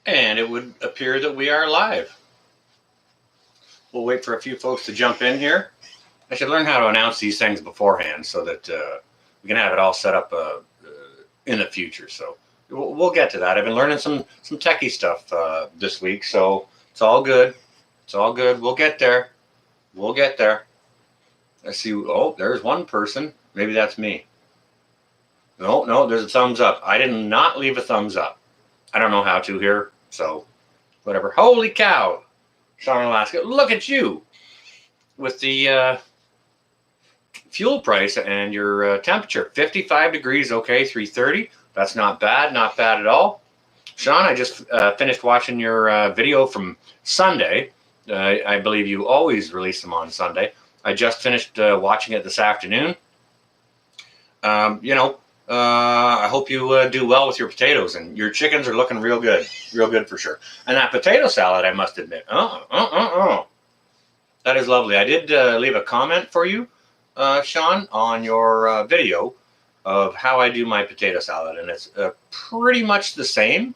And it would appear that we are live. We'll wait for a few folks to jump in here. I should learn how to announce these things beforehand so that we can have it all set up in the future. So we'll get to that. I've been learning some techie stuff this week, so it's all good. It's all good. We'll get there. We'll get there. I see. Oh, there's one person. Maybe that's me. No, there's a thumbs up. I did not leave a thumbs up. I don't know how to here, so whatever. Holy cow, Sean Alaska, look at you with the fuel price and your temperature. 55 degrees, okay, 330. That's not bad at all. Sean, I just finished watching your video from Sunday. I believe you always release them on Sunday. I just finished watching it this afternoon. I hope you do well with your potatoes, and your chickens are looking real good for sure. And that potato salad, I must admit, that is lovely. I did leave a comment for you, Sean, on your video of how I do my potato salad, and it's pretty much the same.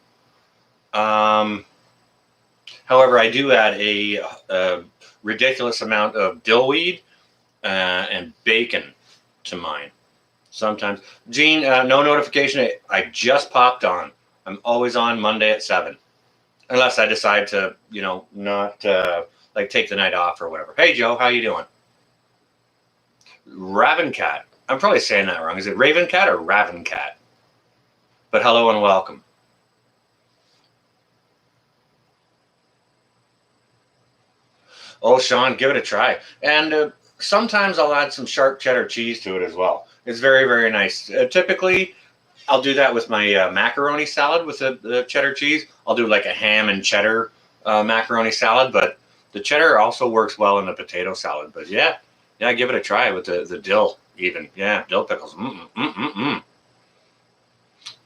However, I do add a ridiculous amount of dillweed and bacon to mine. Sometimes. Gene, no notification. I just popped on. I'm always on Monday at 7. Unless I decide to, not like take the night off or whatever. Hey, Joe, how you doing? Ravencat. I'm probably saying that wrong. Is it Ravencat or Ravencat? But hello and welcome. Oh, Sean, give it a try. And sometimes I'll add some sharp cheddar cheese to it as well. It's very, very nice. Typically, I'll do that with my macaroni salad with the cheddar cheese. I'll do like a ham and cheddar macaroni salad, but the cheddar also works well in the potato salad. But yeah, give it a try with the dill even. Yeah, dill pickles.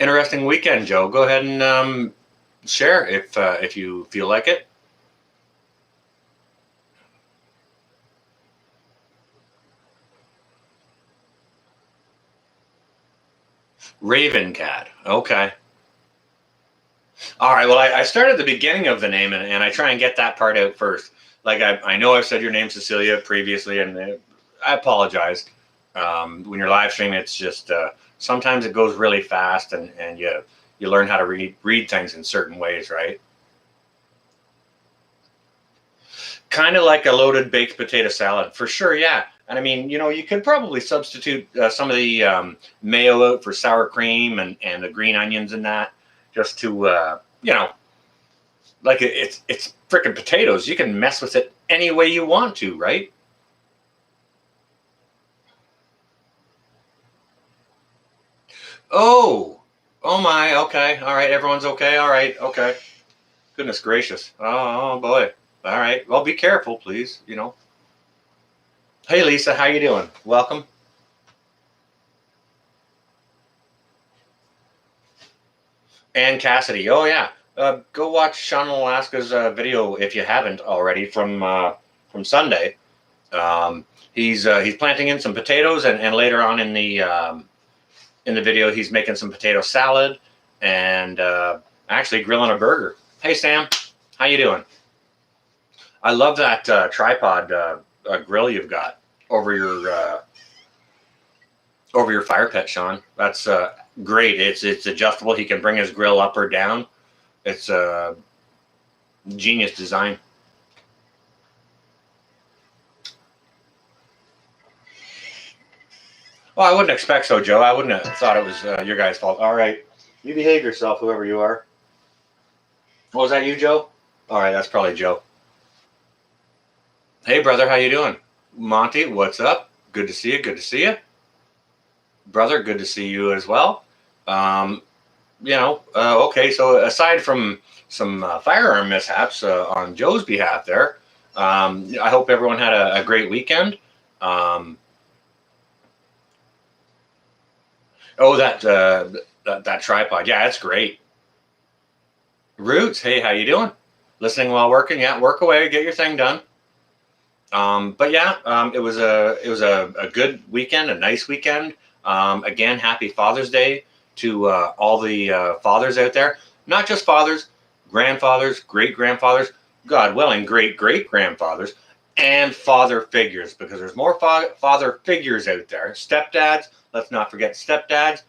Interesting weekend, Joe. Go ahead and share if you feel like it. Ravencat. Okay. All right. Well, I started at the beginning of the name, and I try and get that part out first. Like I know I've said your name, Cecilia, previously, and I apologize. When you're live streaming, it's just sometimes it goes really fast, and you learn how to read things in certain ways, right? Kind of like a loaded baked potato salad, for sure. Yeah. And I mean, you could probably substitute some of the mayo out for sour cream and the green onions in that, just to, like it's freaking potatoes. You can mess with it any way you want to, right? Oh my. Okay. All right. Everyone's okay. All right. Okay. Goodness gracious. Oh boy. All right. Well, be careful, please. Hey, Lisa, how you doing? Welcome. And Cassidy. Oh yeah. Go watch Sean Alaska's video if you haven't already from Sunday. He's planting in some potatoes, and later on in the video he's making some potato salad and actually grilling a burger. Hey Sam, how you doing? I love that tripod grill you've got over your fire pit, Sean. That's great. It's adjustable. He can bring his grill up or down. It's a genius design. Well, I wouldn't expect so, Joe. I wouldn't have thought it was your guys' fault. All right, you behave yourself, whoever you are. Was that you, Joe? All right, that's probably Joe. Hey, brother, how you doing? Monty, what's up? Good to see you. Good to see you, brother. Good to see you as well. Okay. So aside from some firearm mishaps on Joe's behalf, there, I hope everyone had a great weekend. Oh, that tripod. Yeah, that's great. Roots, hey, how you doing? Listening while working? Yeah, work away, get your thing done. But yeah, it was a good weekend, a nice weekend. Again, happy Father's Day to all the fathers out there. Not just fathers, grandfathers, great-grandfathers, God willing, great-great-grandfathers, and father figures, because there's more father figures out there. Stepdads, let's not forget stepdads.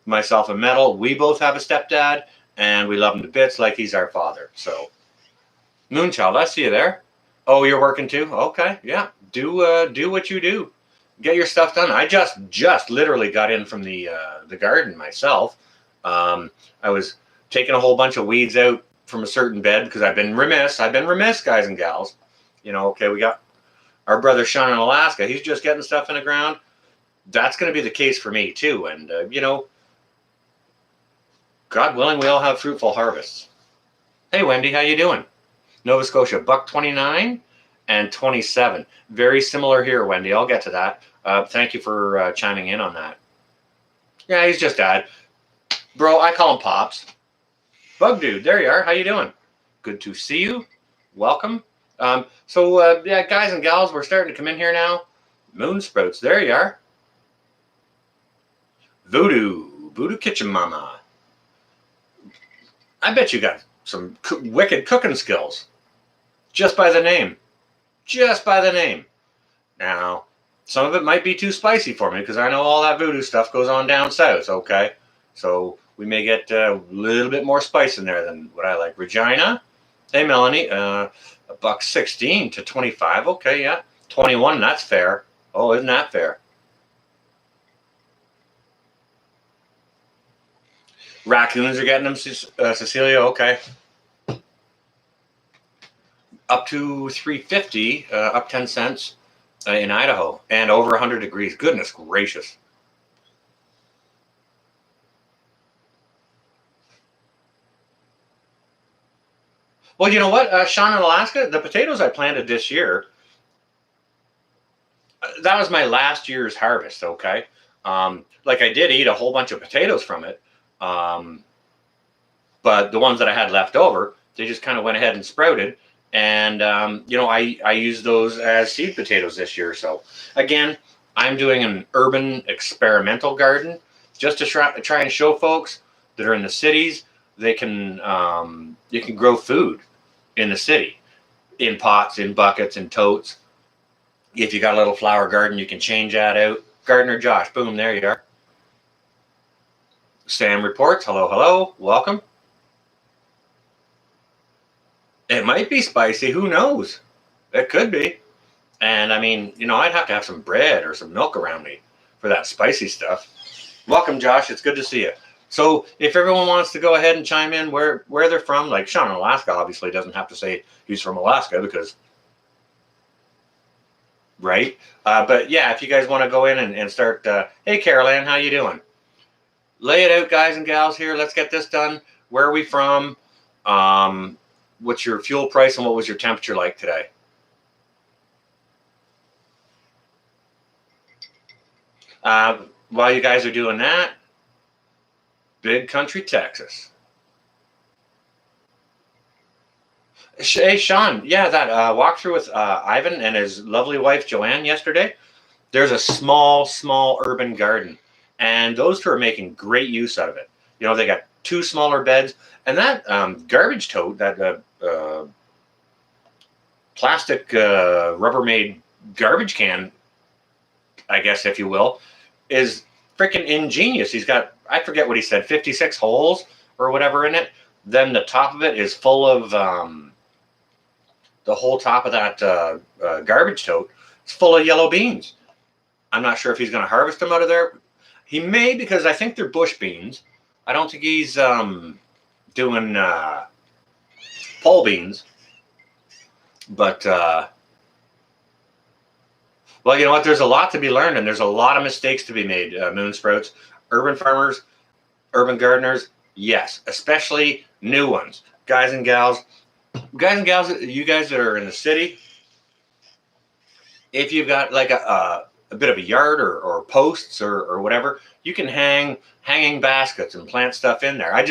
Myself and Metal, we both have a stepdad, and we love him to bits like he's our father. So, Moonchild, I see you there. Oh, you're working too? Okay, yeah. Do what you do. Get your stuff done. I just literally got in from the garden myself. I was taking a whole bunch of weeds out from a certain bed because I've been remiss, guys and gals. You know, okay, we got our brother Sean in Alaska. He's just getting stuff in the ground. That's going to be the case for me too. And, you know, God willing, we all have fruitful harvests. Hey, Wendy, how you doing? Nova Scotia, $1.29 and 27. Very similar here, Wendy. I'll get to that. Thank you for chiming in on that. Yeah, he's just Dad. Bro, I call him Pops. Bug Dude, there you are. How you doing? Good to see you. Welcome. Yeah, guys and gals, we're starting to come in here now. Moon Sprouts, there you are. Voodoo Kitchen Mama. I bet you got some wicked cooking skills. Just by the name. Now, some of it might be too spicy for me because I know all that voodoo stuff goes on down south, okay? So we may get a little bit more spice in there than what I like. Regina. Hey, Melanie. $1.16 to 25. Okay, yeah. 21, that's fair. Oh, isn't that fair? Raccoons are getting them, Cecilia. Okay. Up to $3.50, up 10 cents in Idaho, and over 100 degrees. Goodness gracious. Well, you know what, Sean in Alaska, the potatoes I planted this year, that was my last year's harvest, okay? Like I did eat a whole bunch of potatoes from it, but the ones that I had left over, they just kind of went ahead and sprouted. And, you know, I used those as seed potatoes this year. So, again, I'm doing an urban experimental garden just to try and show folks that are in the cities, they can you can grow food in the city, in pots, in buckets, in totes. If you got a little flower garden, you can change that out. Gardener Josh, boom, there you are. Sam reports, hello, welcome. It might be spicy, who knows? It could be. And I mean, you know, I'd have to have some bread or some milk around me for that spicy stuff. Welcome, Josh, it's good to see you. So if everyone wants to go ahead and chime in where they're from, like Sean in Alaska obviously doesn't have to say he's from Alaska because, right? But yeah, if you guys want to go in and start, hey, Carol Ann, how you doing? Lay it out, guys and gals here. Let's get this done. Where are we from? What's your fuel price and what was your temperature like today? While you guys are doing that, Big Country, Texas. Hey, Sean, yeah, that walkthrough with Ivan and his lovely wife, Joanne, yesterday, there's a small urban garden, and those two are making great use out of it. You know, they got 2 smaller beds, and that garbage tote, that plastic Rubbermaid garbage can, I guess, if you will, is freaking ingenious. He's got, I forget what he said, 56 holes or whatever in it. Then the top of it is full of, the whole top of that garbage tote is full of yellow beans. I'm not sure if he's going to harvest them out of there. He may, because I think they're bush beans. I don't think he's doing pole beans. But, well, you know what? There's a lot to be learned, and there's a lot of mistakes to be made, Moon Sprouts. Urban farmers, urban gardeners, yes, especially new ones. Guys and gals, you guys that are in the city, if you've got like a bit of a yard or posts or whatever, you can hang hanging baskets and plant stuff in there. I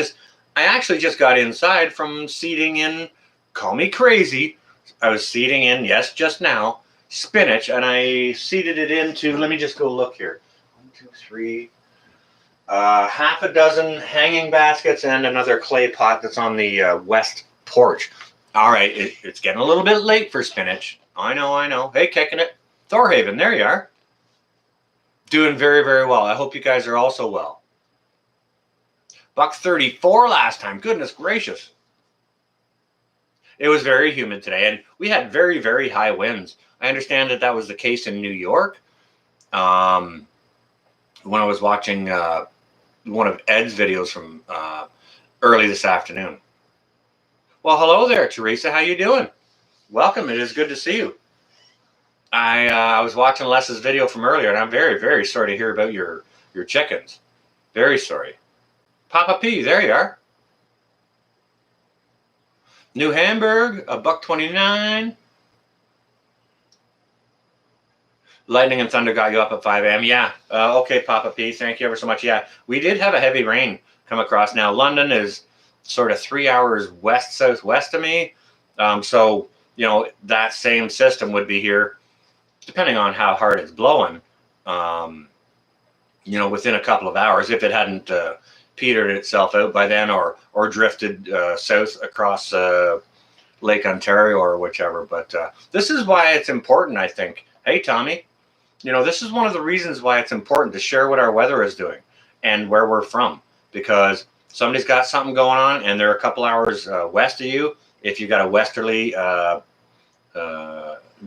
actually just got inside from seeding in, call me crazy, I was seeding in, yes, just now, spinach, and I seeded it into, let me just go look here. 1, 2, 3, half a dozen hanging baskets and another clay pot that's on the west porch. All right, it's getting a little bit late for spinach. I know. Hey, kicking it. Thorhaven, there you are. Doing very, very well. I hope you guys are also well. $1.34 last time. Goodness gracious. It was very humid today, and we had very, very high winds. I understand that was the case in New York. When I was watching one of Ed's videos from early this afternoon. Well, hello there, Teresa. How you doing? Welcome. It is good to see you. I was watching Les's video from earlier, and I'm very, very sorry to hear about your chickens. Very sorry. Papa P, there you are. New Hamburg, $1.29. Lightning and thunder got you up at 5 a.m. Yeah. Okay, Papa P. Thank you ever so much. Yeah, we did have a heavy rain come across. Now, London is sort of 3 hours west-southwest of me. So, that same system would be here, depending on how hard it's blowing, within a couple of hours, if it hadn't petered itself out by then or drifted south across Lake Ontario or whichever. But this is why it's important, I think. Hey, Tommy. This is one of the reasons why it's important to share what our weather is doing and where we're from, because somebody's got something going on and they're a couple hours west of you. If you got a westerly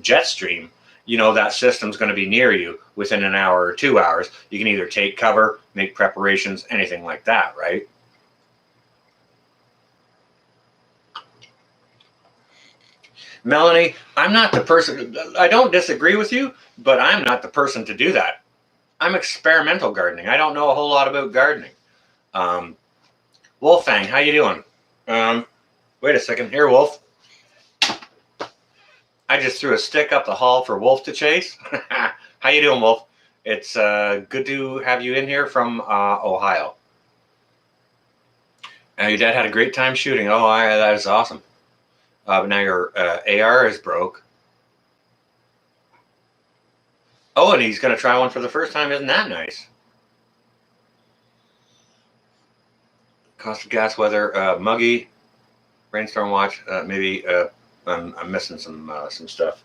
jet stream, that system's going to be near you within an hour or 2 hours. You can either take cover, make preparations, anything like that, right? Melanie, I'm not the person. I don't disagree with you, but I'm not the person to do that. I'm experimental gardening. I don't know a whole lot about gardening. Wolfang, how you doing? Wait a second. Here, Wolf. I just threw a stick up the hall for Wolf to chase. How you doing, Wolf? It's good to have you in here from Ohio. Your dad had a great time shooting. Oh, that is awesome. But now your AR is broke. Oh, and he's going to try one for the first time. Isn't that nice? Coastal gas weather, muggy, rainstorm watch. Maybe I'm missing some stuff.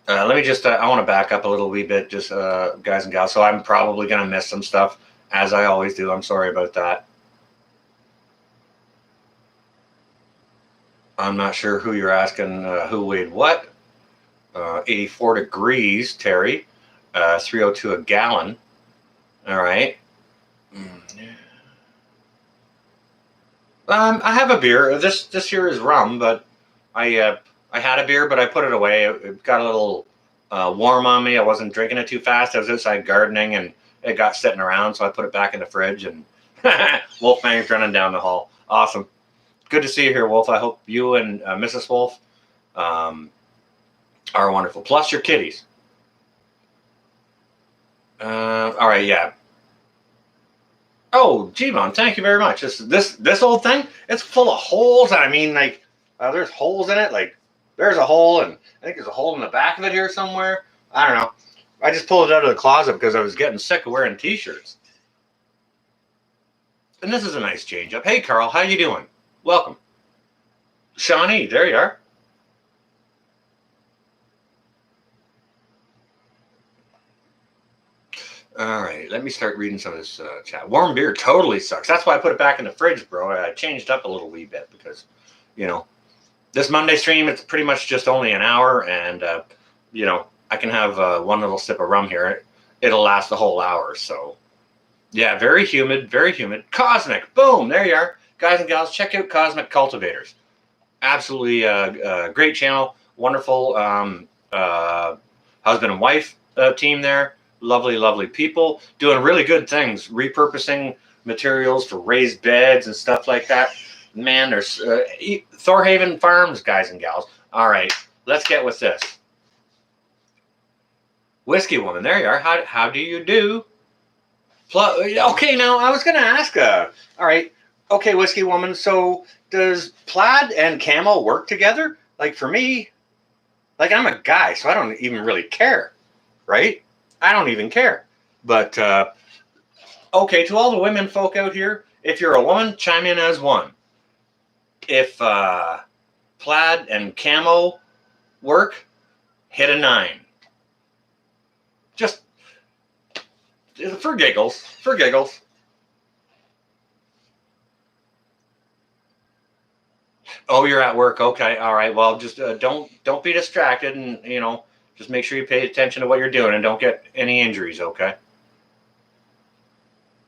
Let me just, I want to back up a little wee bit, just guys and gals. So I'm probably going to miss some stuff, as I always do. I'm sorry about that. I'm not sure who you're asking, who weighed what. 84 degrees, Terry. 302 a gallon. All right. I have a beer. This here is rum, but I had a beer, but I put it away. It got a little warm on me. I wasn't drinking it too fast. I was outside gardening, and it got sitting around, so I put it back in the fridge, and Wolfgang's running down the hall. Awesome. Good to see you here, Wolf. I hope you and Mrs. Wolf are wonderful. Plus your kitties. All right, yeah. Oh, G-Mon, thank you very much. This old thing, it's full of holes. I mean, like, there's holes in it. Like, there's a hole, and I think there's a hole in the back of it here somewhere. I don't know. I just pulled it out of the closet because I was getting sick of wearing T-shirts. And this is a nice change up. Hey, Carl, how you doing? Welcome. Shawnee, there you are. All right, let me start reading some of this chat. Warm beer totally sucks. That's why I put it back in the fridge, bro. I changed up a little wee bit because, this Monday stream, it's pretty much just only an hour, and, I can have one little sip of rum here. It'll last the whole hour, so. Yeah, very humid, very humid. Cosmic, boom, there you are. Guys and gals, check out Cosmic Cultivators. Absolutely great channel, wonderful husband and wife team there. Lovely, lovely people doing really good things, repurposing materials for raised beds and stuff like that. Man, there's Thorhaven Farms, guys and gals. All right, let's get with this. Whiskey Woman, there you are. How do you do? Okay, now I was going to ask. All right, okay, Whiskey Woman. So does plaid and camo work together? Like for me, like I'm a guy, so I don't even really care, right? I don't even care. But, okay, to all the women folk out here, if you're a woman, chime in as one. if plaid and camo work, hit a 9. Just for giggles. For giggles. Oh, you're at work. Okay. All right. Well, just don't be distracted, and just make sure you pay attention to what you're doing and don't get any injuries. Okay.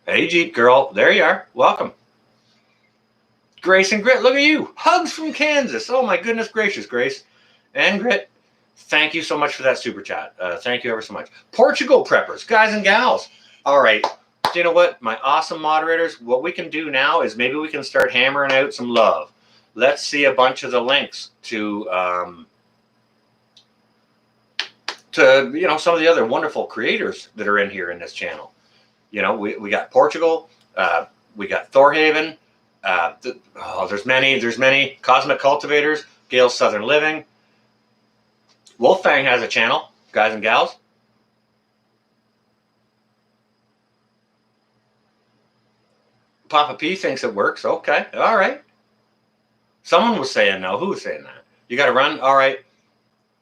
Hey, Jeep girl. There you are. Welcome. Grace and Grit. Look at you. Hugs from Kansas. Oh my goodness gracious, Grace and Grit. Thank you so much for that super chat. Thank you ever so much. Portugal preppers, guys and gals. All right. You know what? My awesome moderators, what we can do now is maybe we can start hammering out some love. Let's see a bunch of the links to some of the other wonderful creators that are in here in this channel. We got Portugal, we got Thorhaven. There's many. Cosmic Cultivators, Gale's Southern Living. Wolfang has a channel, guys and gals. Papa P thinks it works. Okay, all right. Someone was saying no. Who was saying that? You got to run? All right.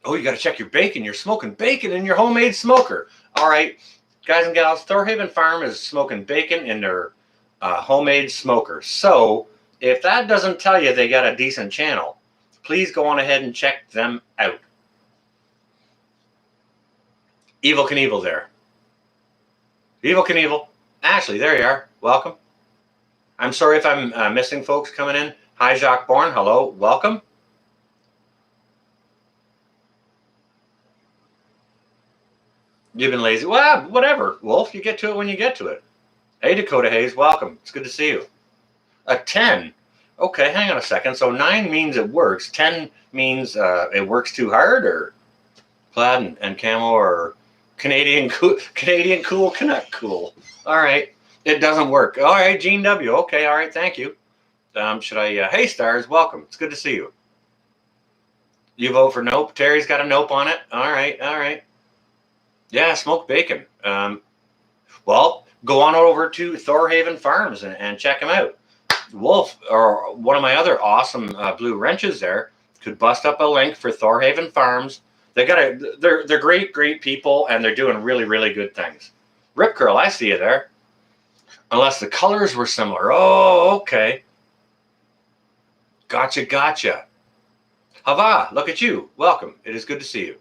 Oh, you got to check your bacon. You're smoking bacon in your homemade smoker. All right. Guys and gals, Thorhaven Farm is smoking bacon in their homemade smoker. So if that doesn't tell you they got a decent channel, please go on ahead and check them out. Evil Knievel there. Evil Knievel. Ashley, there you are. Welcome. I'm sorry if I'm missing folks coming in. Hi, Jacques Bourne. Hello. Welcome. You've been lazy. Well, whatever, Wolf. You get to it when you get to it. Hey, Dakota Hayes. Welcome. It's good to see you. A 10. Okay, hang on a second. So 9 means it works. 10 means it works too hard, or plaid and camo, or Canadian cool Canuck cool. All right. It doesn't work. All right, Gene W. Okay, all right, thank you. Should I? Hey, Stars, welcome. It's good to see you. You vote for nope. Terry's got a nope on it. All right. Yeah, smoked bacon. Well, go on over to Thorhaven Farms and check them out. Wolf, or one of my other awesome blue wrenches there, could bust up a link for Thorhaven Farms. They're great people, and they're doing really, really good things. Rip Curl, I see you there. Unless the colors were similar. Oh, okay. Gotcha. Hava, look at you. Welcome. It is good to see you.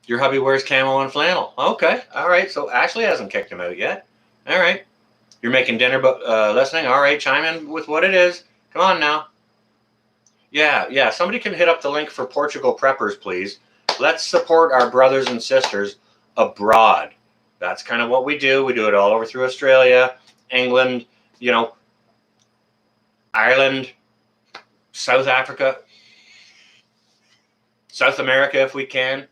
Your hubby wears camo and flannel. Okay. All right. So Ashley hasn't kicked him out yet. All right. You're making dinner but listening. All right. Chime in with what it is. Come on now. Yeah. Somebody can hit up the link for Portugal preppers, please. Let's support our brothers and sisters abroad. That's kind of what we do. We do it all over through Australia, England, Ireland, South Africa, South America if we can.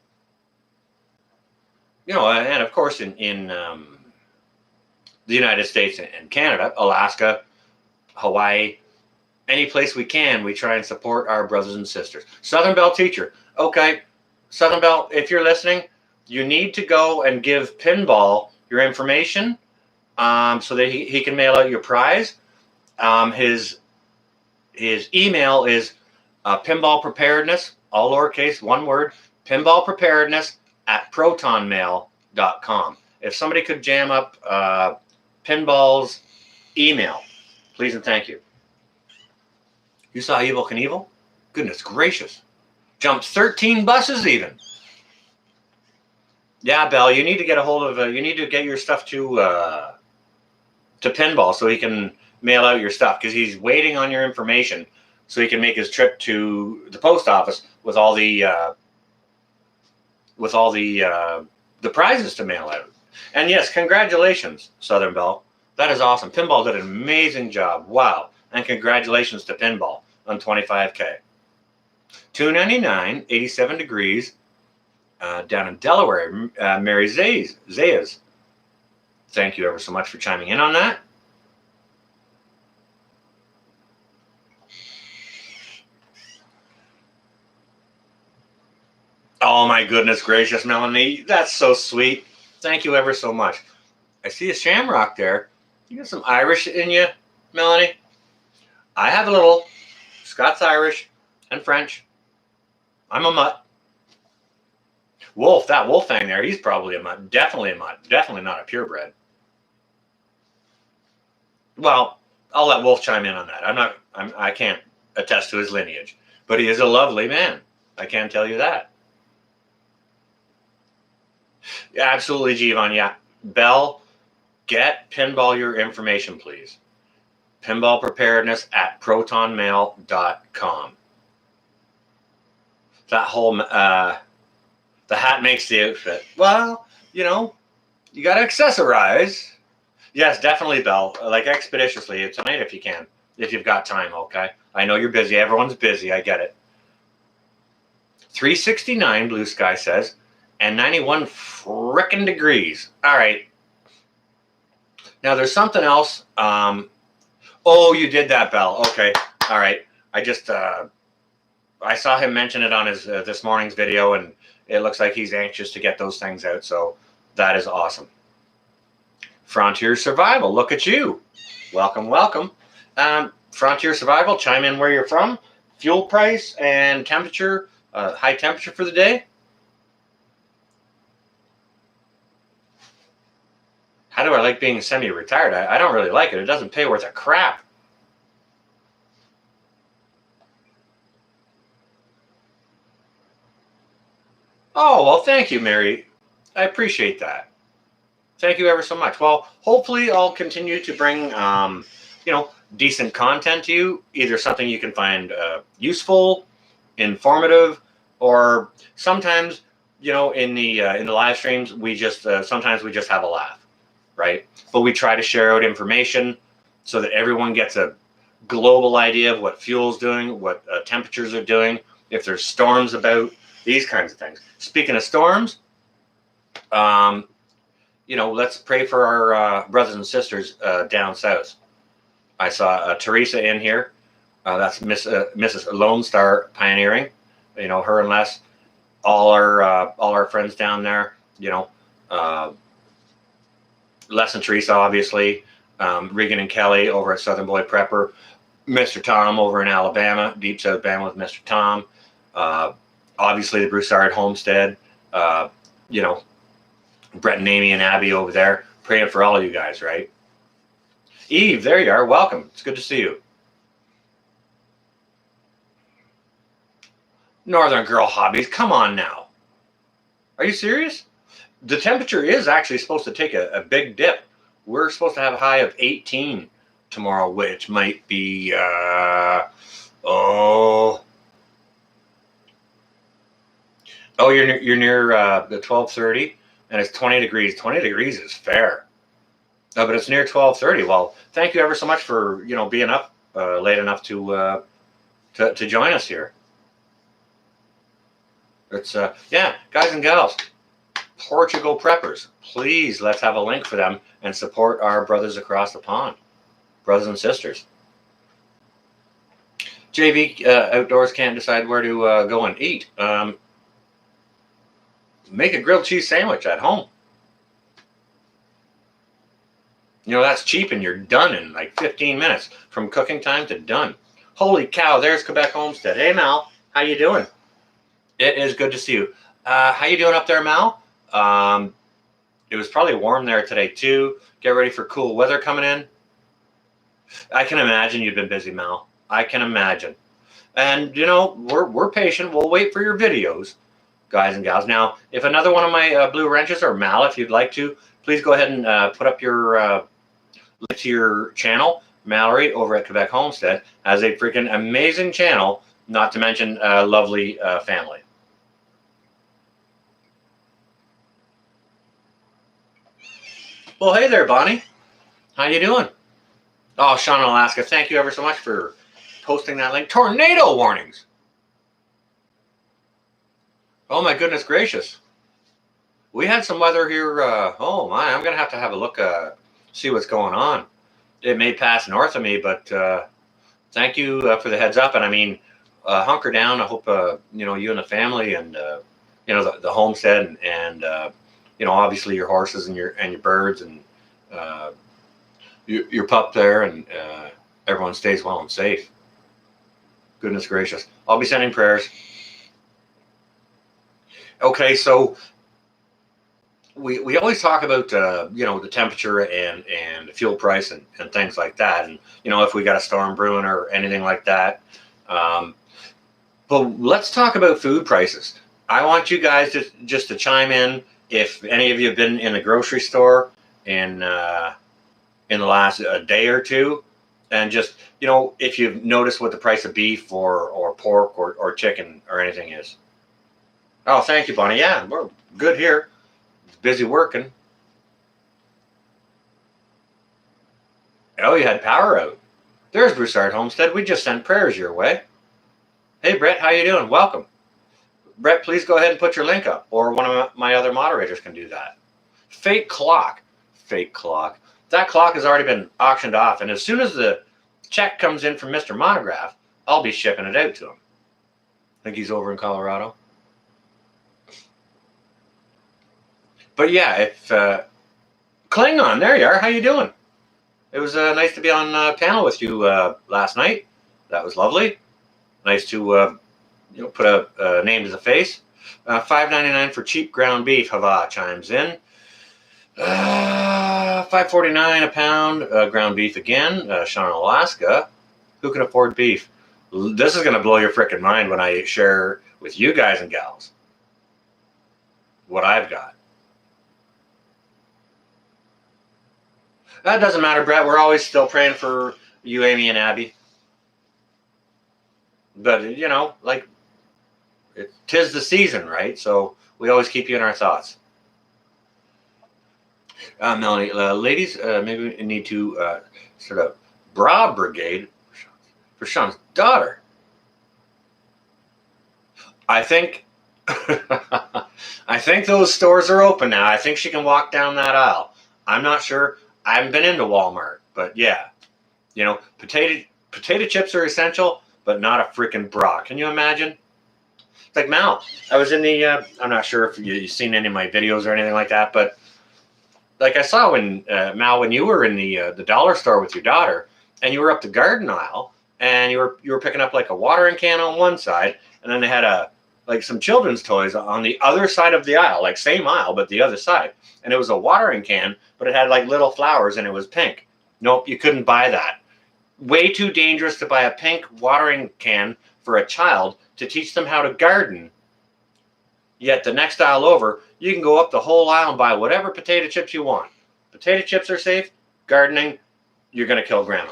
And of course in the United States and Canada, Alaska, Hawaii, any place we can, we try and support our brothers and sisters. Southern Belle Teacher. Okay, Southern Belle, if you're listening, you need to go and give Pinball your information so that he can mail out your prize. His email is pinball preparedness, all lowercase, one word, pinball preparedness @protonmail.com. If somebody could jam up Pinball's email, please and thank you. You saw Evil Knievel? Goodness gracious. Jumped 13 buses even. Yeah, Belle, you need to get a hold of you need to get your stuff to Pinball so he can mail out your stuff, because he's waiting on your information so he can make his trip to the post office with all the prizes to mail out. And yes, congratulations, Southern Belle. That is awesome. Pinball did an amazing job. Wow. And congratulations to Pinball on 25K. $2.99, 87 degrees, down in Delaware. Mary Zayas. Thank you ever so much for chiming in on that. Oh my goodness gracious, Melanie. That's so sweet. Thank you ever so much. I see a shamrock there. You got some Irish in you, Melanie? I have a little Scots Irish and French. I'm a mutt. Wolf, that Wolfang there, he's probably a mutt. Definitely a mutt. Definitely not a purebred. Well, I'll let Wolf chime in on that. I can't attest to his lineage, but he is a lovely man. I can tell you that. Yeah, absolutely, Jivan. Yeah. Bell, get Pinball your information, please. Pinball preparedness at protonmail.com. That whole, the hat makes the outfit. Well, you know, you got to accessorize. Yes, definitely, Bell. Like expeditiously tonight if you can, if you've got time, okay? I know you're busy. Everyone's busy. I get it. 369, Blue Sky says, and 91 frickin' degrees. All right. Now, there's something else. Oh, you did that, Bell. Okay. All right. I just, I saw him mention it on his this morning's video, and it looks like he's anxious to get those things out. So that is awesome. Frontier Survival, look at you. Welcome, welcome. Frontier Survival, chime in where you're from, fuel price and temperature, high temperature for the day. How do I like being semi-retired? I don't really like it. It doesn't pay worth a crap. Oh, well, thank you, Mary. I appreciate that. Thank you ever so much. Well, hopefully I'll continue to bring, you know, decent content to you, either something you can find useful, informative, or sometimes, you know, in the live streams, we just sometimes we just have a laugh, right? But we try to share out information so that everyone gets a global idea of what fuel's doing, what temperatures are doing, if there's storms about, these kinds of things. Speaking of storms, you know, let's pray for our brothers and sisters down south. I saw Teresa in here. That's Mrs. Lone Star Pioneering. You know, her and Les, all our friends down there. You know, Les and Teresa, obviously. Regan and Kelly over at Southern Boy Prepper. Mr. Tom over in Alabama, Deep South Band with Mr. Tom. Obviously, the Broussard Homestead. You know, Brett and Amy and Abby over there, praying for all of you guys, right? Eve, there you are. Welcome. It's good to see you. Northern Girl Hobbies, come on now. Are you serious? The temperature is actually supposed to take a big dip. We're supposed to have a high of 18 tomorrow, which might be, oh, you're near the 1230. And it's 20 degrees. 20 degrees is fair. But it's near 1230. Well, thank you ever so much for, you know, being up late enough to join us here. It's, yeah, guys and gals, Portugal Preppers, please let's have a link for them and support our brothers across the pond, brothers and sisters. JV Outdoors can't decide where to go and eat. Make a grilled cheese sandwich at home. You know, that's cheap and you're done in like 15 minutes from cooking time to done. Holy cow, there's Quebec Homestead. Hey, Mal, how you doing? It is good to see you. How you doing up there, Mal? It was probably warm there today, too. Get ready for cool weather coming in. I can imagine you've been busy, Mal. I can imagine. And, you know, we're patient. We'll wait for your videos, guys and gals. Now, if another one of my blue wrenches, or Mal, if you'd like to, please go ahead and put up your link to your channel. Mallory over at Quebec Homestead has a freaking amazing channel, not to mention a lovely family. Well, hey there, Bonnie. How you doing? Oh, Sean in Alaska, thank you ever so much for posting that link. Tornado warnings. Oh, my goodness gracious. We had some weather here. Oh, my, I'm going to have a look, see what's going on. It may pass north of me, but thank you for the heads up. And I mean, hunker down. I hope, you know, you and the family and, you know, the homestead and you know, obviously your horses and your birds and your pup there and everyone stays well and safe. Goodness gracious. I'll be sending prayers. Okay, so we always talk about the temperature and the fuel price and things like that, and if we got a storm brewing or anything like that. But let's talk about food prices. I want you guys to chime in if any of you have been in the grocery store in the last day or two, and just if you've noticed what the price of beef or pork or chicken or anything is. Oh, thank you, Bonnie. Yeah, we're good here. Busy working. Oh, you had power out. There's Broussard Homestead. We just sent prayers your way. Hey, Brett, how you doing? Welcome. Brett, please go ahead and put your link up, or one of my other moderators can do that. Fake clock. Fake clock. That clock has already been auctioned off, and as soon as the check comes in from Mr. Monograph, I'll be shipping it out to him. I think he's over in Colorado. But yeah, if Klingon, there you are. How you doing? It was nice to be on panel with you last night. That was lovely. Nice to put a name to the face. $5.99 for cheap ground beef. Hava chimes in. $5.49 a pound ground beef again. Sean, Alaska. Who can afford beef? This is going to blow your frickin' mind when I share with you guys and gals what I've got. That doesn't matter, Brett. We're always still praying for you, Amy, and Abby. But, like, 'tis the season, right? So we always keep you in our thoughts. Melanie, ladies, maybe we need to sort of bra brigade for Sean's daughter. I think I think those stores are open now. I think she can walk down that aisle. I'm not sure. I haven't been into Walmart, but yeah, potato chips are essential, but not a freaking bra. Can you imagine? It's like Mal. I was in the. I'm not sure if you've seen any of my videos or anything like that, but like I saw when Mal, when you were in the dollar store with your daughter, and you were up the garden aisle, and you were picking up like a watering can on one side, and then they had some children's toys on the other side of the aisle, like same aisle but the other side, and it was a watering can, but it had like little flowers and it was pink. Nope, you couldn't buy that. Way too dangerous to buy a pink watering can for a child to teach them how to garden. Yet the next aisle over, you can go up the whole aisle and buy whatever potato chips you want. Potato chips are safe. Gardening, you're going to kill grandma.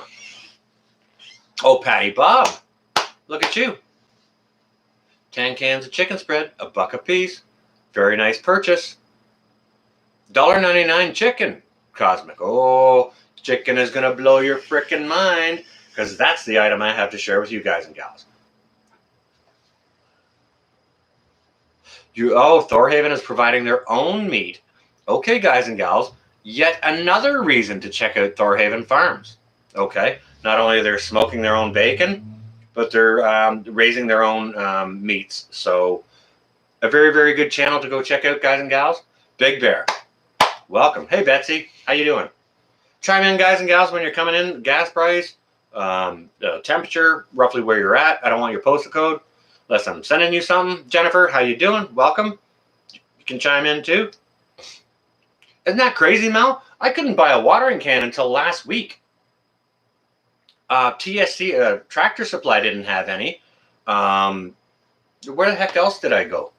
Oh, Patty Bob, look at you. 10 cans of chicken spread, $1 a piece. Very nice purchase. $1.99 chicken, Cosmic. Oh, chicken is going to blow your frickin' mind, because that's the item I have to share with you guys and gals. Thorhaven is providing their own meat. Okay, guys and gals, yet another reason to check out Thorhaven Farms. Okay, not only they're smoking their own bacon, but they're raising their own meats. So a very, very good channel to go check out, guys and gals. Big Bear, welcome. Hey, Betsy, how you doing? Chime in, guys and gals, when you're coming in. Gas price, temperature, roughly where you're at. I don't want your postal code unless I'm sending you something. Jennifer, how you doing? Welcome. You can chime in too. Isn't that crazy, Mel? I couldn't buy a watering can until last week. TSC, Tractor Supply didn't have any. Where the heck else did I go?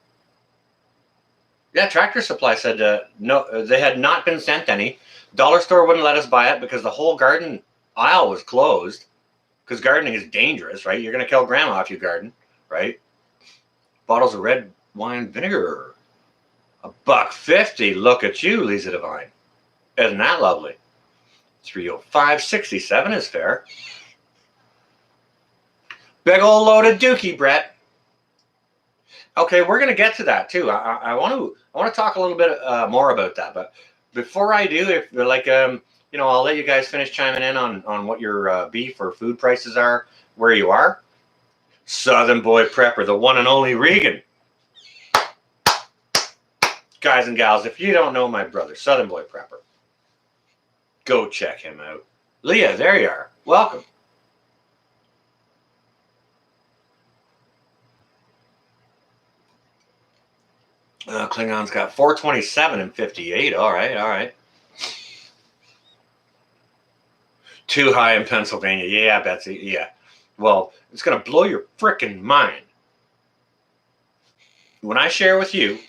Yeah, Tractor Supply said no, they had not been sent any. Dollar store wouldn't let us buy it because the whole garden aisle was closed. Because gardening is dangerous, right? You're going to kill grandma if you garden, right? Bottles of red wine vinegar, $1.50. Look at you, Lisa Divine. Isn't that lovely? $305.67 is fair. Big old load of dookie, Brett. Okay, we're gonna get to that too. I want to talk a little bit more about that, but before I do, if like I'll let you guys finish chiming in on what your beef or food prices are where you are. Southern Boy Prepper, the one and only Regan. Guys and gals, if you don't know my brother, Southern Boy Prepper, go check him out. Leah, there you are. Welcome. Klingon's got 427 and 58. All right, all right. Too high in Pennsylvania. Yeah, Betsy. Yeah. Well, it's going to blow your frickin' mind when I share with you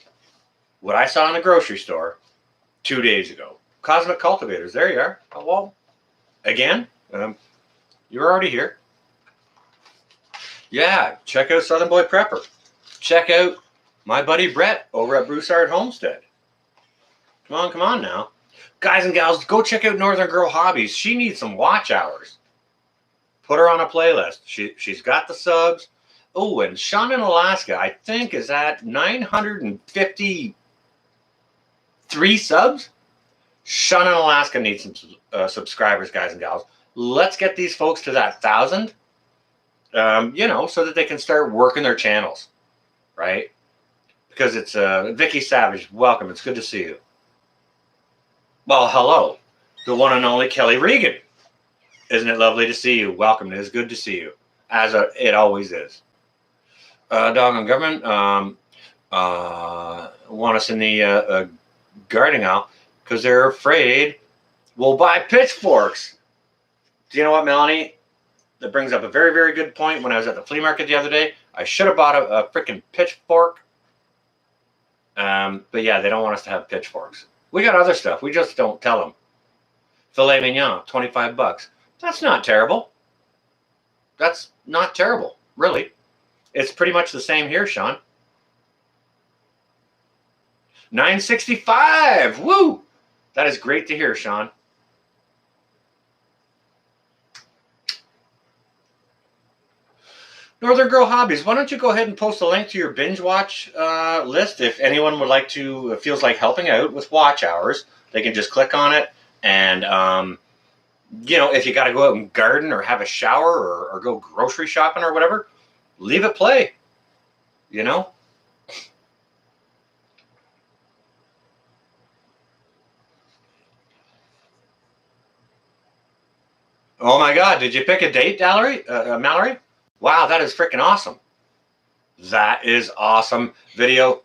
what I saw in the grocery store 2 days ago. Cosmic Cultivators. There you are. Oh, well, again, you're already here. Yeah, check out Southern Boy Prepper. Check out my buddy Brett over at Broussard Homestead. Come on now. Guys and gals, go check out Northern Girl Hobbies. She needs some watch hours. Put her on a playlist. She's got the subs. Oh, and Sean in Alaska, I think, is at 953 subs. Sean in Alaska needs some subscribers, guys and gals. Let's get these folks to that 1,000. So that they can start working their channels, right? Because it's Vicky Savage. Welcome. It's good to see you. Well, hello, the one and only Kelly Regan. Isn't it lovely to see you? Welcome. It is good to see you, as it always is. Dog on government want us in the gardening aisle because they're afraid we'll buy pitchforks. Do you know what, Melanie? That brings up a very, very good point. When I was at the flea market the other day, I should have bought a freaking pitchfork. But yeah, they don't want us to have pitchforks. We got other stuff. We just don't tell them. Filet mignon, $25. That's not terrible. That's not terrible, really. It's pretty much the same here, Sean. $9.65. Woo! That is great to hear, Sean. Northern Girl Hobbies, why don't you go ahead and post a link to your binge watch list if anyone would like to, feels like helping out with watch hours. They can just click on it and, if you got to go out and garden or have a shower or go grocery shopping or whatever, leave it play, Oh my God, did you pick a date, Mallory? Wow, that is freaking awesome. That is awesome. Video.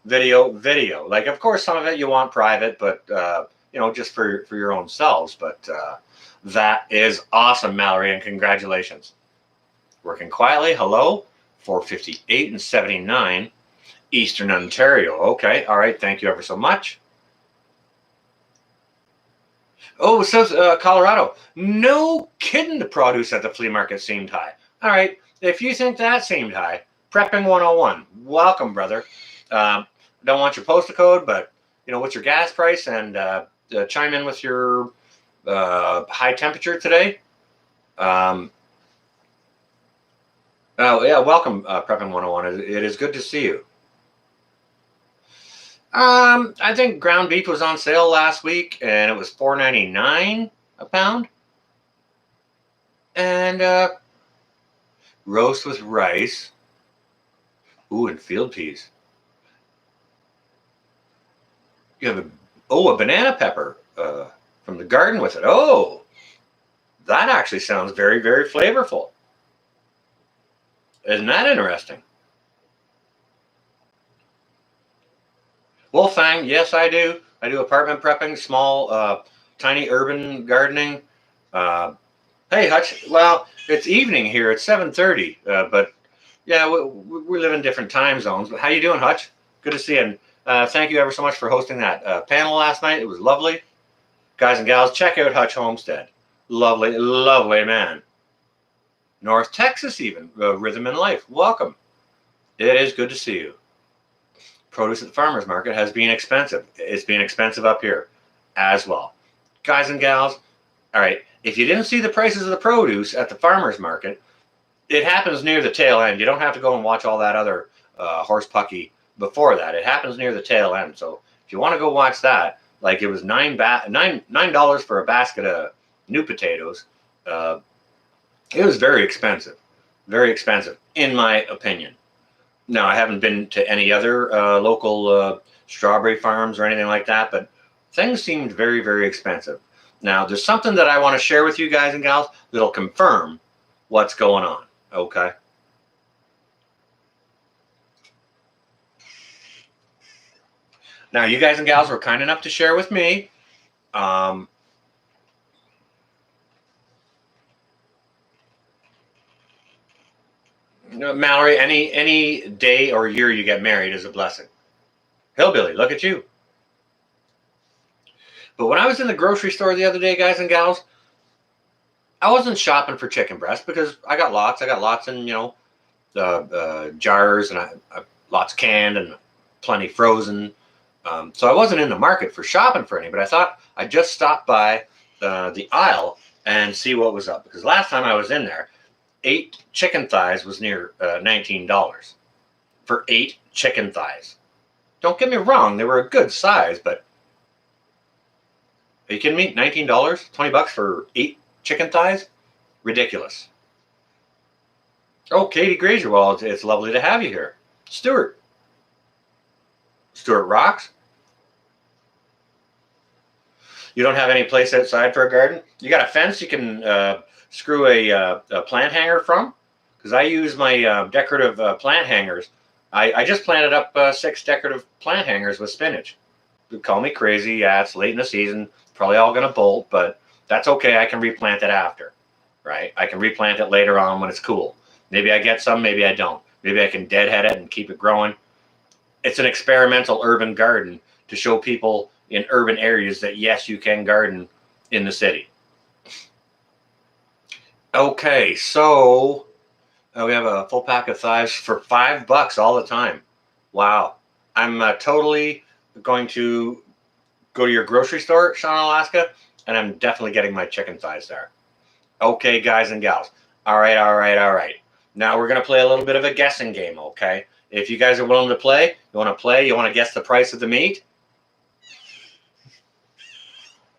Like, of course, some of it you want private, but, just for your own selves. But that is awesome, Mallory, and congratulations. Working quietly. Hello. 458 and 79. Eastern Ontario. Okay. All right. Thank you ever so much. Oh, it says Colorado. No kidding, the produce at the flea market seemed high. All right. If you think that seemed high, Prepping 101. Welcome, brother. Don't want your postal code, but, what's your gas price? And chime in with your high temperature today. Oh, yeah. Welcome, Prepping 101. It is good to see you. I think ground beef was on sale last week, and it was $4.99 a pound. And roast with rice. Ooh, and field peas. You have a banana pepper from the garden with it. Oh, that actually sounds very, very flavorful. Isn't that interesting? Wolfang, yes, I do. I do apartment prepping, small, tiny urban gardening. Hey, Hutch. Well, it's evening here. It's 7:30. But yeah, we live in different time zones. But how you doing, Hutch? Good to see you. And thank you ever so much for hosting that panel last night. It was lovely. Guys and gals, check out Hutch Homestead. Lovely, lovely man. North Texas even. Rhythm in Life. Welcome. It is good to see you. Produce at the farmer's market has been expensive. It's been expensive up here as well. Guys and gals, all right, if you didn't see the prices of the produce at the farmer's market, it happens near the tail end. You don't have to go and watch all that other horse pucky before that. It happens near the tail end. So if you want to go watch that, like it was $9 for a basket of new potatoes. It was very expensive, in my opinion. Now, I haven't been to any other local strawberry farms or anything like that, but things seemed very, very expensive. Now, there's something that I want to share with you guys and gals that'll confirm what's going on, okay? Now, you guys and gals were kind enough to share with me. Mallory, any day or year you get married is a blessing. Hillbilly, look at you. But when I was in the grocery store the other day, guys and gals, I wasn't shopping for chicken breast because I got lots. I got lots in, jars, and lots canned and plenty frozen. So I wasn't in the market for shopping for any, but I thought I'd just stop by the aisle and see what was up. Because last time I was in there, 8 chicken thighs was near $19 for 8 chicken thighs. Don't get me wrong, they were a good size, but are you kidding me? $19, $20 for 8 chicken thighs? Ridiculous. Oh, Katie Grazer, well, it's lovely to have you here. Stuart rocks. You don't have any place outside for a garden? You got a fence you can screw a plant hanger from? Because I use my decorative plant hangers. I just planted up 6 decorative plant hangers with spinach. You call me crazy. Yeah, it's late in the season. Probably all going to bolt, but that's okay. I can replant it after, right? I can replant it later on when it's cool. Maybe I get some, maybe I don't. Maybe I can deadhead it and keep it growing. It's an experimental urban garden to show people in urban areas that, yes, you can garden in the city. Okay, so we have a full pack of thighs for $5 all the time. Wow. I'm totally going to go to your grocery store, Sean, Alaska, and I'm definitely getting my chicken thighs there. Okay, guys and gals. All right. Now we're going to play a little bit of a guessing game, okay? If you guys are willing to play, you want to guess the price of the meat?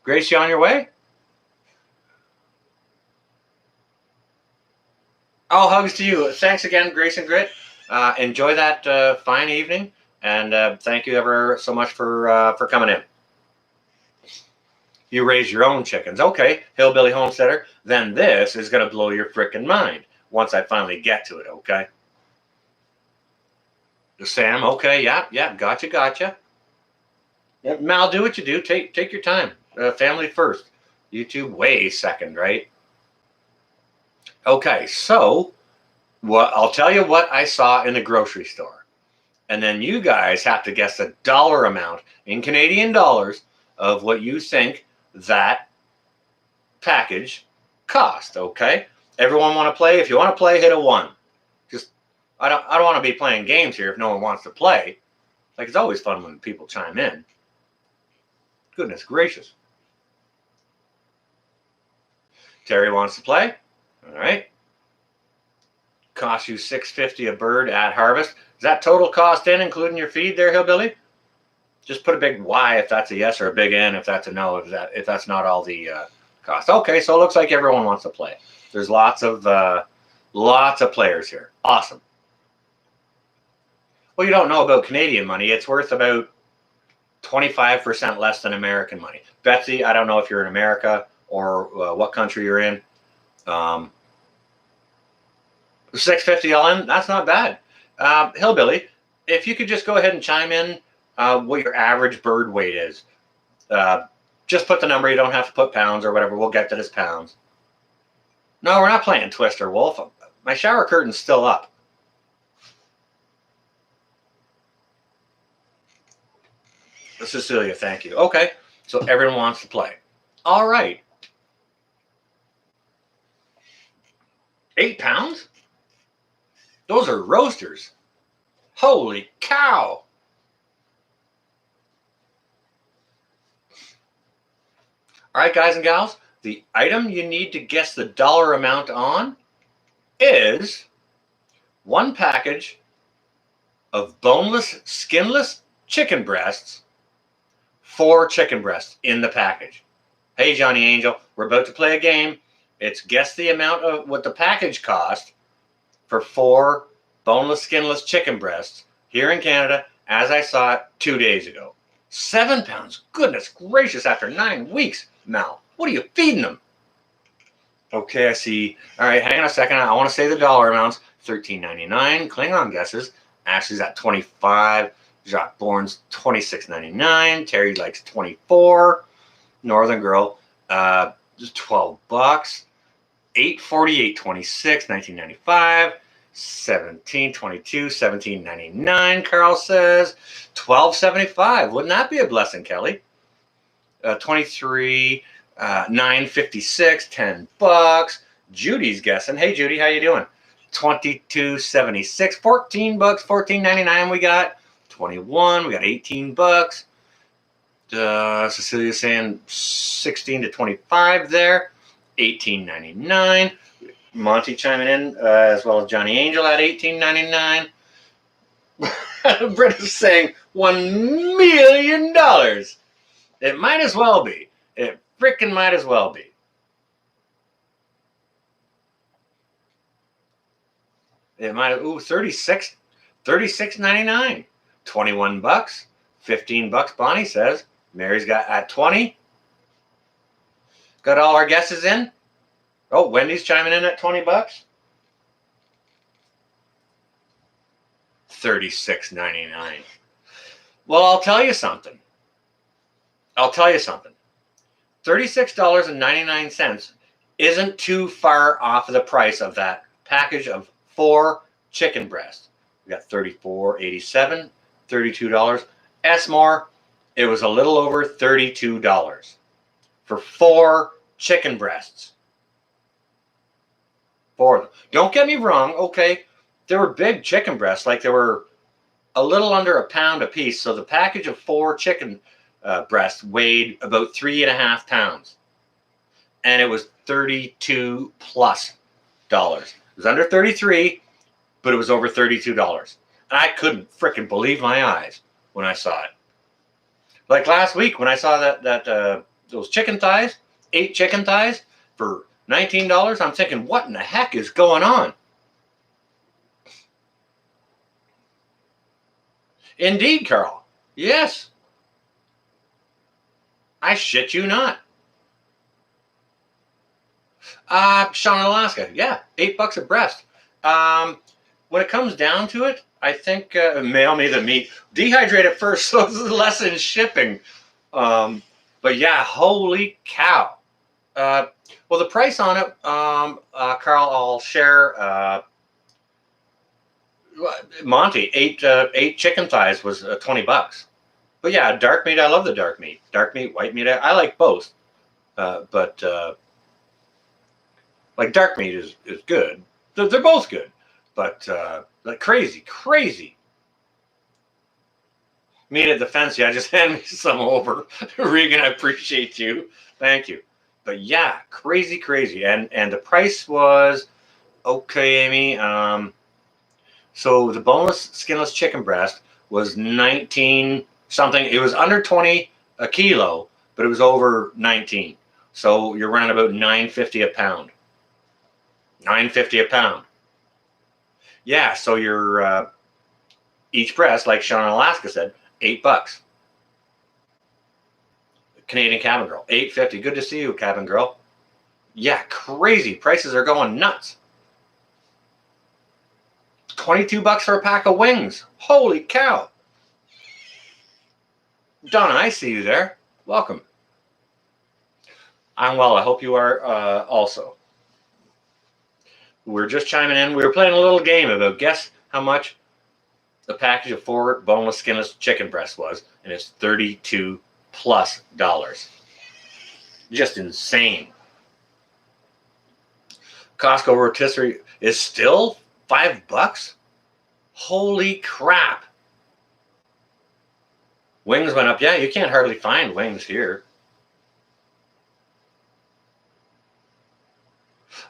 Grace, you on your way? Oh, hugs to you. Thanks again, Grace and Grit. Enjoy that fine evening, and thank you ever so much for coming in. You raise your own chickens. Okay, Hillbilly Homesteader. Then this is going to blow your frickin' mind once I finally get to it, okay? Sam, okay, yeah, gotcha. Yeah, Mal, do what you do. Take your time. Family first. YouTube way second, right? Okay, so I'll tell you what I saw in the grocery store. And then you guys have to guess the dollar amount in Canadian dollars of what you think that package cost, okay? Everyone want to play? If you want to play, hit a 1. Just I don't want to be playing games here if no one wants to play. Like, it's always fun when people chime in. Goodness gracious. Terry wants to play. All right. Cost you $6.50 a bird at harvest. Is that total cost in, including your feed there, Hillbilly? Just put a big Y if that's a yes, or a big N if that's a no, if that's not all the cost. Okay, so it looks like everyone wants to play. There's lots of players here. Awesome. Well, you don't know about Canadian money. It's worth about 25% less than American money. Betsy, I don't know if you're in America or what country you're in. $6.50 all in, that's not bad. Hillbilly, if you could just go ahead and chime in what your average bird weight is. Just put the number. You don't have to put pounds or whatever. We'll get to this pounds. No, we're not playing Twister, Wolf. My shower curtain's still up. Cecilia, thank you. Okay, so everyone wants to play. All right. 8 pounds? Those are roasters. Holy cow. All right, guys and gals, the item you need to guess the dollar amount on is 1 package of boneless, skinless chicken breasts, 4 chicken breasts in the package. Hey, Johnny Angel, we're about to play a game. It's guess the amount of what the package cost for 4 boneless, skinless chicken breasts here in Canada as I saw it 2 days ago. 7 pounds. Goodness gracious, after 9 weeks. Mal, what are you feeding them? Okay, I see. All right, hang on a second. I want to say the dollar amounts. $13.99. Klingon guesses. Ashley's at 25. Jacques Bourne's $26.99. Terry likes 24. Northern Girl, just $12. 848.26, 1995. 1722, 1799. Carl says 1275. Wouldn't that be a blessing, Kelly? 23, 956, $10. Judy's guessing. Hey, Judy, how you doing? 22.76, $14, 14.99. We got 21. We got $18. Cecilia's saying 16 to 25 there. 18.99. Monty chiming in, as well as Johnny Angel at 18.99. Britta's saying $1 million. It might as well be. It freaking might as well be. It might have, $36.99. $21. $15. Bonnie says. Mary's got at 20. Got all our guesses in. Oh, Wendy's chiming in at $20. $36.99. Well, I'll tell you something. $36.99 isn't too far off of the price of that package of 4 chicken breasts. We got $34.87, $32. Esmore, it was a little over $32 for 4 chicken breasts. 4 of them. Don't get me wrong, okay? There were big chicken breasts, like they were a little under a pound a piece. So the package of 4 chicken breasts weighed about 3.5 pounds. And it was $32 plus. It was under 33, but it was over $32. And I couldn't freaking believe my eyes when I saw it. Like last week when I saw that those chicken thighs, 8 chicken thighs for $19, I'm thinking, what in the heck is going on? Indeed, Carl. Yes. I shit you not. Sean, Alaska. Yeah, $8 a breast. When it comes down to it, I think mail me the meat. Dehydrate it first, so it's less in shipping. But yeah, holy cow. Well, the price on it, Carl, I'll share. Monty, 8 chicken thighs was $20. But yeah, dark meat, I love the dark meat. Dark meat, white meat, I like both. But like dark meat is good. They're both good. But like crazy. Meat at the fence, yeah, just hand me some over. Regan, I appreciate you. Thank you. But yeah, crazy. And the price was, okay, Amy. So the boneless, skinless chicken breast was 19 something. It was under 20 a kilo, but it was over 19. So you're running about $9.50 a pound. $9.50 a pound. Yeah, so you're each breast, like Sean in Alaska said, $8. Canadian Cabin Girl, $8.50. Good to see you, Cabin Girl. Yeah, crazy. Prices are going nuts. $22 for a pack of wings. Holy cow. Donna, I see you there. Welcome. I'm well. I hope you are also. We're just chiming in. We were playing a little game about guess how much the package of 4 boneless, skinless chicken breasts was, and it's $32 plus. Just insane. Costco rotisserie is still $5. Holy crap. Wings went up. Yeah, you can't hardly find wings here.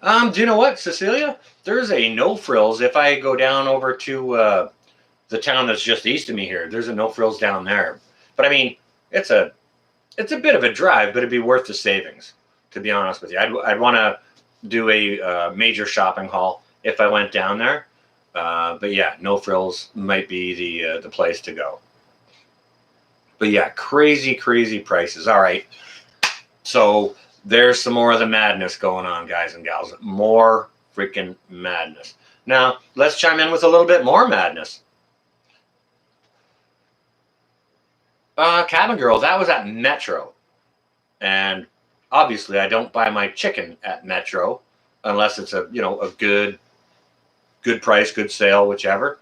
Do you know what, Cecilia? There's a No Frills if I go down over to the town that's just east of me here. There's a No Frills down there. But I mean, it's a bit of a drive, but it'd be worth the savings, to be honest with you. I'd want to do a major shopping haul if I went down there. But yeah, No Frills might be the place to go. But yeah, crazy prices. All right. So there's some more of the madness going on, guys and gals. More freaking madness. Now, let's chime in with a little bit more madness. Cabin Girl, that was at Metro. And obviously I don't buy my chicken at Metro unless it's a good price, good sale, whichever.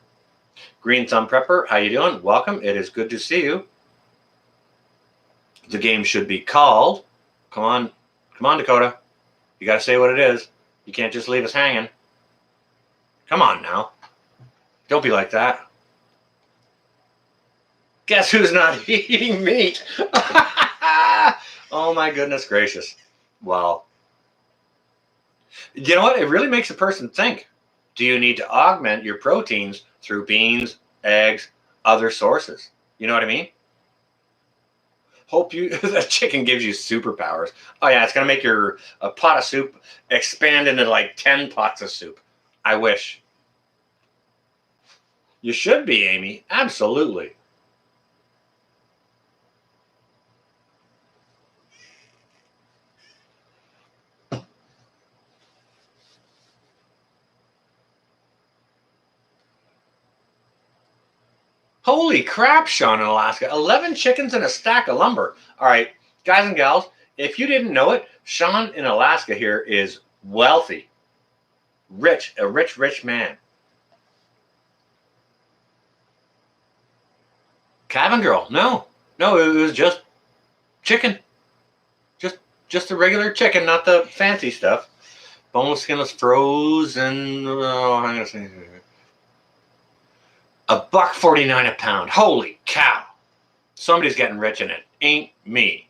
Green Thumb Prepper, how you doing? Welcome. It is good to see you. The game should be called. Come on, Dakota. You got to say what it is. You can't just leave us hanging. Come on now. Don't be like that. Guess who's not eating meat? Oh my goodness gracious. Well, you know what? It really makes a person think. Do you need to augment your proteins through beans, eggs, other sources? You know what I mean? Hope that chicken gives you superpowers. Oh yeah, it's gonna make your a pot of soup expand into like 10 pots of soup. I wish. You should be, Amy. Absolutely. Holy crap, Sean in Alaska. 11 chickens and a stack of lumber. All right, guys and gals, if you didn't know it, Sean in Alaska here is wealthy. Rich, a rich man. Cabin Girl, no, it was just chicken. Just the regular chicken, not the fancy stuff. Boneless, skinless, frozen. Oh, I'm gonna say $1.49 a pound. Holy cow! Somebody's getting rich in it. Ain't me.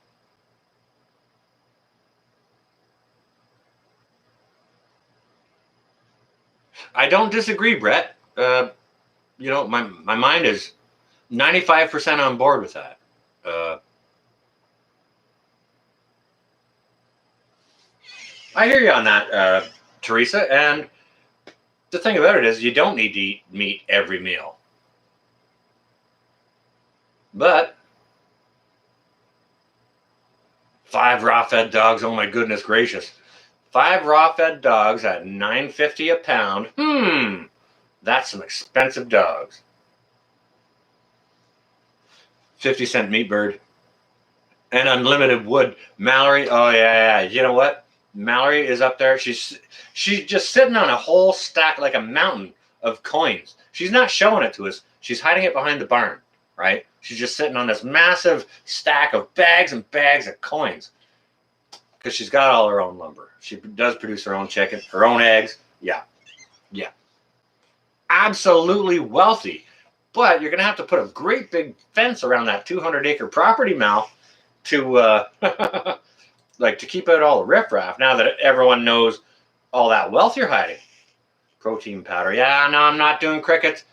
I don't disagree, Brett. My mind is 95% on board with that. I hear you on that, Teresa. And the thing about it is you don't need to eat meat every meal. But 5 raw-fed dogs, oh my goodness gracious. 5 raw-fed dogs at $9.50 a pound. That's some expensive dogs. 50-cent meat bird. And unlimited wood. Mallory, oh yeah. You know what? Mallory is up there. She's just sitting on a whole stack, like a mountain of coins. She's not showing it to us. She's hiding it behind the barn, right? She's just sitting on this massive stack of bags and bags of coins because she's got all her own lumber. She does produce her own chicken, her own eggs. Yeah. Absolutely wealthy. But you're going to have to put a great big fence around that 200-acre property, Mal, to to keep out all the riffraff. Now that everyone knows all that wealth you're hiding. Protein powder. Yeah, no, I'm not doing crickets.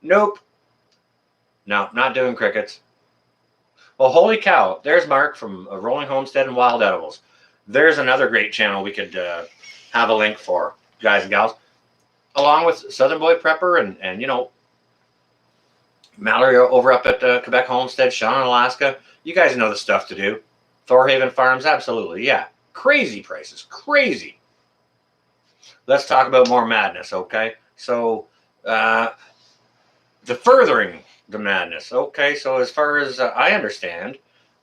Nope. No, not doing crickets. Well, holy cow. There's Mark from Rolling Homestead and Wild Edibles. There's another great channel we could have a link for, guys and gals. Along with Southern Boy Prepper and Mallory over up at Quebec Homestead, Sean in Alaska. You guys know the stuff to do. Thorhaven Farms, absolutely. Yeah. Crazy prices. Crazy. Let's talk about more madness, okay? So, the furthering the madness. Okay, so as far as I understand,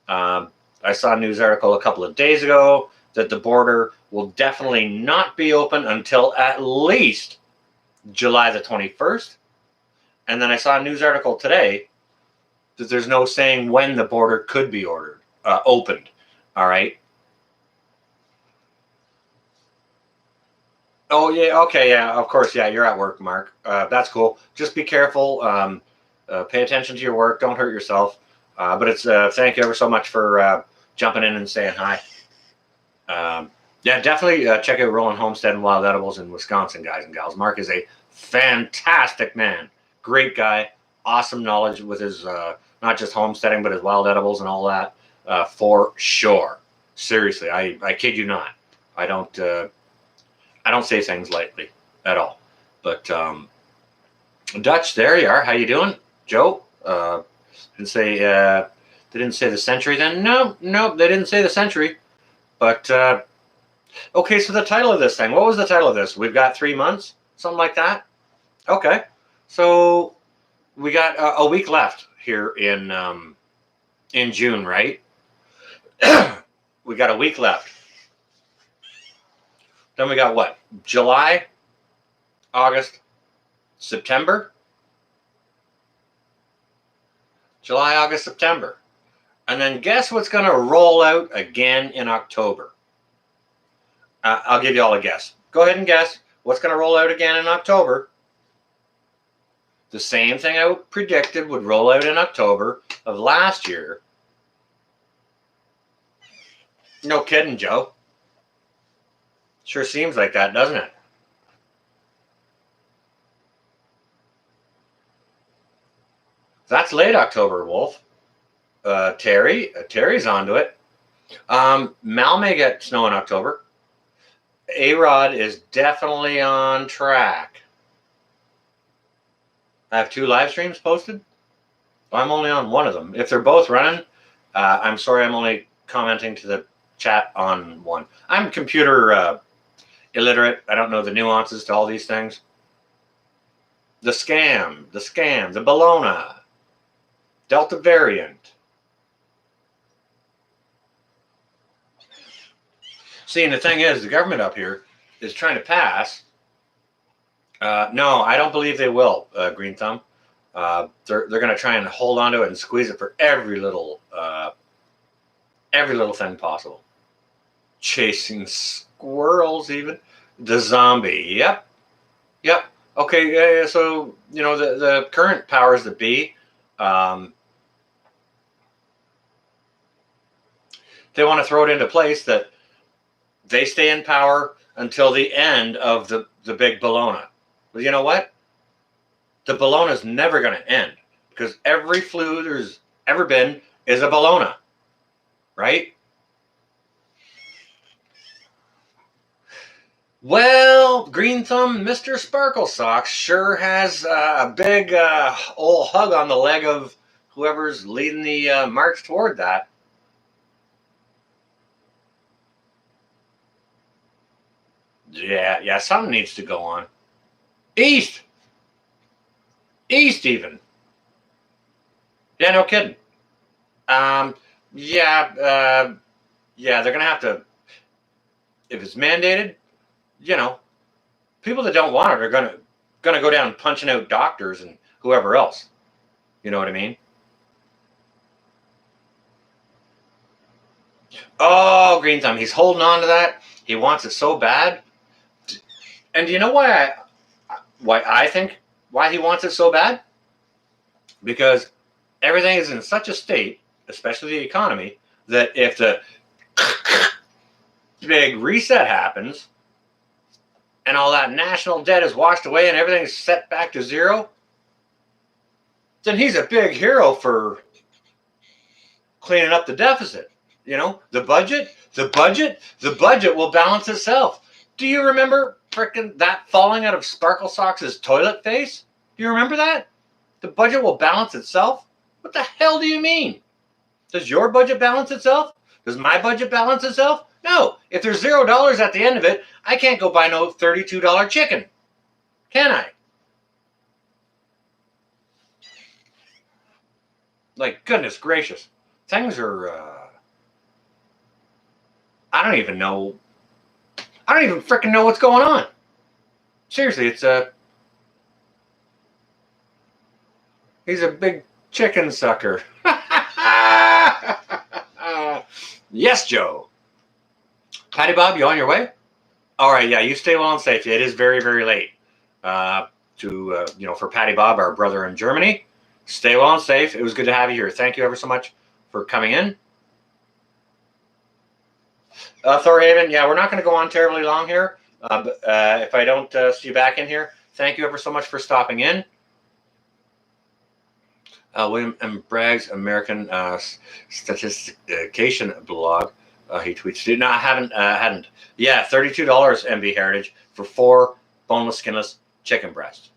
I saw a news article a couple of days ago that the border will definitely not be open until at least July the 21st. And then I saw a news article today that there's no saying when the border could be opened. All right. Oh, yeah. Okay. Yeah, of course. Yeah, you're at work, Mark. That's cool. Just be careful. Pay attention to your work. Don't hurt yourself. But it's thank you ever so much for jumping in and saying hi. Yeah, definitely check out Rolling Homestead and Wild Edibles in Wisconsin, guys and gals. Mark is a fantastic man. Great guy. Awesome knowledge with his not just homesteading, but his wild edibles and all that. For sure. Seriously, I kid you not. I don't say things lightly at all. But Dutch, there you are. How you doing, Joe? They didn't say the century then. No, they didn't say the century. But okay, so the title of this thing. What was the title of this? We've got 3 months, something like that. Okay, so we got a week left here in in June, right? We got a week left. Then we got what? July, August, September? July, August, September. And then guess what's going to roll out again in October? I'll give you all a guess. Go ahead and guess. What's going to roll out again in October? The same thing I predicted would roll out in October of last year. No kidding, Joe. Sure seems like that, doesn't it? That's late October, Wolf. Terry's onto it. Mal may get snow in October. A-Rod is definitely on track. I have 2 live streams posted. I'm only on one of them. If they're both running, I'm sorry, I'm only commenting to the chat on one. I'm computer illiterate. I don't know the nuances to all these things. The scam, the Bologna, Delta variant. See, and the thing is, the government up here is trying to pass. No, I don't believe they will, Green Thumb. They're going to try and hold on to it and squeeze it for every little thing possible. Chasing squirrels, even the zombie. Yep. Okay. So the current powers that be, they want to throw it into place that they stay in power until the end of the big Bologna. Well, you know what? The Bologna is never going to end because every flu there's ever been is a Bologna, right? Well, Green Thumb, Mr. Sparkle Socks sure has a big old hug on the leg of whoever's leading the march toward that. Yeah, something needs to go on. East even. Yeah, no kidding. Yeah, they're gonna have to, if it's mandated, people that don't want it are gonna go down punching out doctors and whoever else. You know what I mean? Oh, Green Thumb, he's holding on to that. He wants it so bad. And do you know why I think why he wants it so bad? Because everything is in such a state, especially the economy, that if the big reset happens and all that national debt is washed away and everything's set back to zero, then he's a big hero for cleaning up the deficit. The budget will balance itself. Do you remember frickin' that falling out of Sparkle Socks' toilet face? Do you remember that? The budget will balance itself? What the hell do you mean? Does your budget balance itself? Does my budget balance itself? No. If there's $0 at the end of it, I can't go buy no $32 chicken. Can I? Like, goodness gracious. Things are, I don't even frickin' know what's going on. Seriously, he's a big chicken sucker. Yes, Joe. Patty Bob, you on your way? All right, yeah, you stay well and safe. It is very, very late. For Patty Bob, our brother in Germany. Stay well and safe. It was good to have you here. Thank you ever so much for coming in. Thorhaven, yeah, we're not going to go on terribly long here. But if I don't see you back in here, thank you ever so much for stopping in. William M. Bragg's American Statistication blog. He tweets, no, I hadn't. Yeah, $32 MB Heritage for 4 boneless, skinless chicken breasts.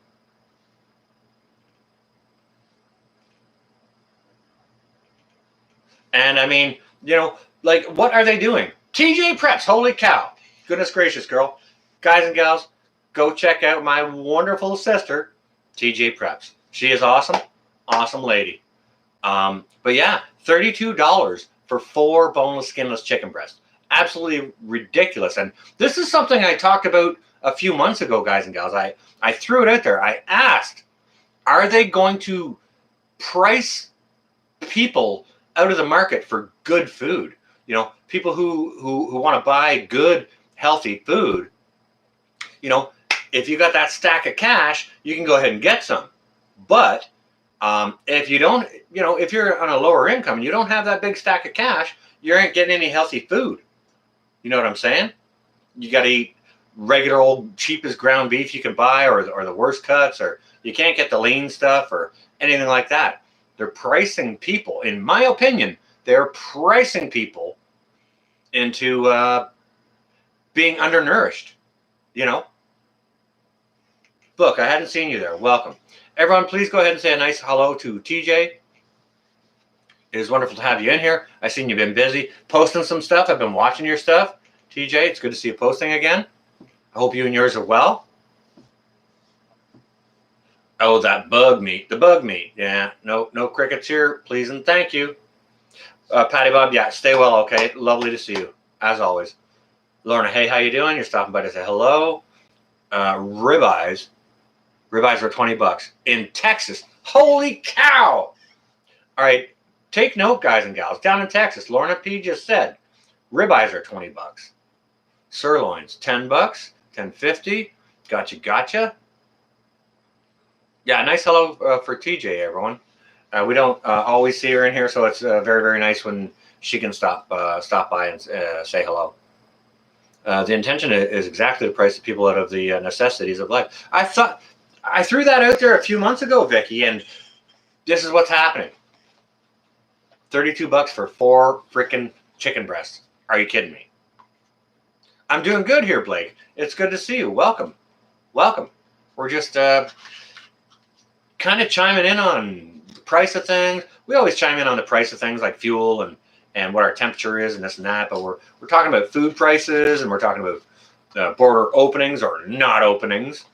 And I mean, what are they doing? TJ Preps, holy cow. Goodness gracious, girl. Guys and gals, go check out my wonderful sister, TJ Preps. She is awesome. Awesome lady. But yeah, $32 for 4 boneless, skinless chicken breasts. Absolutely ridiculous. And this is something I talked about a few months ago, guys and gals. I threw it out there. I asked, are they going to price people out of the market for good food? You know, people who want to buy good, healthy food. You know, if you got that stack of cash, you can go ahead and get some. But if you don't, you know, if you're on a lower income and you don't have that big stack of cash, you ain't getting any healthy food. You know what I'm saying? You got to eat regular old cheapest ground beef you can buy, or the worst cuts, or you can't get the lean stuff or anything like that. They're pricing people, in my opinion, they're pricing people into being undernourished. You know, Book, I hadn't seen you there. Welcome. Everyone, please go ahead and say a nice hello to TJ. It is wonderful to have you in here. I've seen you've been busy posting some stuff. I've been watching your stuff. TJ, it's good to see you posting again. I hope you and yours are well. Oh, that bug meat. The bug meat. Yeah, no crickets here. Please and thank you. Patty Bob, yeah, stay well, okay? Lovely to see you, as always. Lorna, hey, how you doing? You're stopping by to say hello. Ribeyes. Ribeyes were $20 in Texas. Holy cow! All right, take note, guys and gals. Down in Texas, Lorna P just said ribeyes are $20. Sirloins, $10, $10.50. Gotcha. Yeah, nice hello for TJ, everyone. We don't always see her in here, so it's very, very nice when she can stop by and say hello. The intention is exactly to price the people out of the necessities of life. I threw that out there a few months ago, Vicky, and this is what's happening. $32 for 4 freaking chicken breasts. Are you kidding me? I'm doing good here, Blake. It's good to see you. Welcome. We're just kind of chiming in on the price of things. We always chime in on the price of things like fuel and what our temperature is and this and that, but we're talking about food prices, and we're talking about border openings or not openings,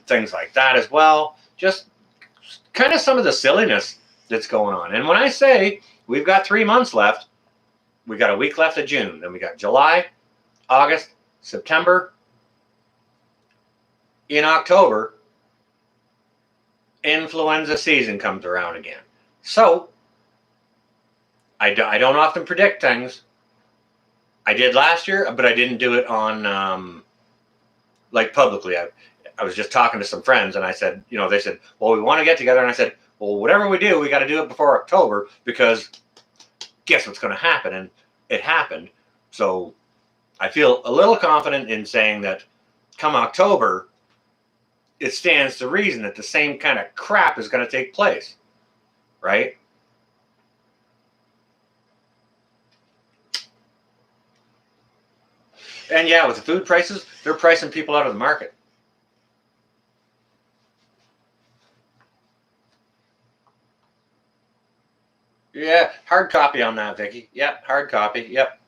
things like that as well. Just kind of some of the silliness that's going on. And when I say we've got 3 months left, we got a week left of June, then we got July, August, September. In October, influenza season comes around again. So I don't often predict things. I did last year, but I didn't do it on like publicly. I was just talking to some friends, and I said, you know, they said, well, we want to get together. And I said, well, whatever we do, we got to do it before October, because guess what's going to happen? And it happened. So I feel a little confident in saying that come October, it stands to reason that the same kind of crap is going to take place, right? And yeah, with the food prices, they're pricing people out of the market. Yeah, hard copy on that, Vicky. Yep, hard copy. Yep,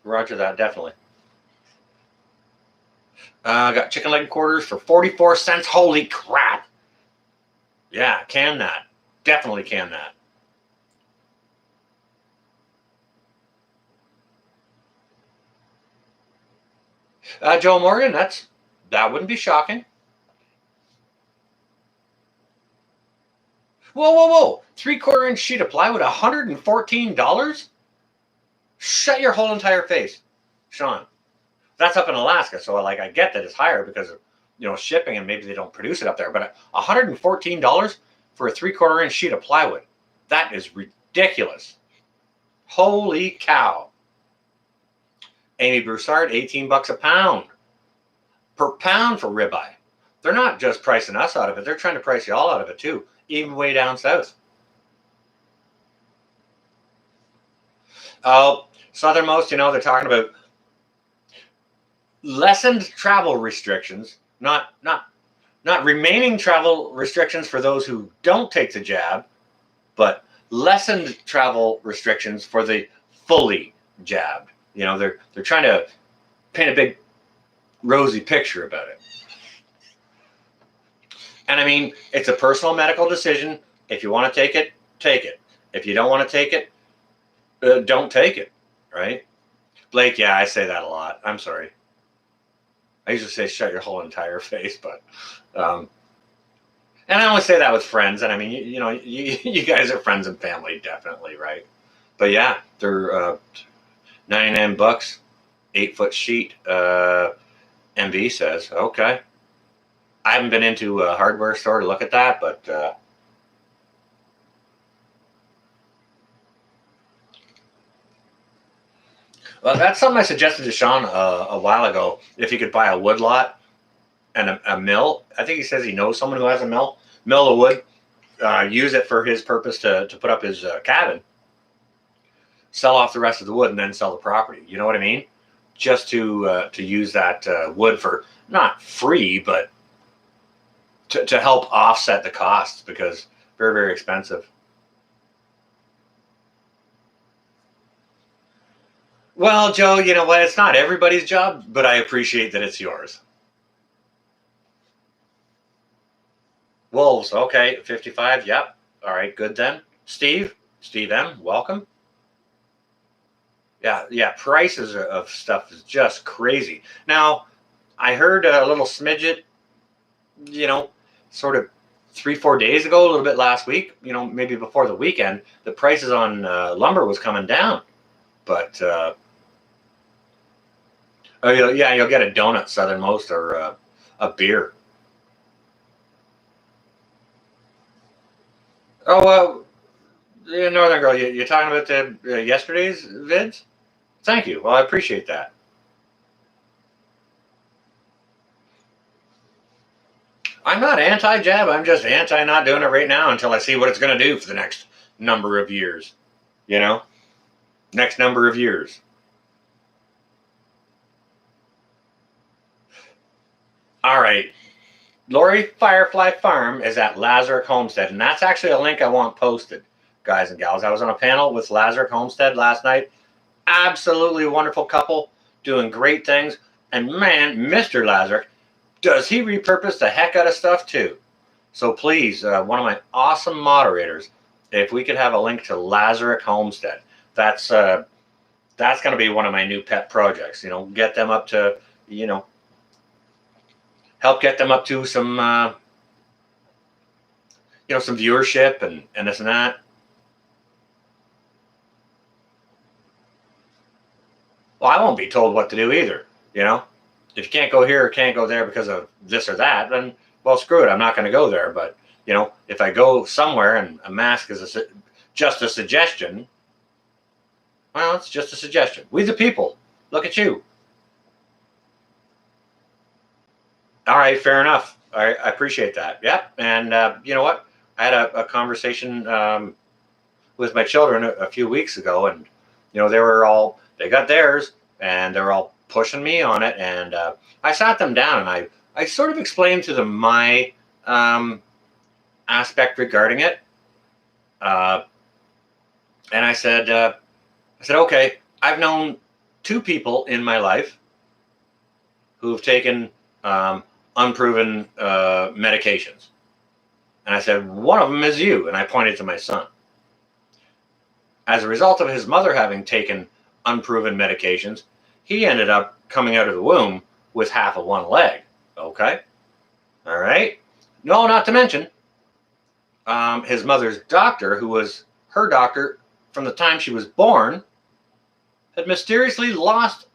roger that, definitely. Got chicken leg quarters for 44 cents. Holy crap. Yeah, can that. Definitely can that. Joe Morgan, that wouldn't be shocking. Whoa. 3/4 inch sheet of plywood, $114? Shut your whole entire face, Sean. That's up in Alaska, so like I get that it's higher because of, you know, shipping, and maybe they don't produce it up there, but $114 for a 3/4 inch sheet of plywood. That is ridiculous. Holy cow. Amy Broussard, $18 a pound. Per pound for ribeye. They're not just pricing us out of it, they're trying to price you all out of it too, even way down south. Southernmost, you know, they're talking about lessened travel restrictions, not remaining travel restrictions for those who don't take the jab, but lessened travel restrictions for the fully jabbed. You know, they're trying to paint a big rosy picture about it. And I mean, it's a personal medical decision. If you want to take it, take it. If you don't want to take it, don't take it, right? Blake, yeah, I say that a lot. I'm sorry. I usually say shut your whole entire face, but and I only say that with friends. And I mean, you guys are friends and family, definitely, right? But yeah, they're $99, 8-foot sheet. MV says, okay. I haven't been into a hardware store to look at that, but well, that's something I suggested to Sean a while ago. If he could buy a wood lot and a mill, I think he says he knows someone who has a mill of wood. Use it for his purpose to put up his cabin, sell off the rest of the wood, and then sell the property. You know what I mean? Just to use that wood for not free, but to help offset the costs, because very, very expensive. Well, Joe, you know what? It's not everybody's job, but I appreciate that it's yours. Wolves, okay, 55, yep. All right, good then. Steve M, welcome. Yeah, prices of stuff is just crazy. Now, I heard a little smidget, you know, sort of 3-4 days ago, a little bit last week, maybe before the weekend, the prices on lumber was coming down. But oh, yeah, you'll get a donut, Southernmost, or a beer. Oh, Northern Girl, you're talking about the yesterday's vids? Thank you. Well, I appreciate that. I'm not anti-jab. I'm just anti not doing it right now until I see what it's going to do for the next number of years. You know, next number of years. All right. Lori Firefly Farm is at Lazarick Homestead, and that's actually a link I want posted, guys and gals. I was on a panel with Lazarick Homestead last night. Absolutely wonderful couple doing great things. And man, Mr. Lazarick, does he repurpose the heck out of stuff too. So please, one of my awesome moderators, if we could have a link to Lazarick Homestead, that's going to be one of my new pet projects. Get them up to, help get them up to some, some viewership and this and that. Well, I won't be told what to do either. If you can't go here or can't go there because of this or that, then, well, screw it. I'm not going to go there. But, if I go somewhere and a mask is just a suggestion, well, it's just a suggestion. We the people. Look at you. All right, fair enough. I appreciate that. Yep. And you know what? I had a conversation with my children a few weeks ago, and they got theirs, and they're all pushing me on it. And I sat them down, and I sort of explained to them my aspect regarding it. And I said, okay, I've known 2 people in my life who've taken unproven medications. And I said, one of them is you. And I pointed to my son. As a result of his mother having taken unproven medications, he ended up coming out of the womb with half of one leg. Okay. All right. No, not to mention his mother's doctor, who was her doctor from the time she was born, had mysteriously lost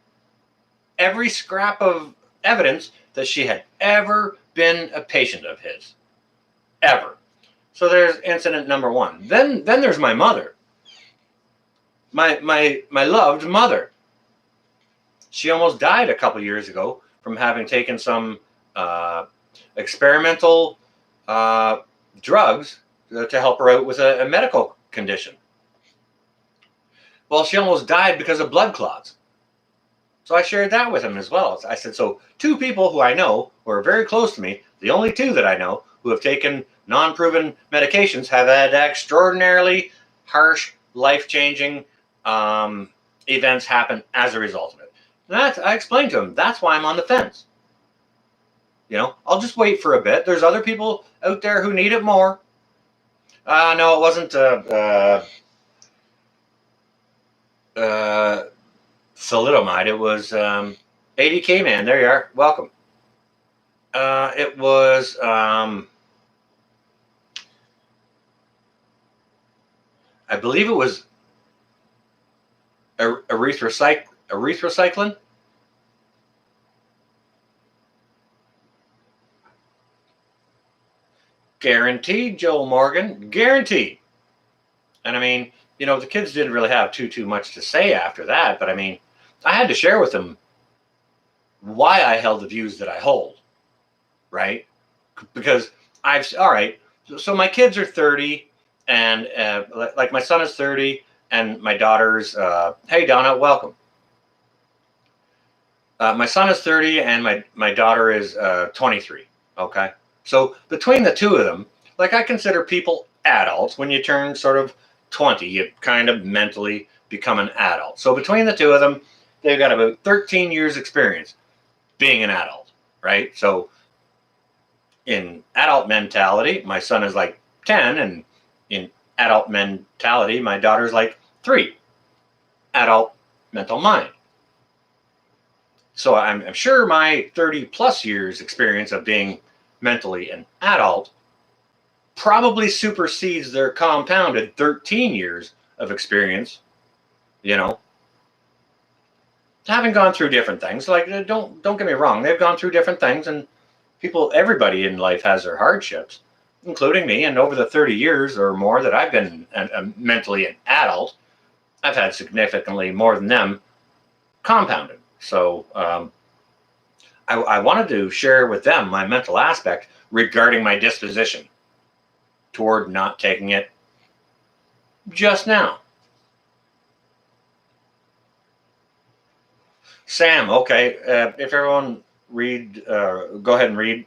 every scrap of evidence that she had ever been a patient of his. Ever. So there's incident number 1. Then there's my mother. My loved mother. She almost died a couple years ago from having taken some experimental drugs to help her out with a medical condition. Well, she almost died because of blood clots. So I shared that with him as well. I said, so 2 people who I know, who are very close to me, the only 2 that I know who have taken non-proven medications, have had extraordinarily harsh, life-changing events happen as a result of it. I explained to him, that's why I'm on the fence. I'll just wait for a bit. There's other people out there who need it more. No, it wasn't thalidomide. It was ADK, man. There you are. Welcome. It was I believe it was erythrocycline. Guaranteed, Joel Morgan. Guaranteed. And I mean, the kids didn't really have too much to say after that, but I mean, I had to share with them why I held the views that I hold, right? Because all right, so my kids are 30, and like my son is 30, and my daughter's, hey, Donna, welcome. My son is 30, and my daughter is 23, okay? So between the two of them, like, I consider people adults. When you turn sort of 20, you kind of mentally become an adult. So between the two of them, they've got about 13 years experience being an adult, right? So in adult mentality, my son is like 10, and in adult mentality, my daughter's like 3. Adult mental mind. So I'm sure my 30 plus years experience of being mentally an adult probably supersedes their compounded 13 years of experience, having gone through different things. Like, don't get me wrong, they've gone through different things, and everybody in life has their hardships, including me. And over the 30 years or more that I've been mentally an adult, I've had significantly more than them compounded. So I wanted to share with them my mental aspect regarding my disposition toward not taking it just now. Sam, okay, if everyone go ahead and read.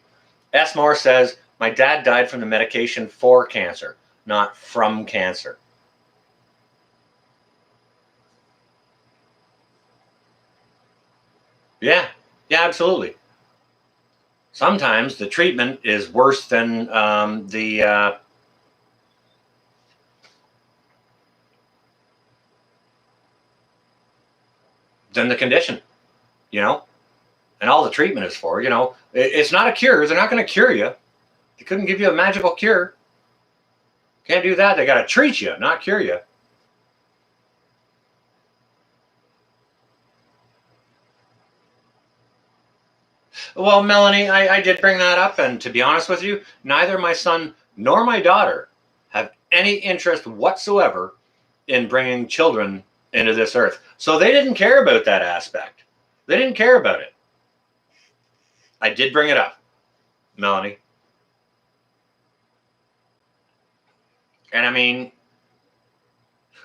S. Moore says, my dad died from the medication for cancer, not from cancer. Yeah, absolutely. Sometimes the treatment is worse than the condition, and all the treatment is for, it's not a cure. They're not going to cure you. They couldn't give you a magical cure. Can't do that. They got to treat you, not cure you. Well, Melanie, I did bring that up, and to be honest with you, neither my son nor my daughter have any interest whatsoever in bringing children into this earth. So they didn't care about that aspect. They didn't care about it. I did bring it up, Melanie. And I mean,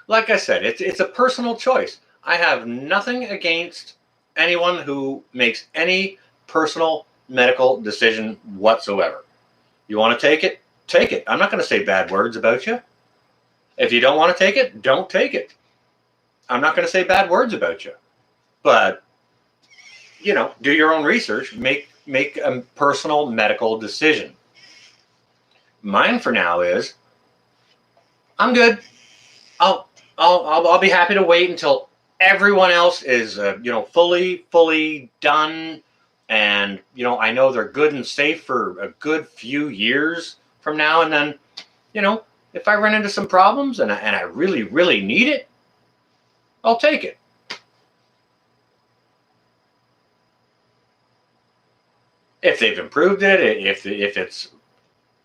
like I said, it's a personal choice. I have nothing against anyone who makes any personal medical decision whatsoever. You want to take it? Take it. I'm not going to say bad words about you. If you don't want to take it, don't take it. I'm not going to say bad words about you. But, do your own research. Make a personal medical decision. Mine for now is, I'm good. I'll be happy to wait until everyone else is fully done, and I know they're good and safe for a good few years from now. And then, if I run into some problems and I really, really need it, I'll take it. If they've improved it, if it's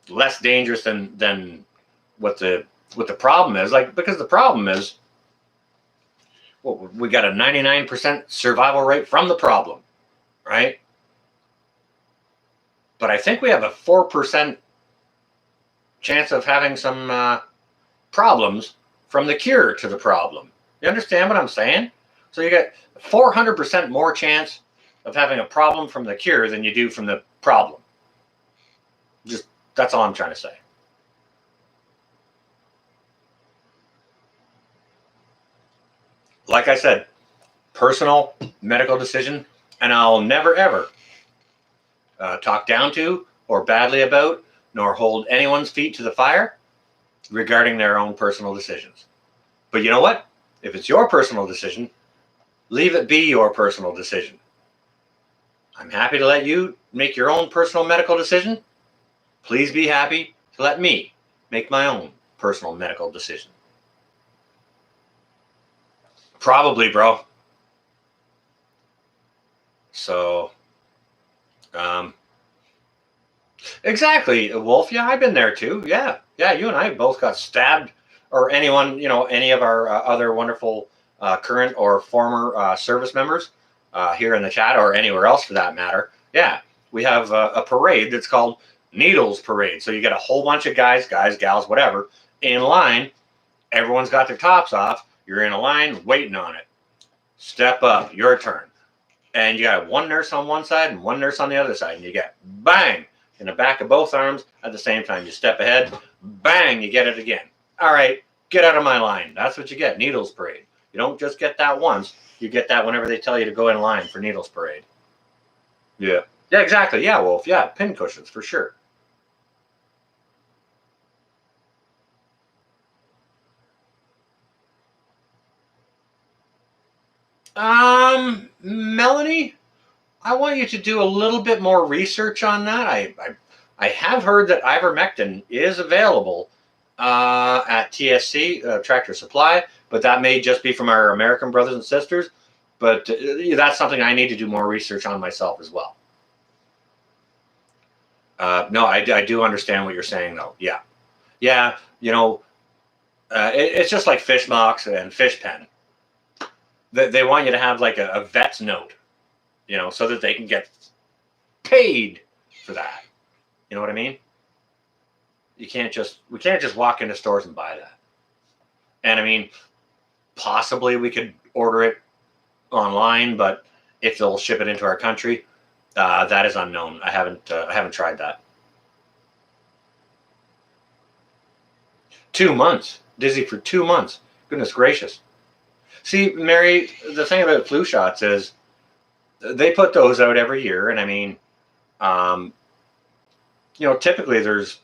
less dangerous than what the problem is, because the problem is, well, we got a 99% survival rate from the problem, right? But I think we have a 4% chance of having some problems from the cure to the problem. You understand what I'm saying? So you get 400% more chance of having a problem from the cure than you do from the problem. Just, that's all I'm trying to say. Like I said, personal medical decision, and I'll never, ever talk down to or badly about, nor hold anyone's feet to the fire regarding their own personal decisions. But you know what? If it's your personal decision, leave it be your personal decision. I'm happy to let you make your own personal medical decision. Please be happy to let me make my own personal medical decision. Probably, bro. So, exactly, Wolf. Yeah, I've been there too. Yeah, you and I both got stabbed, or anyone, any of our other wonderful current or former service members here in the chat, or anywhere else for that matter. Yeah, we have a parade that's called Needles Parade. So you get a whole bunch of guys, gals, whatever, in line. Everyone's got their tops off. You're in a line waiting on it. Step up, your turn. And you got one nurse on one side and one nurse on the other side. And you get bang in the back of both arms at the same time. You step ahead, bang, you get it again. All right, get out of my line. That's what you get, Needles Parade. You don't just get that once. You get that whenever they tell you to go in line for Needles Parade. Yeah, exactly. Yeah, Wolf. Yeah, pin cushions for sure. Melanie, I want you to do a little bit more research on that. I have heard that ivermectin is available at TSC, Tractor Supply, but that may just be from our American brothers and sisters. But that's something I need to do more research on myself as well. No, I do understand what you're saying, though. Yeah. It's just like fish mocks and fish pen. They want you to have like a vet's note, so that they can get paid for that. You know what I mean? We can't just walk into stores and buy that. And I mean, possibly we could order it online, but if they'll ship it into our country, that is unknown. I haven't tried that. 2 months, dizzy for 2 months. Goodness gracious. See, Mary, the thing about flu shots is they put those out every year, and I mean, typically there's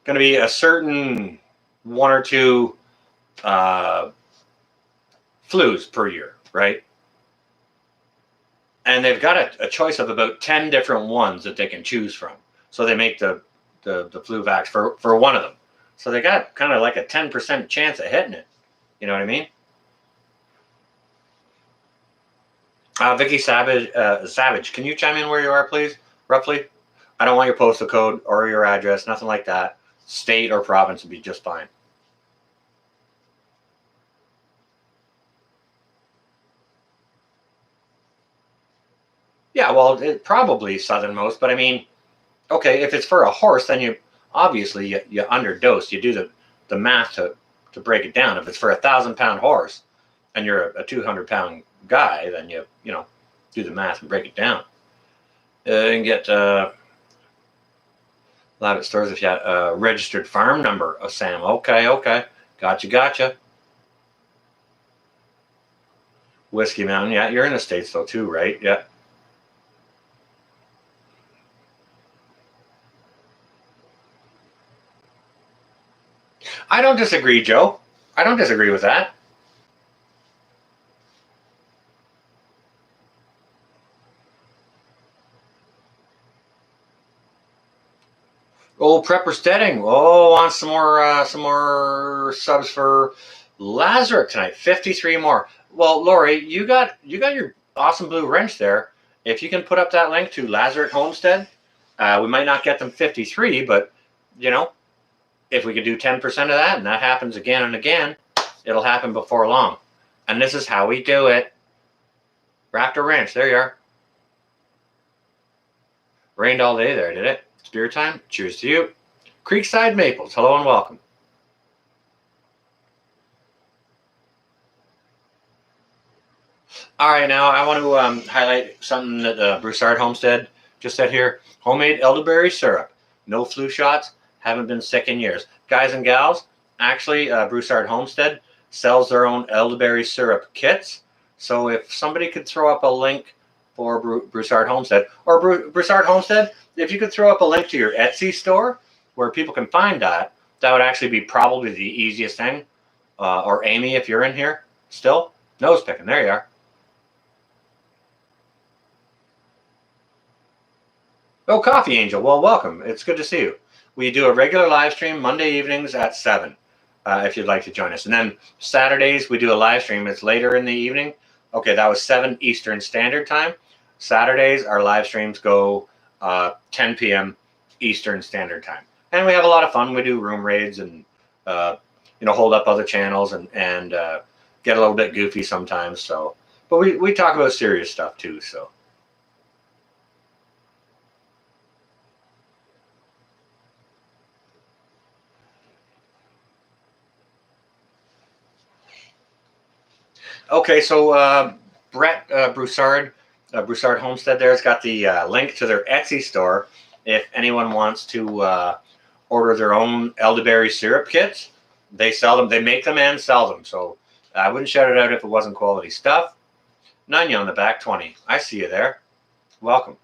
going to be a certain 1 or 2 flus per year, right? And they've got a choice of about 10 different ones that they can choose from. So they make the flu vax for one of them. So they got kind of like a 10% chance of hitting it. You know what I mean? Vicky Savage, can you chime in where you are, please? Roughly? I don't want your postal code or your address, nothing like that. State or province would be just fine. Yeah, well, it probably southernmost, but I mean, okay, if it's for a horse, then you obviously you underdose. You do the math to break it down. If it's for 1,000-pound horse and you're a 200-pound guy, then you do the math and break it down. You can get allowed at stores if you had a registered farm number, Sam. Okay. Gotcha. Whiskey Mountain. Yeah, you're in the States though too, right? Yeah. I don't disagree, Joe. I don't disagree with that. Oh, Prepper Steading. Oh, want some more subs for Lazarus tonight. 53 more. Well, Lori, you got your awesome blue wrench there. If you can put up that link to Lazarus Homestead, we might not get them 53, but if we could do 10% of that, and that happens again and again, it'll happen before long. And this is how we do it. Raptor Ranch, there you are. Rained all day there, did it? It's beer time. Cheers to you. Creekside Maples, hello and welcome. All right, now I want to highlight something that Broussard Homestead just said here. Homemade elderberry syrup. No flu shots. Haven't been sick in years. Guys and gals, actually, Broussard Homestead sells their own elderberry syrup kits. So if somebody could throw up a link for Broussard Homestead, or Broussard Homestead, if you could throw up a link to your Etsy store where people can find that would actually be probably the easiest thing. or Amy, if you're in here still. Nose picking. There you are. Oh, Coffee Angel. Well, welcome. It's good to see you. We do a regular live stream Monday evenings at 7, if you'd like to join us. And then Saturdays, we do a live stream. It's later in the evening. Okay, that was 7 Eastern Standard Time. Saturdays, our live streams go 10 p.m. Eastern Standard Time. And we have a lot of fun. We do room raids and, hold up other channels and get a little bit goofy sometimes. So, but we talk about serious stuff too, so. Okay, so Brett Broussard Homestead there has got the link to their Etsy store if anyone wants to order their own elderberry syrup kits. They sell them, they make them and sell them. So I wouldn't shout it out if it wasn't quality stuff. Nanya on the back, 20. I see you there. Welcome.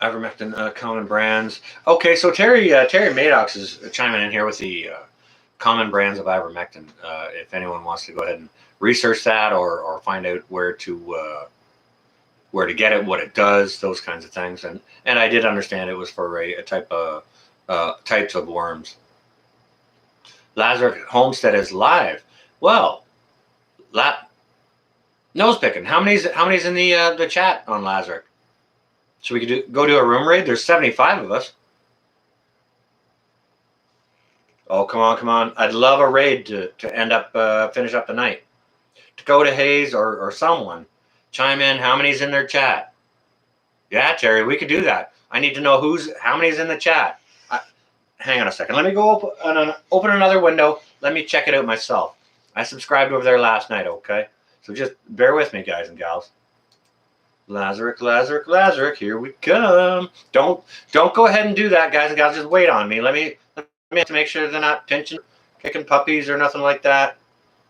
Ivermectin, common brands. Okay, so Terry Maddox is chiming in here with the common brands of ivermectin. If anyone wants to go ahead and research that or find out where to get it, what it does, those kinds of things. And I did understand it was for a type of types of worms. Lazarus Homestead is live. Well, nose picking. How many's in the chat on Lazarus? So we could go do a room raid. There's 75 of us. Oh, come on. I'd love a raid to end up, finish up the night. To go to Hayes or someone. Chime in. How many's in their chat? Yeah, Terry, we could do that. I need to know how many's in the chat. Hang on a second. Let me go open another window. Let me check it out myself. I subscribed over there last night, okay? So just bear with me, guys and gals. Lazarus, here we come. Don't go ahead and do that, guys and gals. Just wait on me. Let me have to make sure they're not pinching, kicking puppies or nothing like that.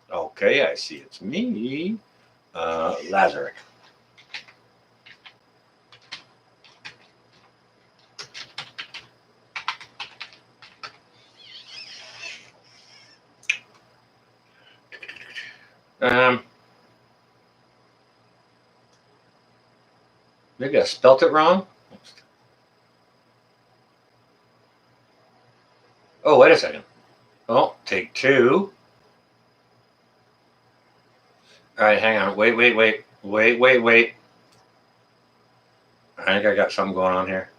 Okay, I see. It's me, Lazarus. Maybe I spelt it wrong. Oh, wait a second. Oh, take 2. All right, hang on. Wait. I think I got something going on here.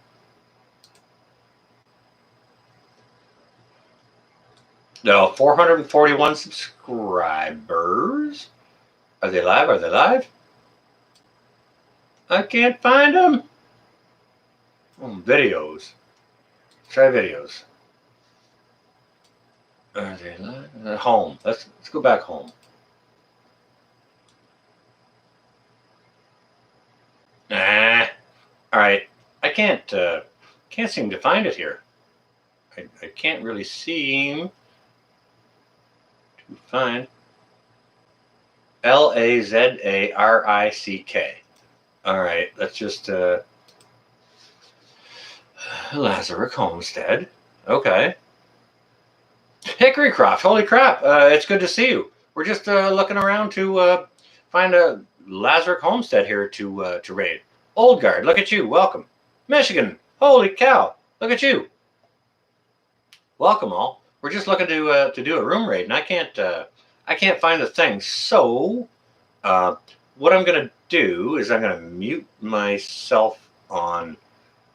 No, 441 subscribers. Are they live? I can't find them. Videos. Try videos. Are they live? Home. Let's go back home. Nah. All right. I can't seem to find it here. I can't really seem to find Lazarick. All right, let's just Lazarus Homestead. Okay. Hickorycroft. Holy crap! It's good to see you. We're just looking around to find a Lazarus Homestead here to raid. Old Guard, look at you. Welcome. Michigan. Holy cow! Look at you. Welcome all. We're just looking to do a room raid, and I can't find the thing. So, what I'm gonna do is I'm gonna mute myself on,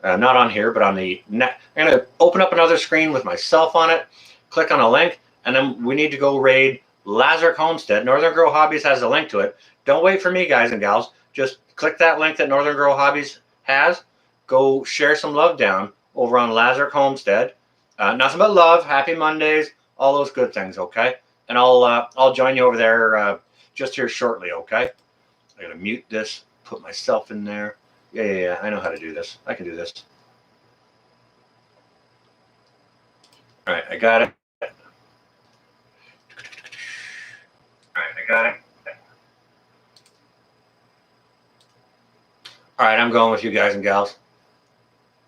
not on here, but on the net. I'm gonna open up another screen with myself on it. Click on a link, and then we need to go raid Lazarus Homestead. Northern Grow Hobbies has a link to it. Don't wait for me, guys and gals. Just click that link that Northern Grow Hobbies has. Go share some love down over on Lazarus Homestead. Nothing but love. Happy Mondays. All those good things. Okay, and I'll join you over there just here shortly. Okay. I gotta mute this. Put myself in there. Yeah. I know how to do this. I can do this. All right, I got it. right, I'm going with you guys and gals.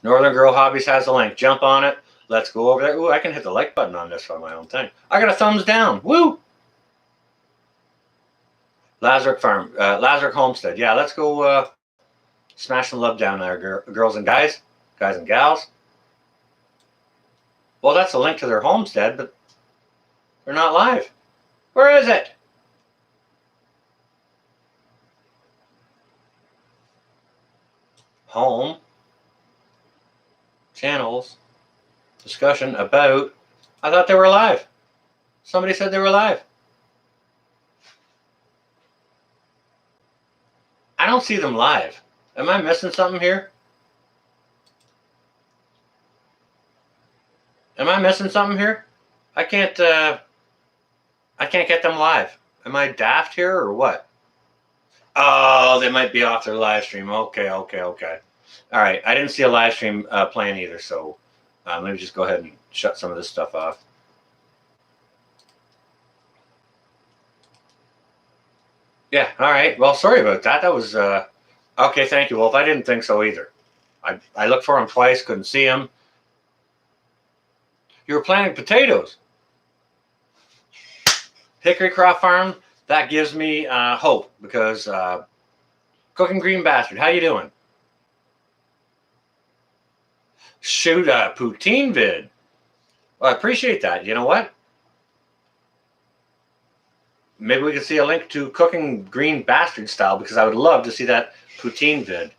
Northern Girl Hobbies has a link. Jump on it. Let's go over there. Ooh, I can hit the like button on this on my own thing. I got a thumbs down. Woo! Lazarus Farm, Lazarus Homestead. Yeah, let's go smash some love down there, girls and guys and gals. Well, that's a link to their homestead, but they're not live. Where is it? Home. Channels. Discussion about. I thought they were live. Somebody said they were live. I don't see them live. Am I missing something here? Am I missing something here? I can't get them live. Am I daft here or what? Oh, they might be off their live stream. Okay. All right. I didn't see a live stream playing either, so let me just go ahead and shut some of this stuff off. Yeah. All right. Well, sorry about that. That was okay. Thank you, Wolf. I didn't think so either. I looked for him twice, couldn't see him. You were planting potatoes. Hickory Croft Farm, that gives me hope because Cooking Green Bastard, how you doing? Shoot a poutine vid. Well, I appreciate that. You know what? Maybe we could see a link to Cooking Green Bastard style because I would love to see that poutine vid.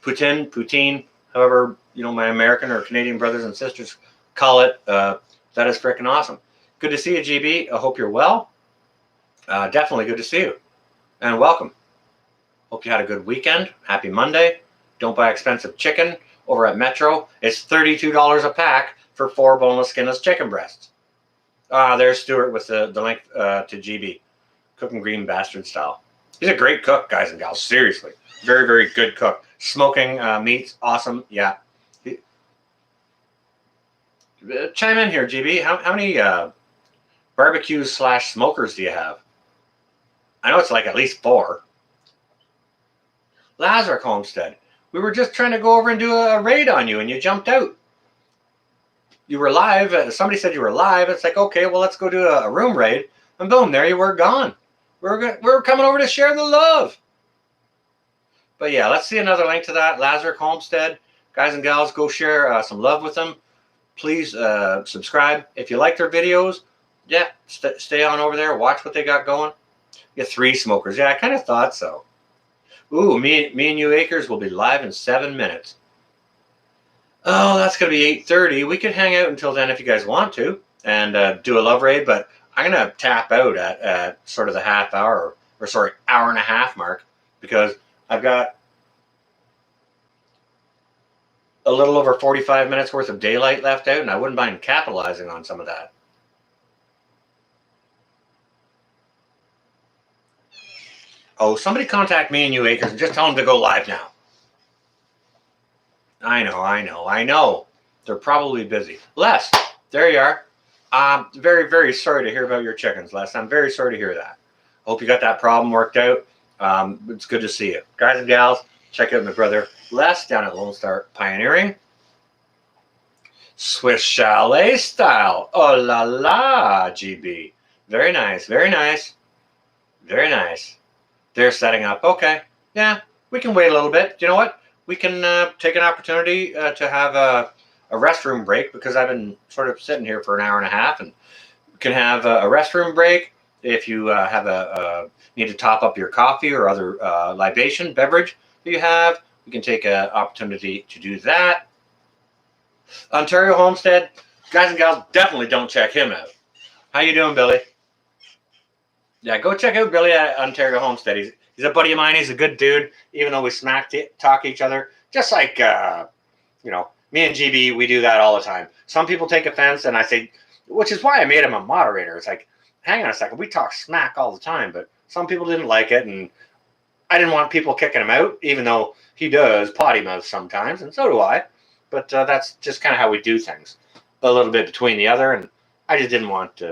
Poutine, however, my American or Canadian brothers and sisters call it. That is freaking awesome. Good to see you, GB. I hope you're well. Definitely good to see you. And welcome. Hope you had a good weekend. Happy Monday. Don't buy expensive chicken over at Metro. It's $32 a pack for 4 boneless, skinless chicken breasts. There's Stuart with the link to GB. Cooking Green Bastard style. He's a great cook, guys and gals. Seriously. Very, very good cook. Smoking meats, awesome. Yeah. Chime in here, GB. How many barbecues / smokers do you have? I know it's like at least 4. Lazarus Homestead. We were just trying to go over and do a raid on you, and you jumped out. You were live. Somebody said you were live. It's like, okay, well, let's go do a room raid. And boom, there you were, gone. We're coming over to share the love. But yeah, let's see another link to that. Lazarus Homestead. Guys and gals, go share some love with them. Please subscribe. If you like their videos, yeah, stay on over there. Watch what they got going. You 3 smokers. Yeah, I kind of thought so. Ooh, me and you Acres will be live in 7 minutes. Oh, that's going to be 8:30. We could hang out until then if you guys want to and do a love raid, but I'm going to tap out at sort of the half hour, or sorry, hour and a half mark because I've got a little over 45 minutes worth of daylight left out, and I wouldn't mind capitalizing on some of that. Oh, somebody contact me and you Acres and just tell them to go live now. I know. They're probably busy. Les, there you are. Very, very sorry to hear about your chickens, Les. I'm very sorry to hear that. Hope you got that problem worked out. It's good to see you. Guys and gals, check out my brother Les down at Lone Star Pioneering. Swiss Chalet style. Oh la la, GB. Very nice, very nice. Very nice. They're setting up. Okay. Yeah, we can wait a little bit. You know what? We can take an opportunity to have a restroom break because I've been sort of sitting here for an hour and a half, and we can have a restroom break if you have need to top up your coffee or other libation beverage that you have. We can take an opportunity to do that. Ontario Homestead, guys and gals, definitely don't check him out. How you doing, Billy? Yeah, go check out Billy at Ontario Homestead. He's a buddy of mine. He's a good dude, even though we talk each other. Just like, me and GB, we do that all the time. Some people take offense, and I say, which is why I made him a moderator. It's like, hang on a second, we talk smack all the time, but some people didn't like it, and I didn't want people kicking him out, even though he does potty mouth sometimes, and so do I. But that's just kind of how we do things, a little bit between the other, and I just didn't want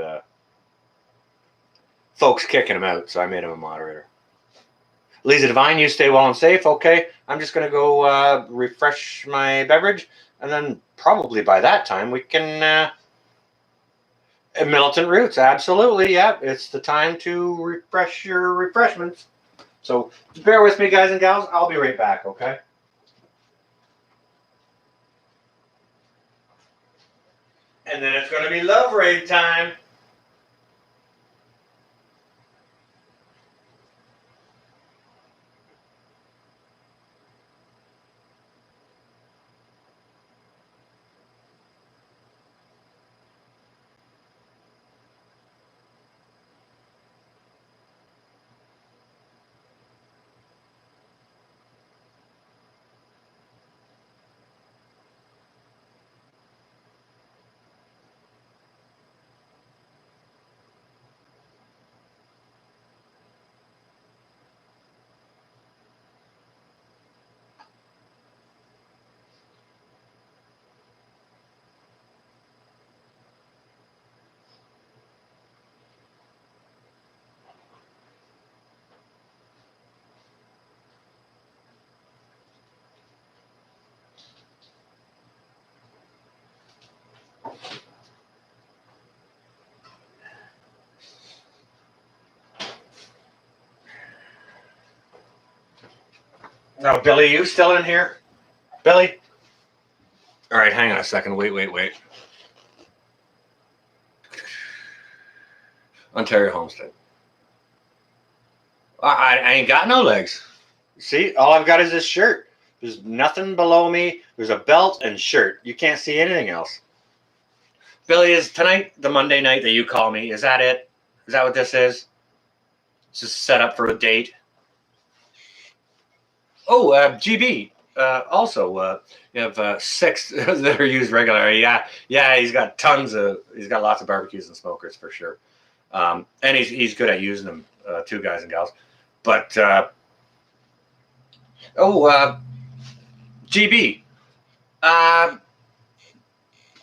folks kicking him out, so I made him a moderator. Lisa Devine, you stay well and safe. Okay, I'm just going to go refresh my beverage, and then probably by that time we can. Militant Roots, absolutely. Yeah, it's the time to refresh your refreshments. So bear with me, guys and gals. I'll be right back, okay? And then it's going to be love raid time. Now, Billy, you still in here? Billy? All right, hang on a second. Wait. Ontario Homestead. I ain't got no legs. See, all I've got is this shirt. There's nothing below me. There's a belt and shirt. You can't see anything else. Billy, is tonight the Monday night that you call me? Is that it? Is that what this is? It's just set up for a date. Oh, GB. Also, you have 6 that are used regularly. Yeah. He's got lots of barbecues and smokers for sure. And he's good at using them too, guys and gals. But GB.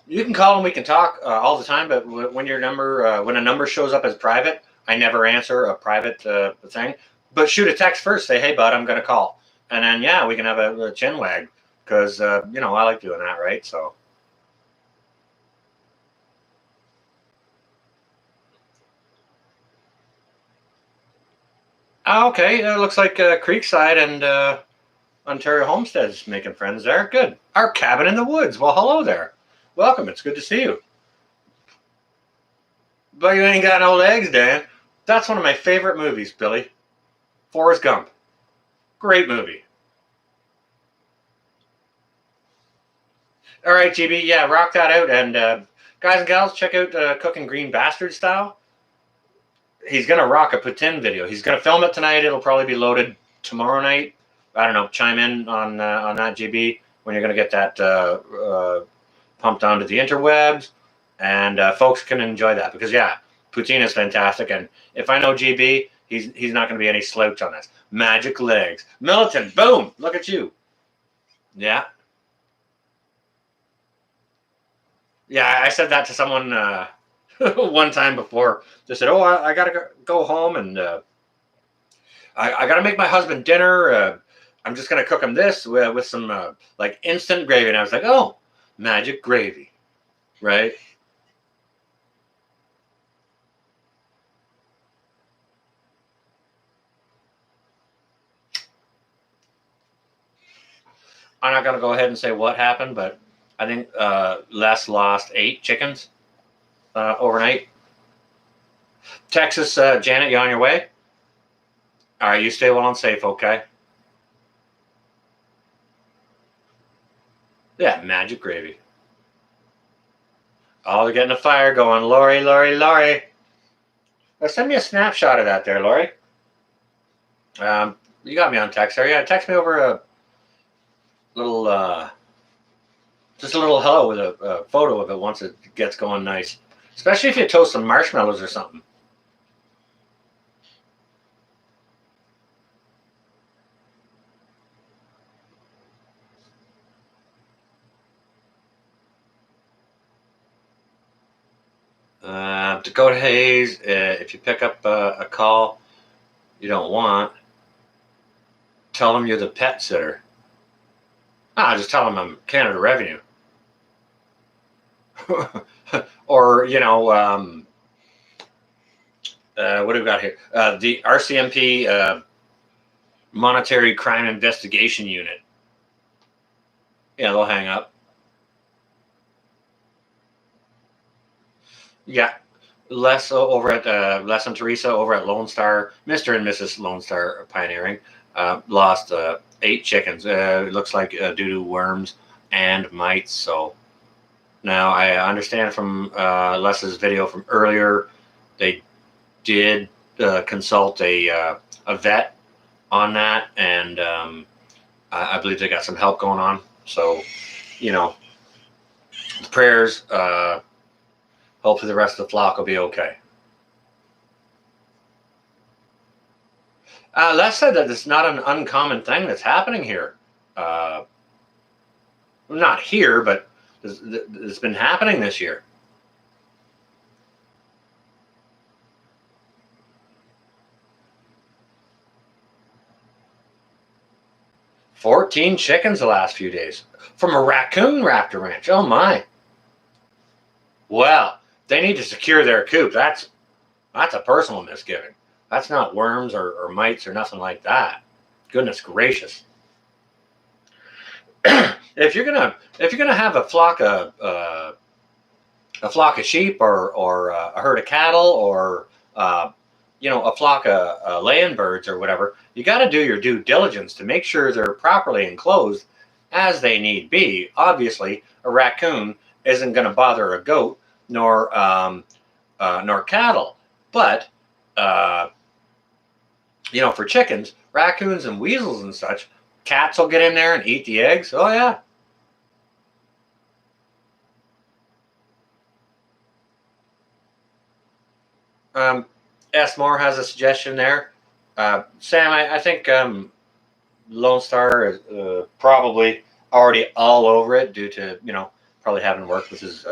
You can call and we can talk all the time, but when your number, when a number shows up as private, I never answer a private thing. But shoot a text first. Say, hey, bud, I'm going to call. And then, yeah, we can have a chin wag because, I like doing that, right? So. Okay, it looks like Creekside and Ontario Homestead's making friends there. Good. Our cabin in the woods. Well, hello there. Welcome. It's good to see you. But you ain't got no legs, Dan. That's one of my favorite movies, Billy. Forrest Gump. Great movie. All right, GB. Yeah, rock that out. And guys and gals, check out Cooking Green Bastard Style. He's going to rock a Putin video. He's going to film it tonight. It'll probably be loaded tomorrow night. I don't know. Chime in on that, GB, when you're going to get that pumped onto the interwebs. And folks can enjoy that because, yeah, Poutine is fantastic. And if I know GB, he's not going to be any slouch on this. Magic legs. Militant, boom, look at you. Yeah. Yeah, I said that to someone one time before. They said, oh, I got to go home and I got to make my husband dinner. I'm just going to cook him this with some like instant gravy. And I was like, oh, magic gravy, right? I'm not going to go ahead and say what happened, but I think Les lost 8 chickens overnight. Texas, Janet, you on your way? All right, you stay well and safe, okay? Yeah, magic gravy. Oh, they're getting a fire going. Lori. Send me a snapshot of that there, Lori. You got me on text there. Yeah, text me over a little, just a little hello with a photo of it once it gets going nice. Especially if you toast some marshmallows or something. Dakota Hayes, if you pick up a call you don't want, Tell them you're the pet sitter. Just tell them I'm Canada Revenue. Or, what do we got here? The RCMP Monetary Crime Investigation Unit. Yeah, they'll hang up. Yeah. Les over at Les and Teresa over at Lone Star, Mr. and Mrs. Lone Star Pioneering, lost 8 chickens. It looks like due to worms and mites. So now I understand from Les's video from earlier, they did consult a vet on that, and I believe they got some help going on. So, prayers. Hopefully the rest of the flock will be okay. Les said that it's not an uncommon thing that's happening here. Not here, but it's been happening this year. "14 chickens the last few days from a raccoon raptor ranch." Oh my. Well, they need to secure their coop. That's a personal misgiving. That's not worms or mites or nothing like that. Goodness gracious. If you're gonna have a flock of sheep or a herd of cattle or a flock of laying birds or whatever, you got to do your due diligence to make sure they're properly enclosed as they need be. Obviously, a raccoon isn't going to bother a goat nor cattle, but for chickens, raccoons and weasels and such, cats will get in there and eat the eggs. Oh yeah. S. Moore has a suggestion there. Sam, I think Lone Star is probably already all over it due to probably having worked with his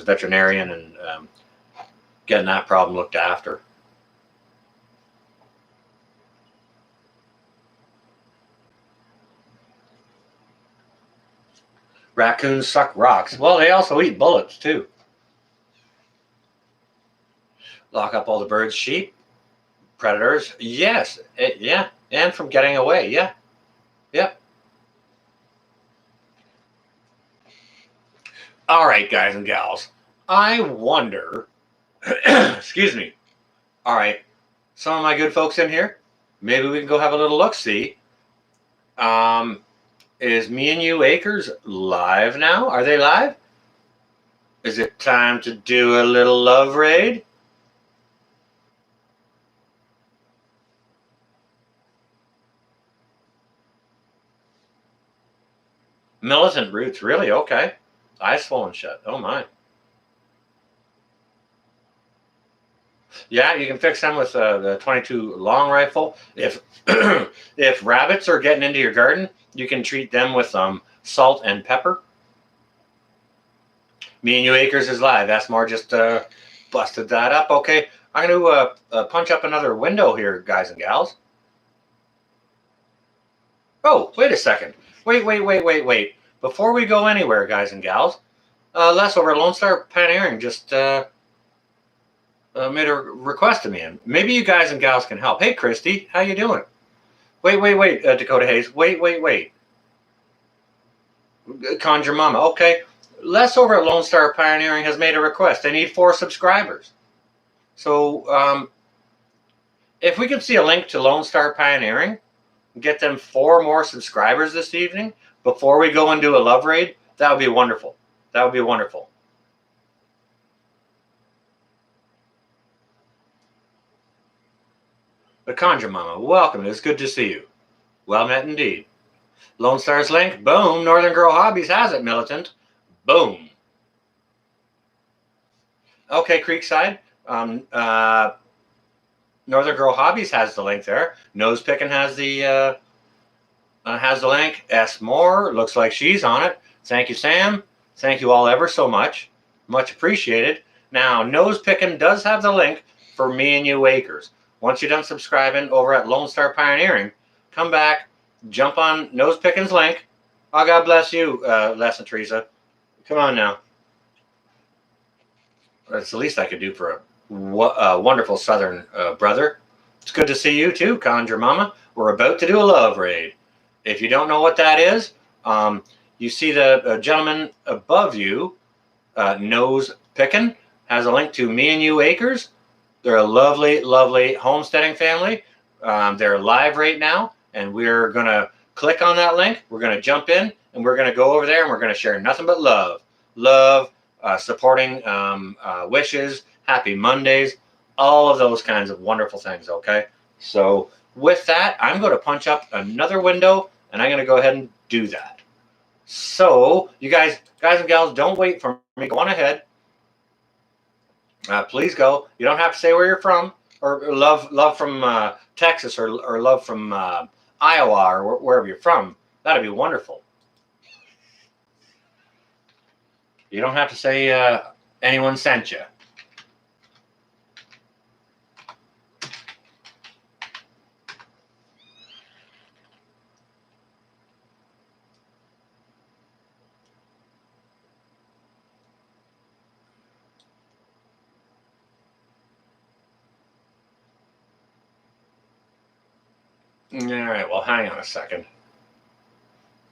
veterinarian and getting that problem looked after. Raccoons suck rocks. Well, they also eat bullets too. Lock up all the birds, sheep, predators. Yes, yeah, and from getting away. Yeah, yep. All right, guys and gals. I wonder. Excuse me. All right, some of my good folks in here. Maybe we can go have a little look. See. Is Me and You Acres live now? Are they live? Is it time to do a little love raid? Militant roots, really? Okay. Eyes swollen shut. Oh my. Yeah, you can fix them with the 22 long rifle. If if rabbits are getting into your garden, you can treat them with salt and pepper. Me and You Acres is live. That's more just busted that up. Okay, I'm going to punch up another window here, guys and gals. Oh, wait a second. Wait. Before we go anywhere, guys and gals, Les over at Lone Star Pioneering just made a request to me, and maybe you guys and gals can help. Hey, Christy, how you doing? Wait, Dakota Hayes. Wait. Conjure Mama. Okay, Les over at Lone Star Pioneering has made a request. They need 4 subscribers. So if we could see a link to Lone Star Pioneering, get them 4 more subscribers this evening before we go and do a love raid, that would be wonderful. That would be wonderful. The Conjure Mama, welcome. It's good to see you. Well met indeed. Lone Star's link, boom. Northern Girl Hobbies has it, Militant. Boom. Okay, Creekside. Northern Girl Hobbies has the link there. Nose Picking has the link. S. Moore, looks like she's on it. Thank you, Sam. Thank you all ever so much. Much appreciated. Now, Nose Picking does have the link for Me and You Acres. Once you're done subscribing over at Lone Star Pioneering, come back jump on Nose Picking's link. Oh, God bless you, Les and Teresa. Come on now. That's the least I could do for a wonderful Southern brother. It's good to see you too, Conjure Mama. We're about to do a love raid. If you don't know what that is, you see the gentleman above you, Nose Pickin', has a link to Me and You Acres. They're a lovely, lovely homesteading family. They're live right now, and we're going to click on that link. We're going to jump in, and we're going to go over there, and we're going to share nothing but love. Love, supporting wishes, happy Mondays, all of those kinds of wonderful things, okay? So with that, I'm going to punch up another window, and I'm going to go ahead and do that. So you guys and gals, don't wait for me. Go on ahead. Please go. You don't have to say where you're from, or love from Texas, or love from Iowa, or wherever you're from. That'd be wonderful. You don't have to say anyone sent you. All right, well, hang on a second.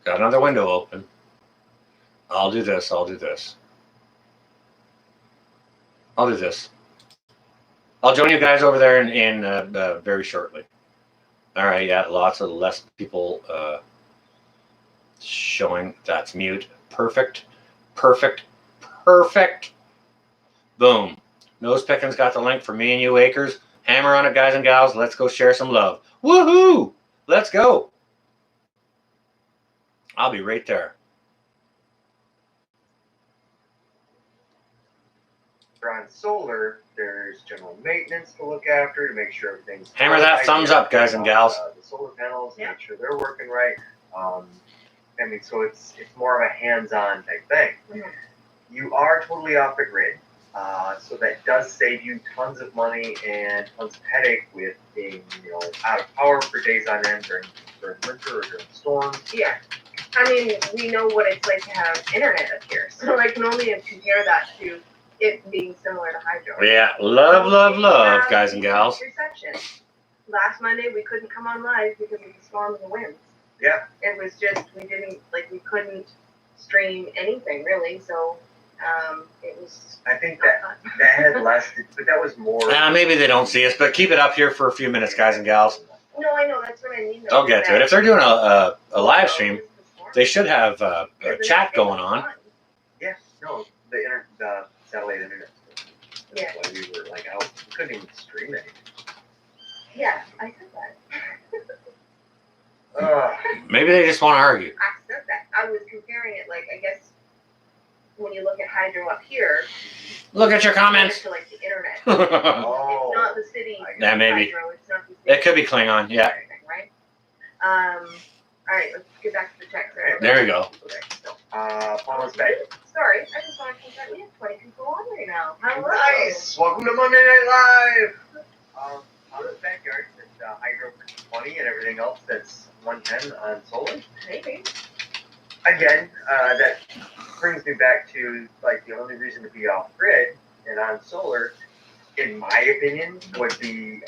Got another window open. I'll do this. I'll do this. I'll do this. I'll join you guys over there in very shortly. All right, yeah, lots of less people showing. That's mute. Perfect. Perfect. Perfect. Boom. Nose Picking's got the link for Me and You Acres. Hammer on it, guys and gals. Let's go share some love. Woohoo! Let's go. I'll be right there. On solar, there's general maintenance to look after to make sure everything's hammer that thumbs up, guys and gals. The solar panels, yeah. Make sure they're working right. I mean, so it's more of a hands-on type thing. Mm-hmm. You are totally off the grid, so that does save you tons of money and tons of headache with being, out of power for days on end during winter or during storms. Yeah. I mean, we know what it's like to have internet up here, so I can only compare that to it being similar to hydro. Yeah, love, guys and gals. Reception. Last Monday we couldn't come on live because of the storm and the winds. Yeah. It was just we couldn't stream anything really, so it was. I think that had lasted, but that was more. Maybe they don't see us, but keep it up here for a few minutes, guys and gals. No, I know, that's what I mean. I'll get to it. If they're doing a live stream, they should have a chat going on. Yeah, no, the satellite internet. Yeah. That's why we were out. We couldn't even stream anything. Yeah, I said that. Maybe they just want to argue. I said that. I was comparing it, I guess, when you look at hydro up here. Look at your comments. To the internet. Oh. It's not the city. Yeah, maybe. Hydro. It's not the city. It could be Klingon, yeah. Right? All right, let's get back to the text. Right? There we go. Paula's back. Sorry, I just want to think that we have 20 people on right now. Hello. Nice. Welcome to Monday Night Live. Paula's backyard at Hydro 20 and everything else that's 110 on solar. Maybe. Again, that brings me back to the only reason to be off grid and on solar, in my opinion, would be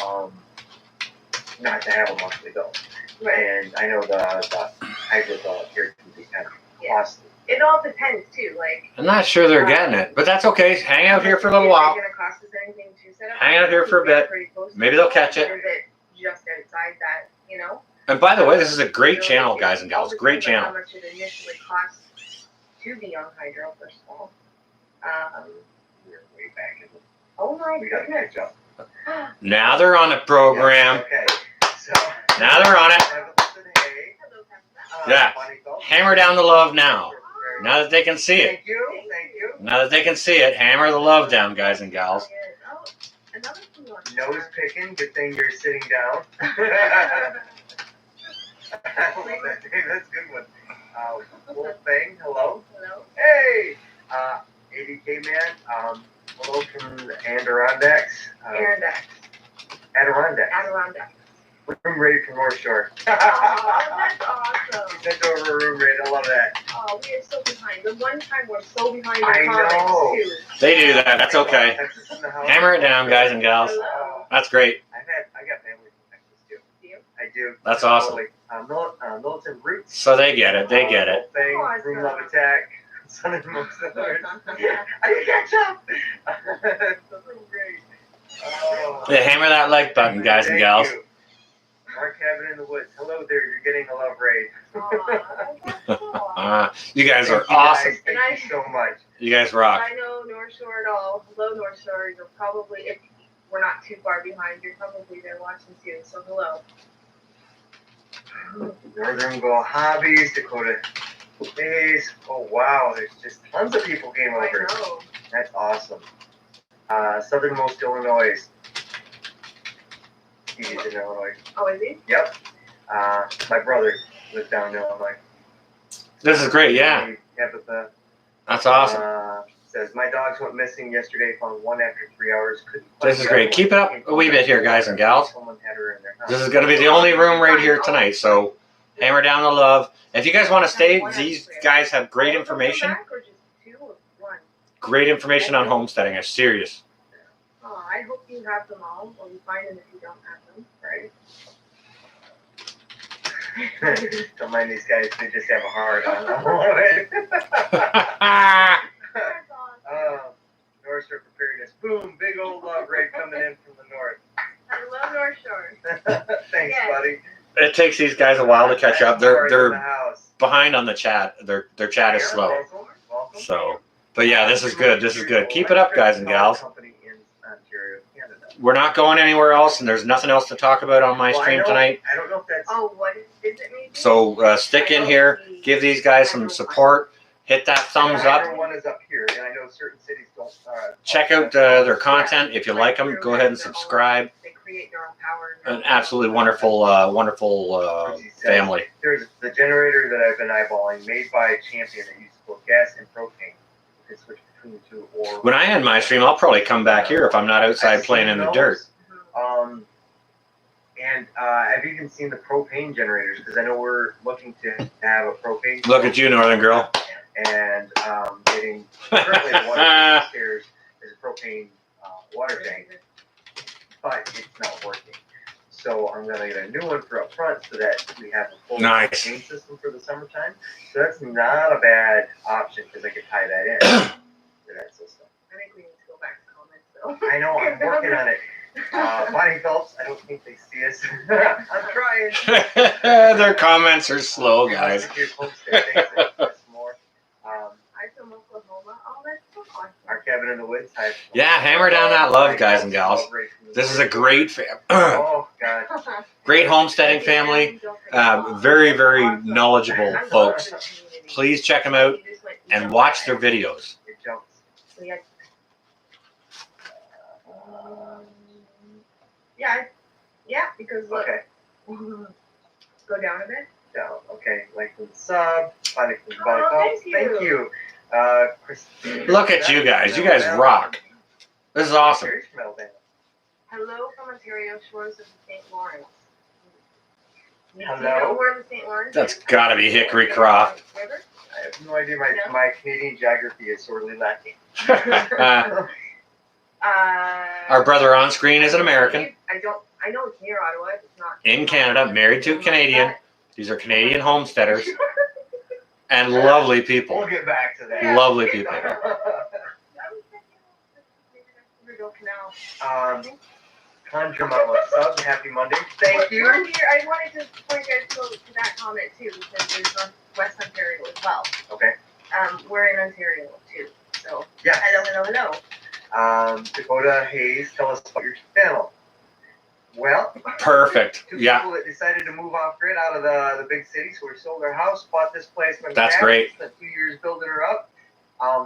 not to have a monthly bill. Right. And I know the hydro bill here can be kind of costly. It all depends too. I'm not sure they're getting it, but that's okay. Hang out here for a little while. It's going to cost us anything to set up. Hang out here for a bit. Maybe they'll catch it. Just outside that, And by the way, this is a great channel, guys and gals. Great channel. How much it initially costs to be on hydro, first of all. We're way back in the. Oh my We got to goodness. catch up. Now they're on a program. Okay. So. Now they're on it. Hey. Yeah. Hammer down the love now. Now that they can see it. Thank you. Now that they can see it, hammer the love down, guys and gals. Oh, another one. Nose picking. Good thing you're sitting down. That's a good one. Wolf Fang, hello. Hello. Hey, ADK man. Hello from the Adirondacks. Adirondacks. Adirondacks. Adirondacks. Room rate from North Shore. Oh, that's awesome. We sent over a room rate. I love that. Oh, we are so behind. The one time we're so behind I in comments know. too. They do that. That's okay. Texas in the house. Hammer it down, guys and gals. Hello. That's great. I got family from Texas too. Do you? I do. That's awesome. Militant roots. So they get it. They get it. Thing, Awesome. room love attack. Son of most of the I didn't catch up. It's so great. Oh. Yeah, hammer that like button, guys and Thank gals. you. Our cabin in the woods. Hello there. You're getting a love raid. You guys are Thank you, awesome. guys. Thank you so much. You guys rock. I know North Shore at all. Hello, North Shore. You're probably, if we're not too far behind, you're probably there watching too. So hello. Northern Goal Hobbies, Dakota Days. Oh wow, there's just tons of people came I over. know. That's awesome. Southernmost Illinois. He's in Illinois. Oh, is he? Yep. My brother lives down in Illinois. This is great. Yeah, Tabitha, that's awesome. says my dogs went missing yesterday. Found one after 3 hours. Couldn't find This is the great. other Keep it one. up a wee bit here, guys and gals. Someone had her in their house. This is going to be the only room right here tonight. So hammer down the love. If you guys want to stay, these guys have great information. Back or just two or one? Great information on homesteading. I'm serious. Oh, I hope you have them all, or you find them if you don't have them. Right. Don't mind these guys. They just have a heart on them. North Shore preparedness. Boom! Big old love raid coming in from the north. Hello, North Shore. Thanks, Yes. buddy. It takes these guys a while to catch up. In the They're house. behind on the chat. Their chat is slow. Welcome. So, but yeah, this is good. This is good. Keep it up, guys and gals. Company in Ontario, Canada. We're not going anywhere else, and there's nothing else to talk about on my Well, I stream know- tonight. I don't know if that's. Oh, what is it maybe? So stick in here, give these guys some support, hit that thumbs up. Everyone is up here, and I know certain cities don't. Check out their content. If you like them, go ahead and subscribe. They create their own power. An absolutely wonderful, wonderful family. There's the generator that I've been eyeballing, made by Champion, that uses both gas and propane. You can switch between the two, or When I end my stream, I'll probably come back here if I'm not outside playing in the dirt. And I've even seen the propane generators, because I know we're looking to have a propane. Look at you, Northern Girl. And getting currently the one upstairs is a propane water tank, but it's not working. So I'm gonna get a new one for up front so that we have a full Nice. propane system for the summertime. So that's not a bad option, because I could tie that in to that system. I think we need to go back to comments though. I know, I'm working on it. Bonnie Phelps, I don't think they see us. I'm trying. Their comments are slow, guys. I'm from Oklahoma. Oh, that's so awesome. Our cabin in the woods. Yeah, hammer down that love, guys and gals. This is a great, Oh God. great homesteading family. Very, very knowledgeable folks. Please check them out and watch their videos. It jumps. So, yeah. Yeah, because look. Okay. Go down a bit. Down. Okay. Like the sub. Bonnie from Oh, Bonnie Phelps. thank Thank you. Chris. Look at you guys. You guys rock. This is awesome. Hello from Ontario shores of the St. Lawrence. Hello? Do you know where the St. Lawrence That's is? gotta be Hickory Croft. River? I have no idea. My Canadian geography is sorely lacking. Our brother on screen is an American I know it's near Ottawa. It's not in Canada, married to a Canadian. These are Canadian homesteaders and lovely people. We'll get back to that. Lovely people. Riverville Canal. Conjure Mama sub. Happy Monday. Thank you. We're here. I wanted to point you guys to that comment too, because there's West Ontario as well. Okay. We're in Ontario too. So Yes. hello. Dakota Hayes, tell us about your channel. Well, Perfect. two Yeah. people that decided to move off grid out of the big city, so we sold our house, bought this place from That's cash, great. spent 2 years building her up.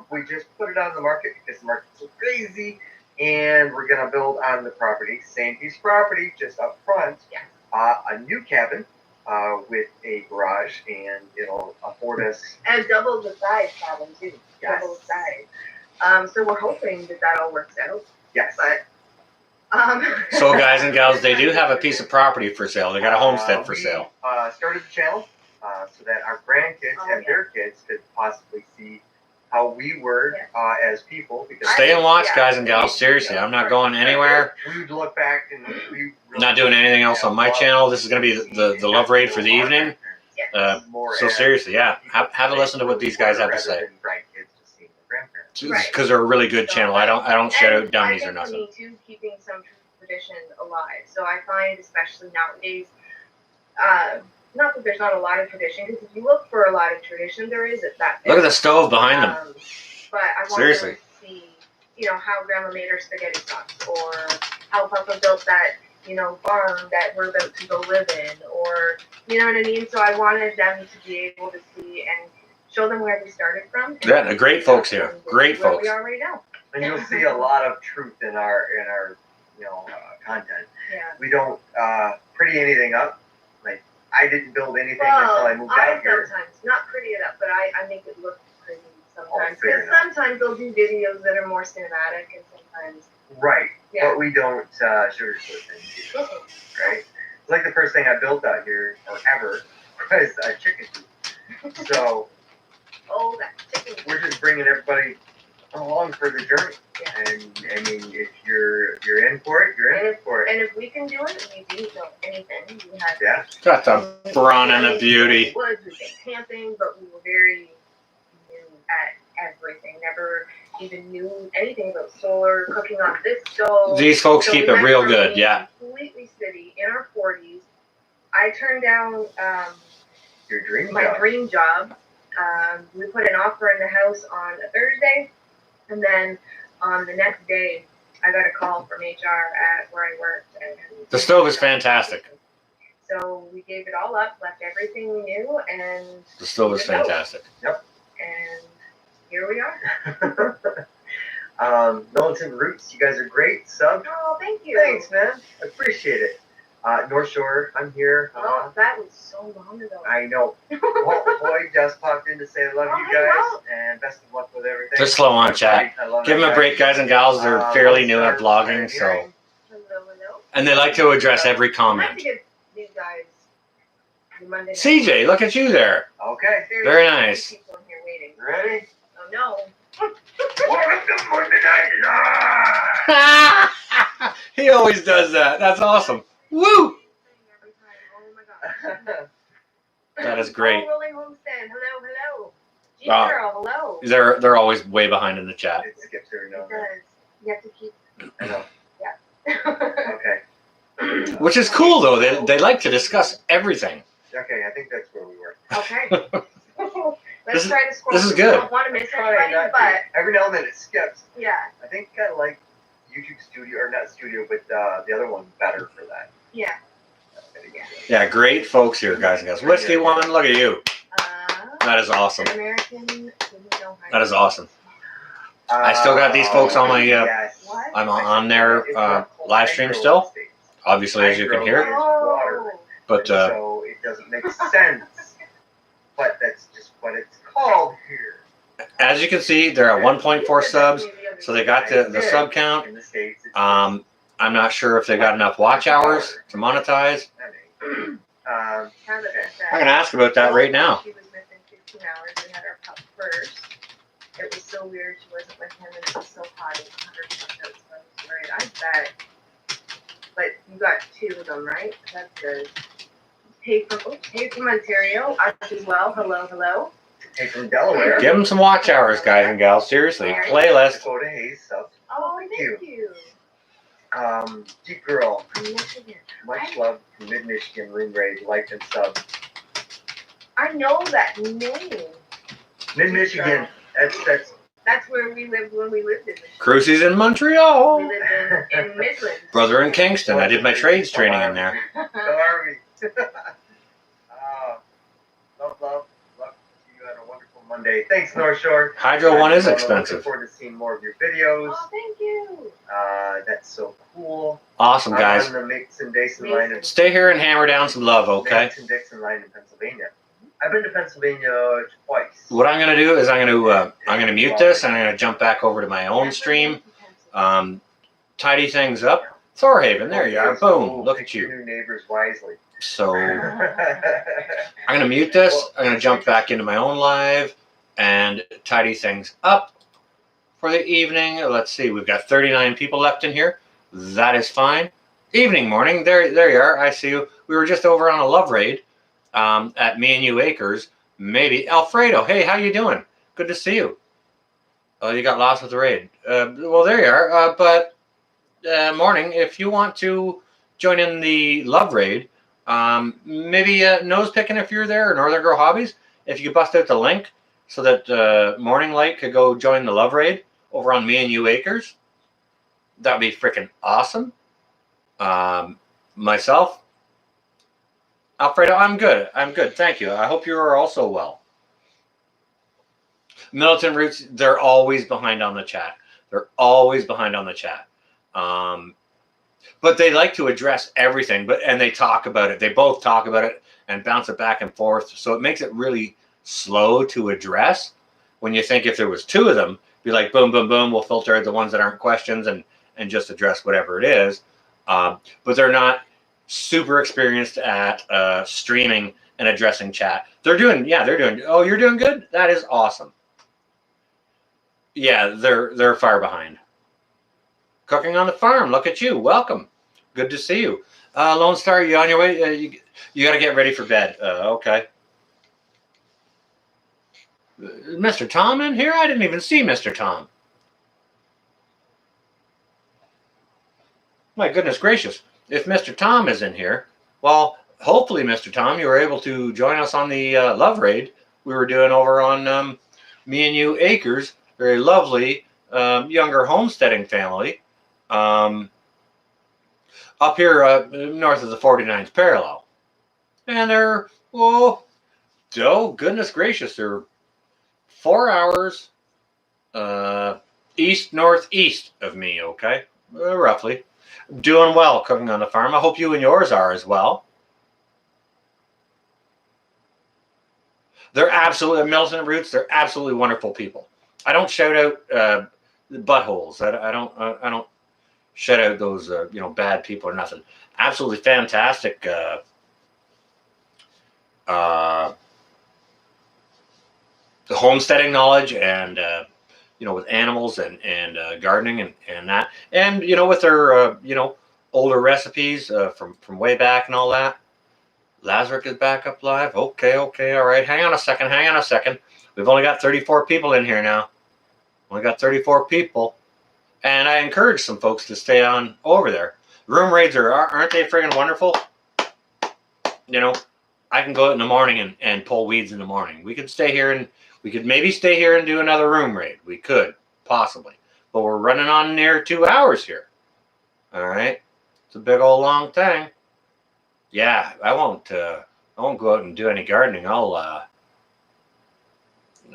We just put it on the market because the market's so crazy, and we're gonna build on the property, same piece of property, just up front, Yeah. a new cabin with a garage, and it'll afford us. And double the size cabin too. Yes. Double the size. So we're hoping that all works out. Yes. But So, guys and gals, they do have a piece of property for sale. They got a homestead for sale. We started the channel so that our grandkids and their kids could possibly see how we were as people. Because Stay and watch, guys and gals. Seriously, I'm not going anywhere. we would look back and we really Not doing anything else on my channel. This is going to be the love raid for the evening. So seriously, yeah, have a listen to what these guys have to say. Because they're a really good channel. I don't shut out dummies or I think nothing. for me too, keeping some tradition alive. So I find, especially nowadays, not that there's not a lot of tradition, because if you look for a lot of tradition, there is at that. Look at the stove behind them. But I want Seriously. them to see, how Grandma made her spaghetti sauce, or how Papa built that, barn that we're about to go live in, or you know what I mean. So I wanted them to be able to see and show them where we started from. And Yeah, great folks here. Great where folks. we are right now. And you'll see a lot of truth in our content. Yeah. We don't pretty anything up. Like I didn't build anything until I moved out here. Sometimes not pretty it up, but I make it look pretty sometimes. fair Because enough. sometimes they'll do videos that are more cinematic, and sometimes Right. Yeah. But we don't sugarcoat things either, right? It's like the first thing I built out here, or ever, was a chicken coop. So oh, that chicken. we're just bringing everybody along for the journey. Yeah. And I mean, if you're in for it, you're in for it. And if we can do it, we didn't know anything. We had Yeah. Got the brawn and the beauty. Woods, we went camping, but we were very new at everything. Never even knew anything about solar, cooking on this stove. These folks So keep we it went real from good, being yeah. Completely city in our 40s. I turned down Your dream my job. dream job. We put an offer in the house on a Thursday, and then on the next day, I got a call from HR at where I worked. And The stove is fantastic. So we gave it all up, left everything we knew, and The stove is fantastic. and here we are. Militant Roots, you guys are great. Sub. Oh, thank you. Thanks, man. I appreciate it. North Shore, I'm here. Oh, that was so long ago. I know. Well, Boy just popped in to say I love Oh, you hey, guys Walt. and best of luck with everything. They're slow on chat. I love Give them a you break, guys and gals. They're fairly new at vlogging, Let's so. start Hello. And they like to address every I have to comment. give these guys the Monday night. CJ, look at you there. Okay. There's Very so many nice. people in here waiting. Ready? Oh no. Welcome Monday Night Live! He always does that. That's awesome. Woo! Oh my gosh. That is great. Oh, Rolling Homestead. Hello. G Wow. girl, hello. They're always way behind in the chat. It skips every now and Because then. you have to keep. I know. Okay. Which is cool though. They like to discuss everything. Okay, I think that's where we were. Okay. This Let's is- try to score. this is We good. don't want to miss Try anybody, not to. but Every now and then it skips. yeah. I think I like YouTube Studio, or not Studio, but the other one better for that. Yeah. Yeah, great folks here, guys and gals. Whiskey One, look at you. That is awesome. American. That is awesome. I still got these folks on my, yes. What? I'm on their live stream still, obviously, as you can hear. Oh. But So it doesn't make sense. But that's just what it's called here. as you can see, they're at 1.4 subs, so they got the sub count. In the States, it's I'm not sure if they got enough watch hours to monetize. I'm gonna ask about that right now. She was missing 15 hours. We had our pup first. It was so weird. She wasn't with him, and it was so hot. It was 100 pups out, so I was worried. I bet. But you got 2 of them, right? That's good. Hey from Ontario, us as well. Hello. Hey, from Delaware. Give them some watch hours, guys and gals. Seriously, playlist. Dakota Hayes sub. Oh, thank you. Jeep Girl. From Michigan. Much love from Mid Michigan. Ringbraid, like and sub. I know that name. Mid Michigan. That's That's where we lived when we lived in Michigan. Cruises in We Montreal. lived in Midland. Brother in Kingston. I did my trades training in there. Army. Love to you on a wonderful Monday. Thanks, North Shore. Hydro One is I'm expensive. Looking forward to seeing more of your videos. Oh, thank you. That's so cool. Awesome, guys. I'm on the Mason-Dixon line in Stay here and hammer down some love, okay? Mason-Dixon line in Pennsylvania. I've been to Pennsylvania twice. What I'm gonna do is I'm gonna mute this and I'm gonna jump back over to my own stream, tidy things up, Thorhaven, there you are. So Boom. Look pick at your you. new neighbors wisely. So I'm gonna mute this. I'm gonna jump back into my own live and tidy things up for the evening. Let's see, we've got 39 people left in here. That is fine. Evening, morning. There you are. I see you. We were just over on a love raid at Me and You Acres. Maybe Alfredo. Hey, how you doing? Good to see you. Oh, you got lost with the raid. Well, there you are. But morning. If you want to join in the love raid, maybe nose picking if you're there, or Northern Girl Hobbies. If you could bust out the link so that Morning Light could go join the love raid over on Me and You Acres, that'd be freaking awesome. Myself, Alfredo, I'm good. I'm good. Thank you. I hope you are also well. Militant Roots, they're always behind on the chat. They're always behind on the chat. But they like to address everything, and they talk about it. They both talk about it and bounce it back and forth. So it makes it really slow to address. When you think if there was two of them, be like, boom, boom, boom, we'll filter out the ones that aren't questions and just address whatever it is. But they're not super experienced at streaming and addressing chat. They're doing, oh, you're doing good? That is awesome. Yeah, they're far behind. Cooking on the farm. Look at you. Welcome. Good to see you. Lone Star, you on your way? You got to get ready for bed. Okay. Mr. Tom in here? I didn't even see Mr. Tom. My goodness gracious. If Mr. Tom is in here, well, hopefully, Mr. Tom, you were able to join us on the love raid we were doing over on Me and You Acres. Very lovely younger homesteading family. Up here north of the 49th parallel. And they're, goodness gracious, they're 4 hours east-northeast of me, okay? Roughly. Doing well cooking on the farm. I hope you and yours are as well. They're absolutely, Militant Roots, they're absolutely wonderful people. I don't shout out buttholes. I don't shout out those bad people or nothing. Absolutely fantastic the homesteading knowledge and with animals and gardening and that, and with their older recipes from way back and all that. Lazarus is back up live. Okay, all right. Hang on a second. We've only got 34 people in here now. Only got 34 people. And I encourage some folks to stay on over there. Room raids aren't they friggin' wonderful? I can go out in the morning and pull weeds in the morning. We could stay here and we could maybe stay here and do another room raid. We could, possibly. But we're running on near 2 hours here. All right. It's a big old long thing. Yeah, I won't go out and do any gardening. I'll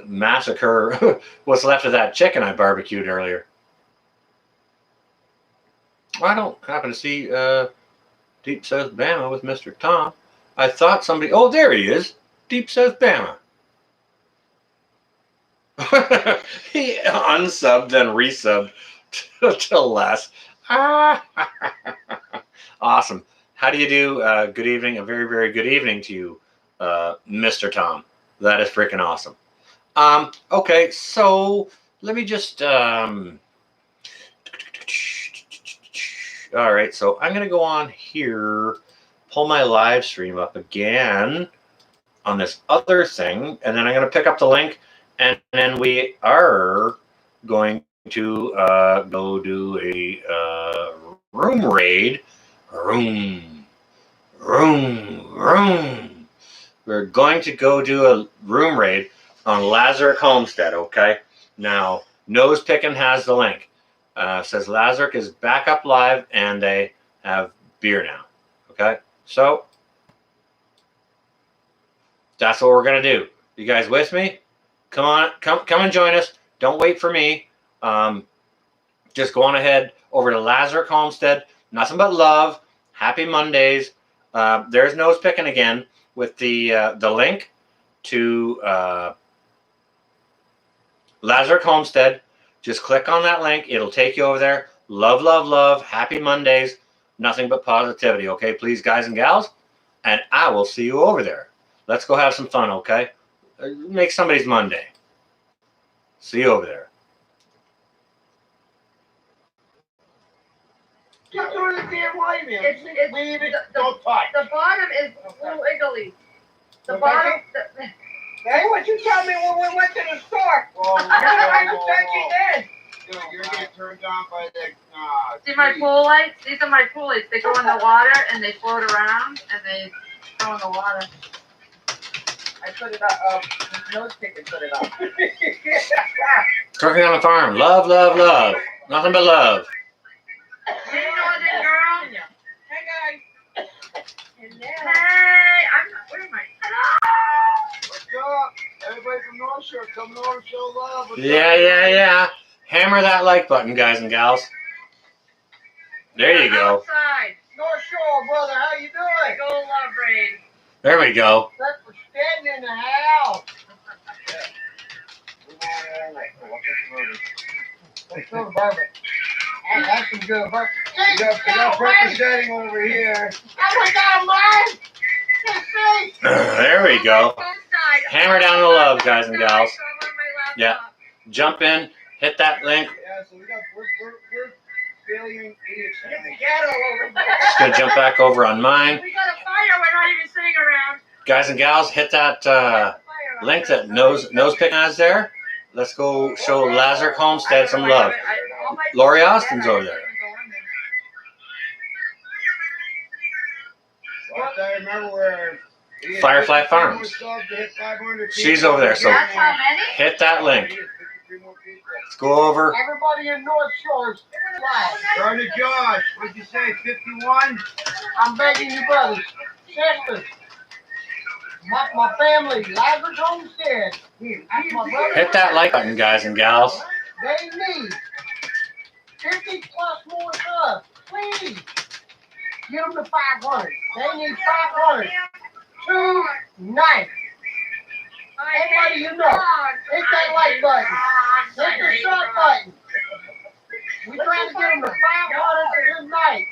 massacre what's left of that chicken I barbecued earlier. I don't happen to see Deep South Bama with Mr. Tom. I thought somebody... Oh, there he is. Deep South Bama. He unsubbed and resubbed to Les. Awesome. How do you do? Good evening. A very, very good evening to you, Mr. Tom. That is freaking awesome. Okay, so let me just... All right, so I'm going to go on here, pull my live stream up again on this other thing, and then I'm going to pick up the link, and then we are going to go do a room raid. Room. We're going to go do a room raid on Lazarus Homestead, okay? Now, Nose Pickin' has the link. Says Lazarus is back up live and they have beer now. Okay, so that's what we're gonna do. You guys with me? Come on, come and join us. Don't wait for me. Just go on ahead over to Lazarus Homestead. Nothing but love. Happy Mondays. There's Nose Pickin' again with the link to Lazarus Homestead. Just click on that link. It'll take you over there. Love. Happy Mondays. Nothing but positivity, okay? Please, guys and gals. And I will see you over there. Let's go have some fun, okay? Make somebody's Monday. See you over there. Just do the damn way, man. It's Leave it. the- Don't touch. The bottom is little wiggly. The Okay. bottom. Hey, what you tell me when we went to the store? You're trying to touch it then. Dude, you're getting turned on by the. See my pool lights? These are my pool lights. They go in the water and they float around and they go in the water. I put it up. Nose pick and put it up. Trucking on the farm. Love, love, love. Nothing but love. Hey, Northern girl. Hey guys. Hey, I'm not. Where am I? Hello. What's up? Everybody from North Shore coming over to show love. What's Yeah, up? yeah, yeah. Hammer that like button, guys and gals. There you go. Outside. North Shore, brother. How you doing? Go love raid. There we go. Breakfast standing in the house. Let's go to bourbon. That's some good bourbon. We got breakfast standing over here. I went down mine. There we go. Outside. Hammer down the love, guys and gals. So I'm on my Yeah. laptop. Jump in, hit that link. Yeah, so we're billion idiots. Get all over Just gonna jump back over on mine. We got a fire. We're not even sitting around. Guys and gals, hit that Fire link that nose picking has there. Let's go show Lazarus Homestead some love. Lori Austin's over there. I remember where Firefly Farms. She's over there, so That's how many? hit that link. Let's go over. Everybody in North Shores, turn to Josh. What'd you say, 51? I'm begging you, brothers, sisters, my family, Lazarus Homestead. That's my brother. Hit that like button, guys and gals. They need 50 plus more subs. Please. Get them to 500. They need 500 tonight. Everybody you know, hit that like button. Hit the sub button. We're trying to get them to 500 tonight.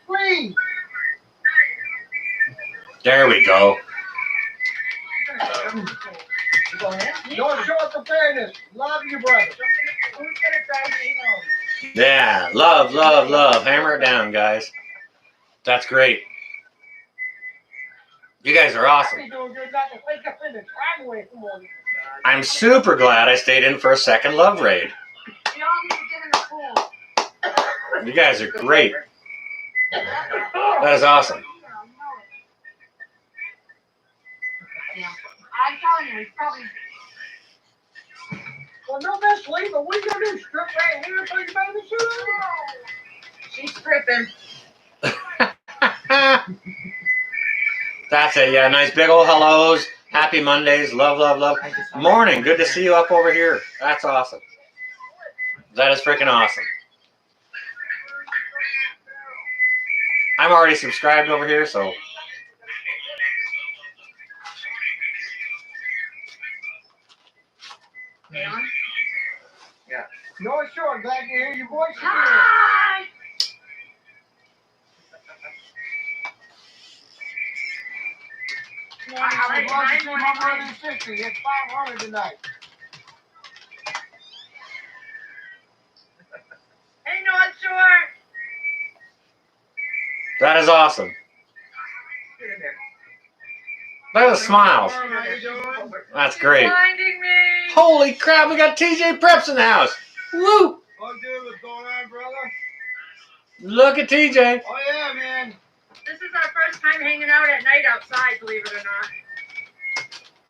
Please. There we go. Don't show up preparedness. Love you, brother. Yeah, love, love, love. Hammer it down, guys. That's great. You guys are awesome. Doing good not to wake up in the driveway this morning. I'm super glad I stayed in for a second love raid. We all need to get in the pool. You guys are great. That is awesome. I'm telling you, it's probably. Well, no, that's late, but we gonna do strip right here for your baby shoes. She's stripping. That's it. Yeah, nice big old hellos. Happy Mondays. Love, love, love. Morning. Good to see you up over here. That's awesome. That is freaking awesome. I'm already subscribed over here, so. North Shore, glad to hear your voice again. Hi. I love to see my brother and sister. It's 500 tonight. Hey, North Shore. That is awesome. Look at the smiles. How you doing? That's great. Blinding me. Holy crap, we got TJ Preps in the house. Woo! Oh, dude, what's going on, brother? Look at TJ. Oh, yeah, man. This is our first time hanging out at night outside, believe it or not.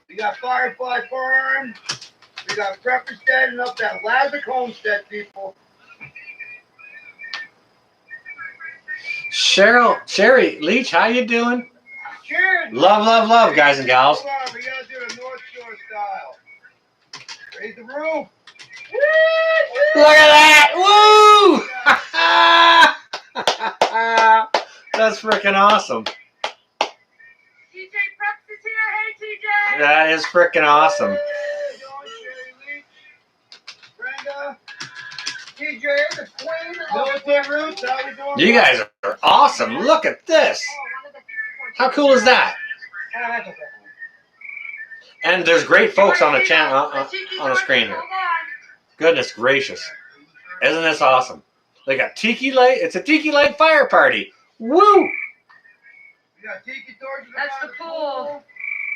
We got Firefly Farm. We got Breakfast Dead and up that Lazarus Homestead, people. Sherry Leach, how you doing? Cheers. Love, love, love, guys and gals. Hold on, we gotta do the North Shore style. Raise the roof. Look at that! Woo! That's freaking awesome. TJ Preps is here. Hey, TJ. That is freaking awesome. Hey, Dawn, Sherry Leach, Brenda. TJ, the queen of military roots. How we doing? You guys are awesome. Look at this. How cool is that? Ah, that's okay. And there's great folks on the channel on the screen here. Goodness gracious. Isn't this awesome? They got tiki light. It's a tiki light fire party. Woo! We got tiki torches. That's the pool.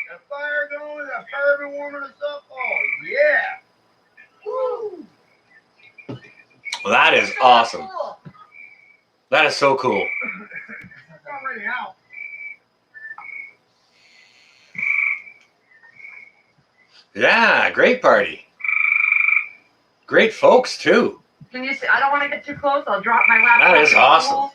Got a fire going. Got Herbie warming us up. Oh yeah. Woo! Well, that is awesome. That is so cool. It's already out. Yeah, great party. Great folks too. Can you see? I don't want to get too close. I'll drop my laptop. That is in the awesome. pool.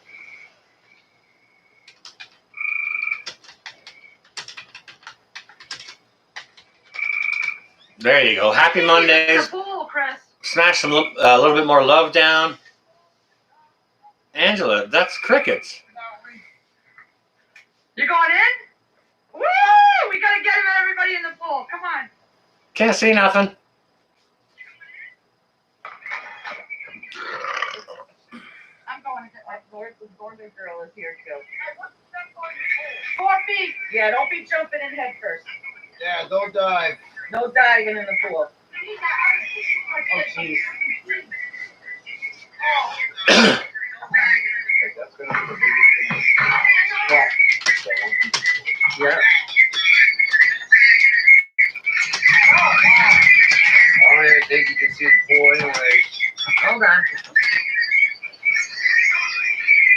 There you go. Happy The Mondays. pool, Chris. Smash some a little bit more love down. Angela, that's crickets. You going in? Woo! We gotta get everybody in the pool. Come on. Can't see nothing. I'm going to get my The northern girl is here too. 4 feet. Yeah, don't be jumping in head first. Yeah, don't dive. No diving in the pool. Oh jeez. That's gonna be the biggest thing. Yeah. I don't even think you can see the pool anyway. Hold on.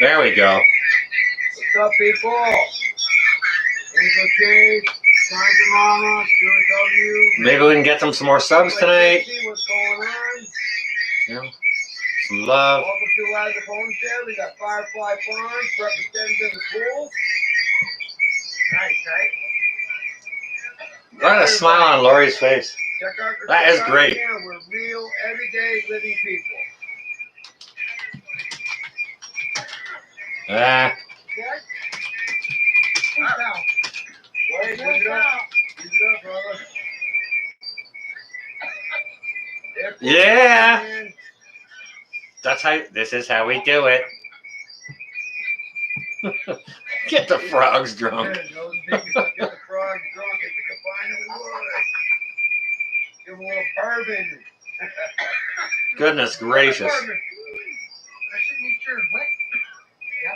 There we go. What's up, people? Things okay? Time to mama. QW. Maybe we can get them some more subs tonight. See what's going on. You know, some love. Welcome to Rise of Homestead. We got Firefly Farms representing the pool. Nice, right? Look at the smile on Lori's face. Check out That is check out great. again. We're real, everyday living people. Ah, Okay? Now, wait, use it up. Use it up, brother. There, Yeah. man. this is how we do it. Get the frogs drunk. Man, those niggas that get the frog drunk, they can combine it with water. Give them a little bourbon. Goodness gracious. Bourbon. I shouldn't eat your wet.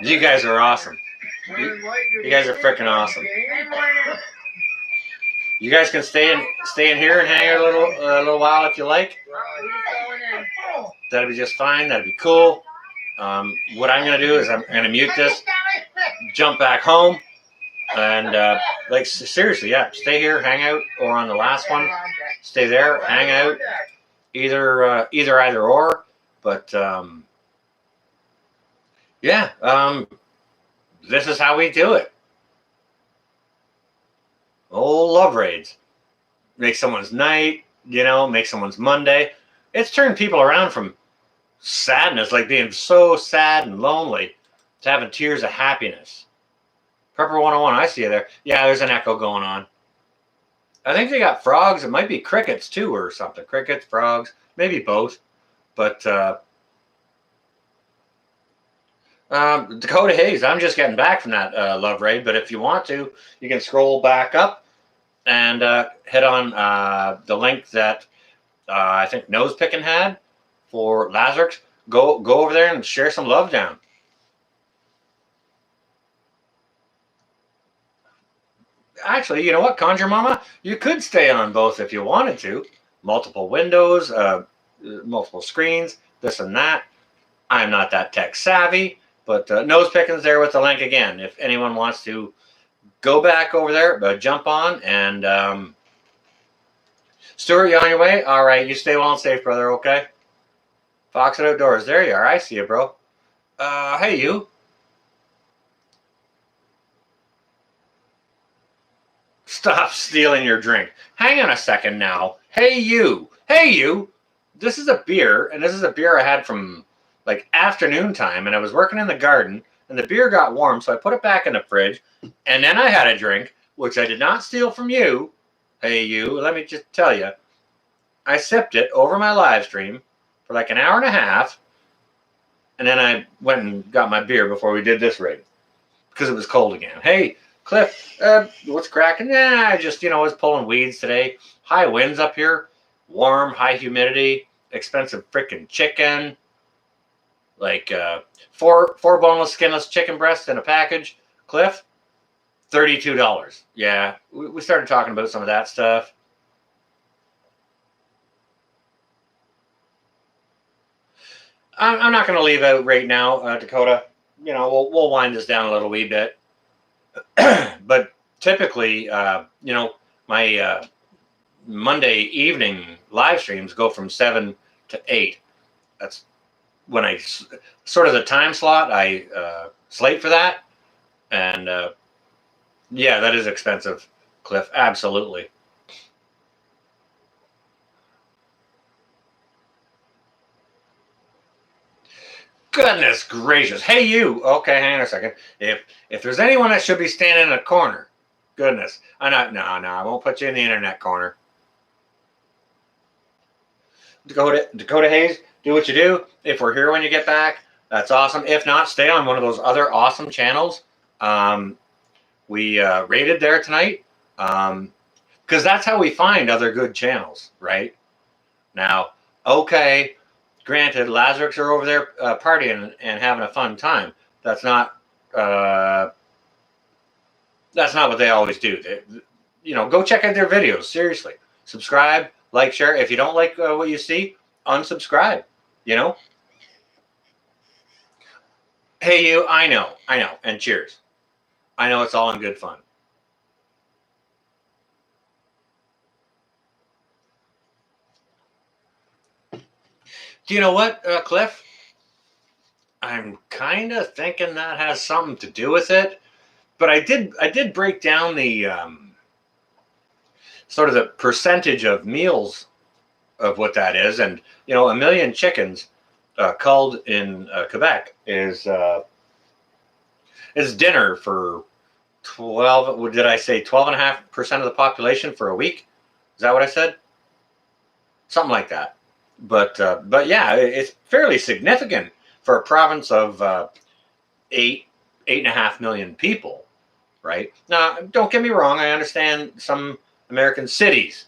You guys are awesome. Wearing white, you guys are frickin' awesome. Good morning. You guys can stay in here and hang out a little while if you like. He's going in. That'd be just fine. That'd be cool. What I'm gonna do is I'm gonna mute this, jump back home, and seriously, yeah, stay here, hang out, or on the last one, stay there, hang out, either or. But this is how we do it. Oh, love raids. Make someone's night, make someone's Monday. It's turned people around from sadness, like being so sad and lonely, to having tears of happiness. Prepper 101, I see you there. Yeah, there's an echo going on. I think they got frogs. It might be crickets too or something. Crickets, frogs, maybe both. But Dakota Hayes, I'm just getting back from that love raid, but if you want to, you can scroll back up and hit on the link that I think Nose Picking had for Lazarus. Go over there and share some love down. Actually, you know what, Conjure Mama? You could stay on both if you wanted to. Multiple windows, multiple screens, this and that. I'm not that tech savvy. But Nose Picking's there with the link again. If anyone wants to go back over there, jump on. And Stuart, you on your way? All right, you stay well and safe, brother, okay? Fox Outdoors, there you are. I see you, bro. Hey, you. Stop stealing your drink. Hang on a second now. Hey, you. Hey, you. This is a beer, and this is a beer I had from like afternoon time, and I was working in the garden, and the beer got warm, so I put it back in the fridge, and then I had a drink, which I did not steal from you. Hey, you, let me just tell you, I sipped it over my live stream for like an hour and a half, And then I went and got my beer before we did this rig because it was cold again. Hey, Cliff, what's cracking? Yeah, I just, was pulling weeds today. High winds up here, warm, high humidity, expensive freaking chicken. Like four boneless, skinless chicken breasts in a package. Cliff, $32. Yeah, we started talking about some of that stuff. I'm not going to leave out right now, Dakota. We'll wind this down a little wee bit. But typically, my Monday evening live streams go from 7 to 8. That's when I sort of the time slot I slate for that. And yeah, that is expensive, Cliff. Absolutely. Goodness gracious. Hey, you. Okay, hang on a second. If there's anyone that should be standing in a corner, goodness. No, I won't put you in the internet corner. Dakota Hayes, do what you do. If we're here when you get back, that's awesome. If not, stay on one of those other awesome channels. We rated there tonight because that's how we find other good channels, right? Now, okay. Granted, Lazarus are over there partying and having a fun time. That's not what they always do. Go check out their videos. Seriously, subscribe, like, share. If you don't like what you see, unsubscribe. Hey, you. I know, and cheers. I know it's all in good fun. Do you know what, Cliff? I'm kind of thinking that has something to do with it, but I did break down the sort of the percentage of meals of what that is, and a million chickens culled in Quebec is dinner for 12. What did I say? 12.5% of the population for a week? Is that what I said? Something like that. But yeah, it's fairly significant for a province of 8.5 million people, right? Now, don't get me wrong. I understand some American cities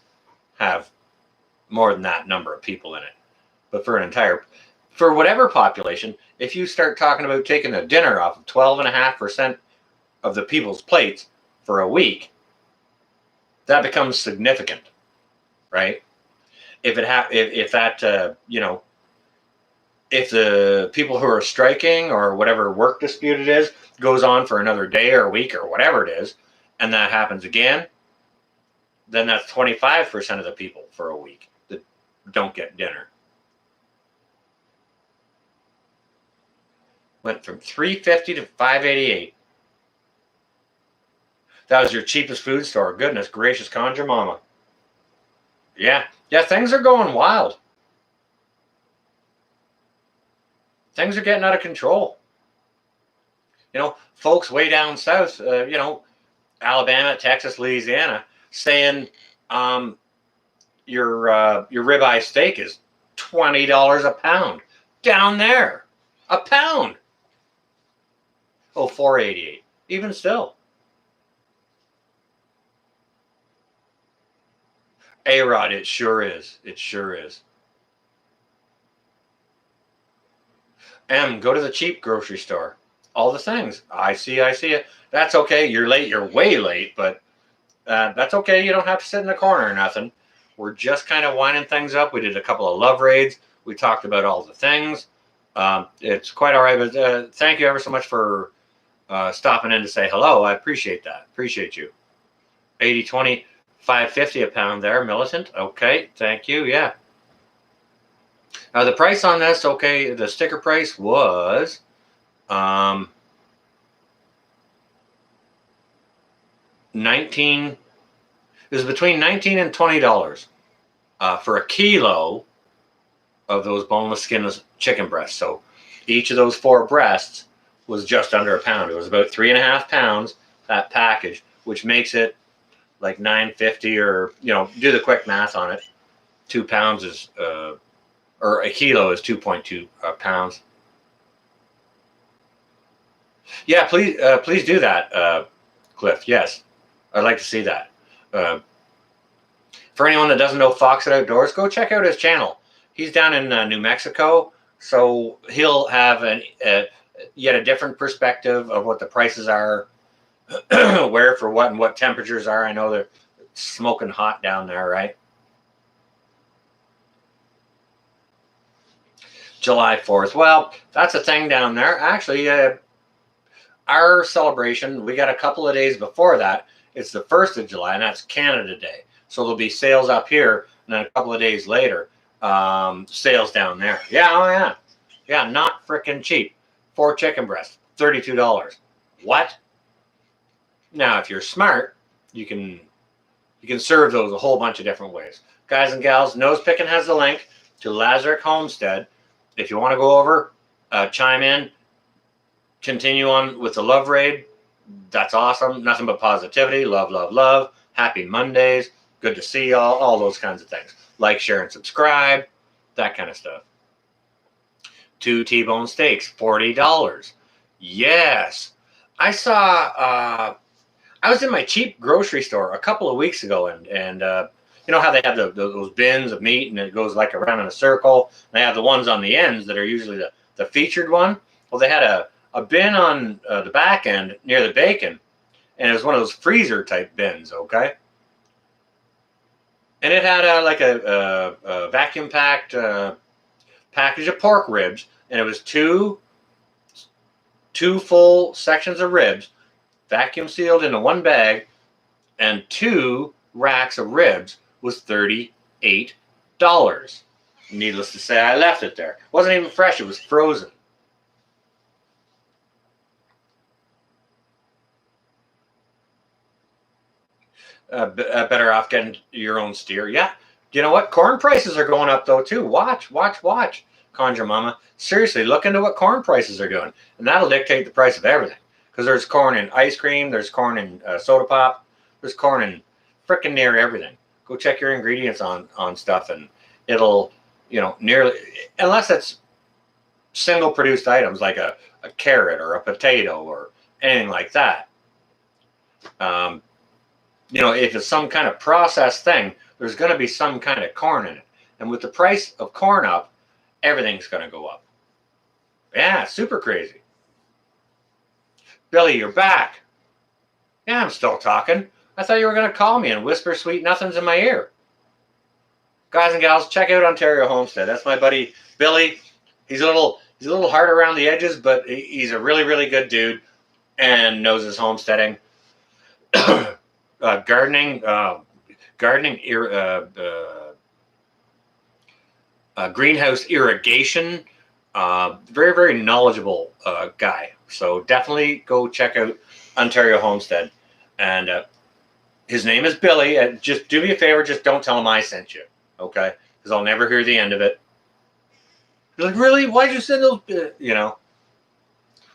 have more than that number of people in it, but for whatever population, if you start talking about taking a dinner off of 12.5% of the people's plates for a week, that becomes significant, right? If the people who are striking or whatever work dispute it is goes on for another day or a week or whatever it is, and that happens again, then that's 25% of the people for a week that don't get dinner. Went from $3.50 to $5.88. That was your cheapest food store. Goodness gracious, conjure mama. Yeah, things are going wild. Things are getting out of control. Folks way down south, Alabama, Texas, Louisiana, saying your ribeye steak is $20 a pound. Down there, a pound. Oh, $4.88. Even still. A-Rod, it sure is. It sure is. Go to the cheap grocery store. All the things. I see it. That's okay. You're late. You're way late, but that's okay. You don't have to sit in the corner or nothing. We're just kind of winding things up. We did a couple of love raids. We talked about all the things. It's quite all right, but thank you ever so much for stopping in to say hello. I appreciate that. Appreciate you. 80-20, $5.50 a pound there, Militant. Okay, thank you. Yeah. The price on this, okay, the sticker price was 19. It was between $19 and $20 for a kilo of those boneless, skinless chicken breasts. So each of those 4 breasts was just under a pound. It was about 3.5 pounds, that package, which makes it like $9.50, or do the quick math on it. 2 pounds is or a kilo is 2.2 pounds. Yeah, please do that, Cliff. Yes, I'd like to see that. For anyone that doesn't know Foxit Outdoors, go check out his channel. He's down in New Mexico, so he'll have yet a different perspective of what the prices are, where for what, and what temperatures are. I know they're smoking hot down there, right? July 4th. Well, that's a thing down there. Actually, our celebration, we got a couple of days before that. It's the 1st of July, and that's Canada Day. So there'll be sales up here, and then a couple of days later, sales down there. Yeah, oh yeah. Yeah, not freaking cheap. 4 chicken breasts, $32. What? Now, if you're smart, you can serve those a whole bunch of different ways. Guys and gals, Nose Picking has the link to Lazarick Homestead. If you want to go over, chime in, continue on with the love raid. That's awesome. Nothing but positivity. Love, love, love. Happy Mondays. Good to see y'all. All those kinds of things. Like, share, and subscribe. That kind of stuff. 2 T-bone steaks, $40. Yes. I saw, I was in my cheap grocery store a couple of weeks ago, and you know how they have those bins of meat, and it goes like around in a circle. They have the ones on the ends that are usually the featured one. Well, they had a bin on the back end near the bacon, and it was one of those freezer type bins, okay? And it had like a vacuum packed package of pork ribs, and it was two full sections of ribs, vacuum sealed into one bag, and 2 racks of ribs was $38. Needless to say, I left it there. It wasn't even fresh, it was frozen. Better off getting your own steer. Yeah. You know what? Corn prices are going up though too. Watch. Conjure Mama. Seriously, look into what corn prices are doing. And that'll dictate the price of everything. Because there's corn in ice cream, there's corn in soda pop, there's corn in frickin' near everything. Go check your ingredients on stuff, and it'll, you know, nearly, unless it's single produced items like a carrot or a potato or anything like that. You know, if it's some kind of processed thing, there's going to be some kind of corn in it. And with the price of corn up, everything's going to go up. Yeah, super crazy. Billy, you're back. Yeah, I'm still talking. I thought you were going to call me and whisper sweet nothings in my ear. Guys and gals, check out Ontario Homestead. That's my buddy Billy. He's a little hard around the edges, but he's a really, really good dude and knows his homesteading. Gardening, greenhouse irrigation. Very, very knowledgeable guy. So definitely go check out Ontario Homestead. And his name is Billy. Just do me a favor, just don't tell him I sent you, okay? Because I'll never hear the end of it. You're like, really? Why'd you send those? You know.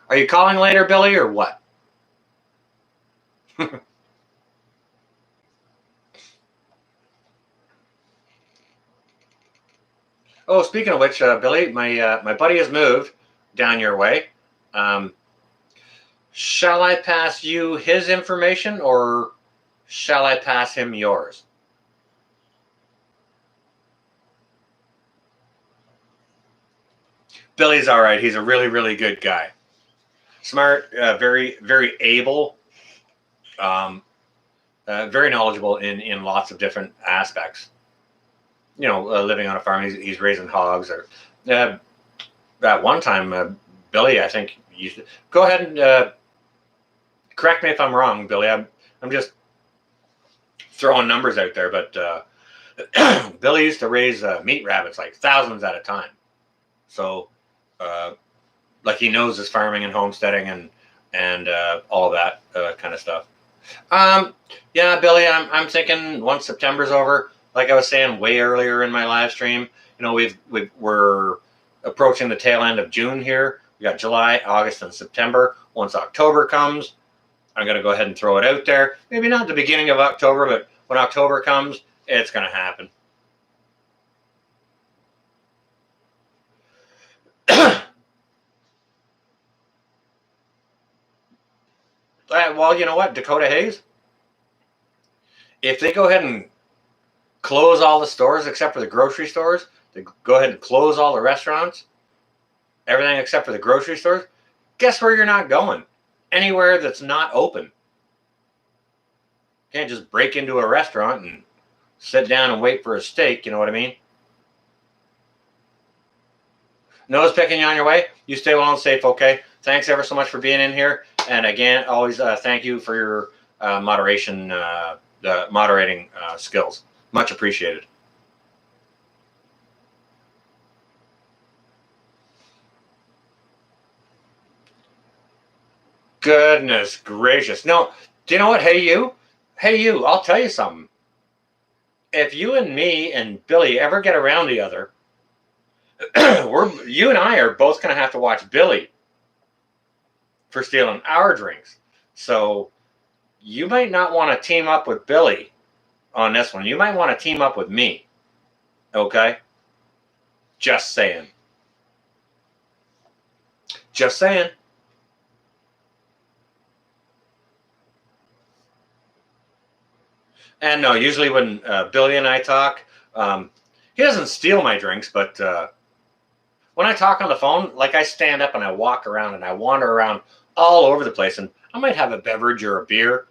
Are you calling later, Billy, or what? Oh, speaking of which, Billy, my buddy has moved down your way. Shall I pass you his information, or shall I pass him yours? Billy's all right. He's a really, really good guy. Smart, very, very able, very knowledgeable in lots of different aspects. You know, living on a farm, he's raising hogs. Or at one time, Billy, I think, used to, go ahead and correct me if I'm wrong, Billy. I'm just throwing numbers out there, but Billy used to raise meat rabbits like thousands at a time. So, like, he knows his farming and homesteading and all that kind of stuff. Yeah, Billy, I'm thinking once September's over, like I was saying way earlier in my live stream, you know, we're approaching the tail end of June here. We got July, August, and September. Once October comes, I'm going to go ahead and throw it out there. Maybe not the beginning of October, but when October comes, it's going to happen. Well, you know what, Dakota Hayes? If they go ahead and close all the stores except for the grocery stores, they go ahead and close all the restaurants, everything except for the grocery stores, guess where you're not going? Anywhere that's not open. You can't just break into a restaurant and sit down and wait for a steak, you know what I mean? Nose picking you on your way. You stay well and safe, okay? Thanks ever so much for being in here. And again, always thank you for your moderating skills. Much appreciated. Goodness gracious. No, do you know what? Hey, you, I'll tell you something. If you and me and Billy ever get around the other, you and I are both going to have to watch Billy for stealing our drinks. So you might not want to team up with Billy on this one. You might want to team up with me. Okay? Just saying. Just saying. And no, usually when Billy and I talk, he doesn't steal my drinks, but when I talk on the phone, like I stand up and I walk around and I wander around all over the place, and I might have a beverage or a beer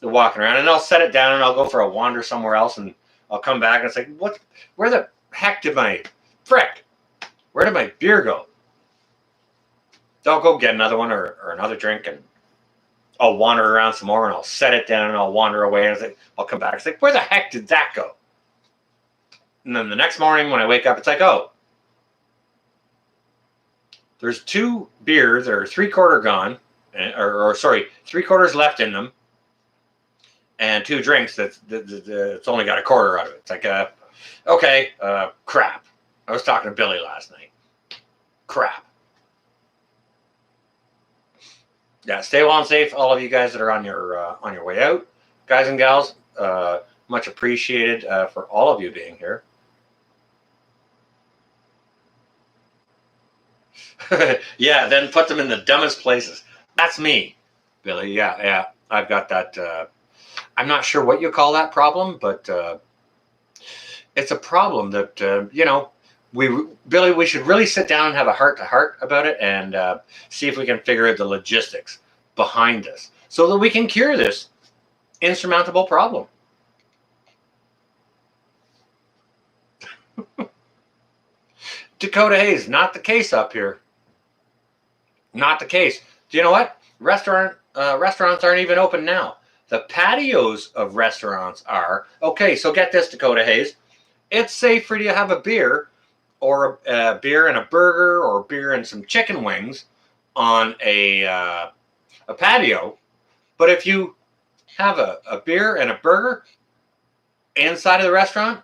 walking around, and I'll set it down and I'll go for a wander somewhere else, and I'll come back and it's like, what? Where the heck did my where did my beer go? I'll go get another one or another drink, and I'll wander around some more, and I'll set it down and I'll wander away, and it's like, I'll come back. It's like, where the heck did that go? And then the next morning when I wake up, it's like, oh, there's 2 beers that are 3/4 gone, or sorry, 3/4 left in them, and 2 drinks that's only got 1/4 out of it. It's like, okay, crap. I was talking to Billy last night. Crap. Yeah, stay well and safe, all of you guys that are on your way out, guys and gals. Much appreciated for all of you being here. Yeah, then put them in the dumbest places. That's me, Billy. Yeah, I've got that. I'm not sure what you call that problem, but it's a problem that Billy, we should really sit down and have a heart-to-heart about it, and see if we can figure out the logistics behind this, so that we can cure this insurmountable problem. Dakota Hayes, not the case up here. Not the case. Do you know what? Restaurants aren't even open now. The patios of restaurants are. Okay, so get this, Dakota Hayes. It's safe for you to have a beer, or a beer and a burger, or a beer and some chicken wings on a patio. But if you have a beer and a burger inside of the restaurant,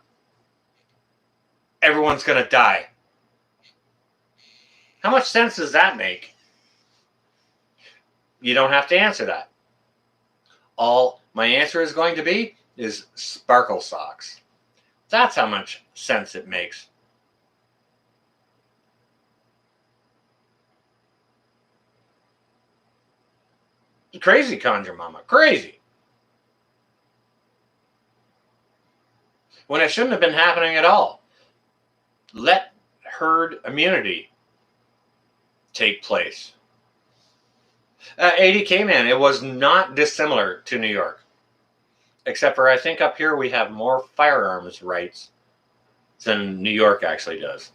everyone's going to die. How much sense does that make? You don't have to answer that. All my answer is going to be is sparkle socks. That's how much sense it makes. Crazy, Conjure Mama. Crazy. When it shouldn't have been happening at all. Let herd immunity take place. ADK man, it was not dissimilar to New York. Except for I think up here we have more firearms rights than New York actually does.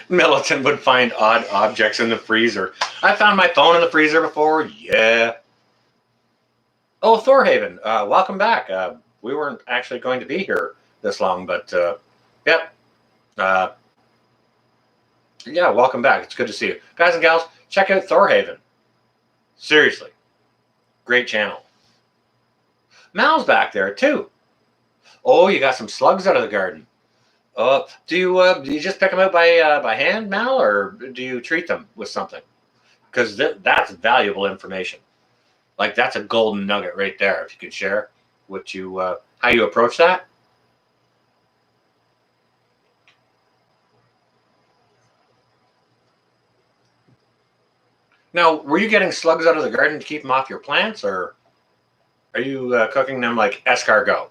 Militant would find odd objects in the freezer. I found my phone in the freezer before. Yeah. Oh, Thorhaven, welcome back. We weren't actually going to be here this long, but yep. Yeah, welcome back. It's good to see you. Guys and gals, check out Thorhaven. Seriously. Great channel. Mal's back there too. Oh, you got some slugs out of the garden. Do you just pick them out by hand, Mal, or do you treat them with something? Because that's valuable information. Like, that's a golden nugget right there. If you could share what you how you approach that. Now, were you getting slugs out of the garden to keep them off your plants, or are you cooking them like escargot?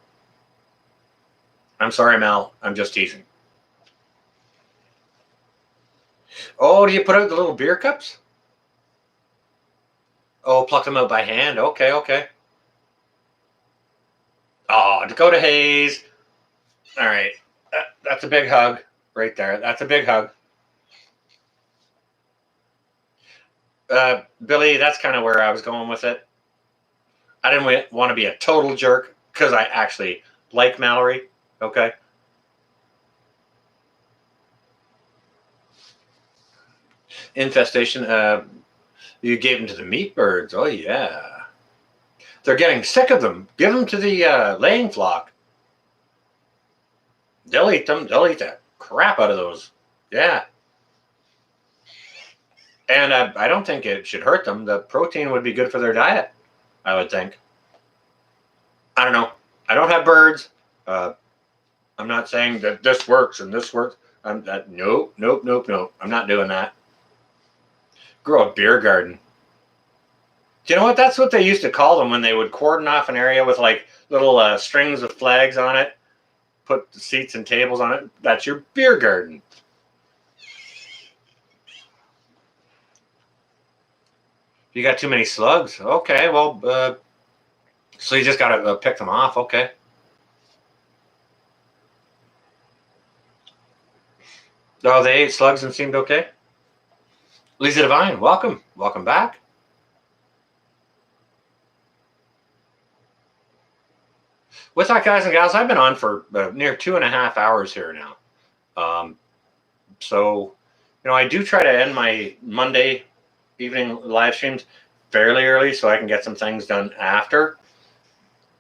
I'm sorry, Mel. I'm just teasing. Oh, do you put out the little beer cups? Oh, pluck them out by hand. Okay, okay. Oh, Dakota Hayes. All right. That's a big hug right there. That's a big hug. Billy, that's kind of where I was going with it. I didn't want to be a total jerk because I actually like Mallory. Okay. Infestation. You gave them to the meat birds. Oh, yeah. They're getting sick of them. Give them to the laying flock. They'll eat them. They'll eat the crap out of those. Yeah. And I don't think it should hurt them. The protein would be good for their diet, I would think. I don't know. I don't have birds. I'm not saying that this works and this works. Nope. I'm not doing that. Grow a beer garden. Do you know what? That's what they used to call them when they would cordon off an area with like little strings of flags on it, put seats and tables on it. That's your beer garden. You got too many slugs. Okay, well, so you just got to pick them off. Okay. Oh, they ate slugs and seemed okay? Lisa Devine, welcome. Welcome back. With that, guys and gals, I've been on for near 2.5 hours here now. So, I do try to end my Monday evening live streams fairly early so I can get some things done after.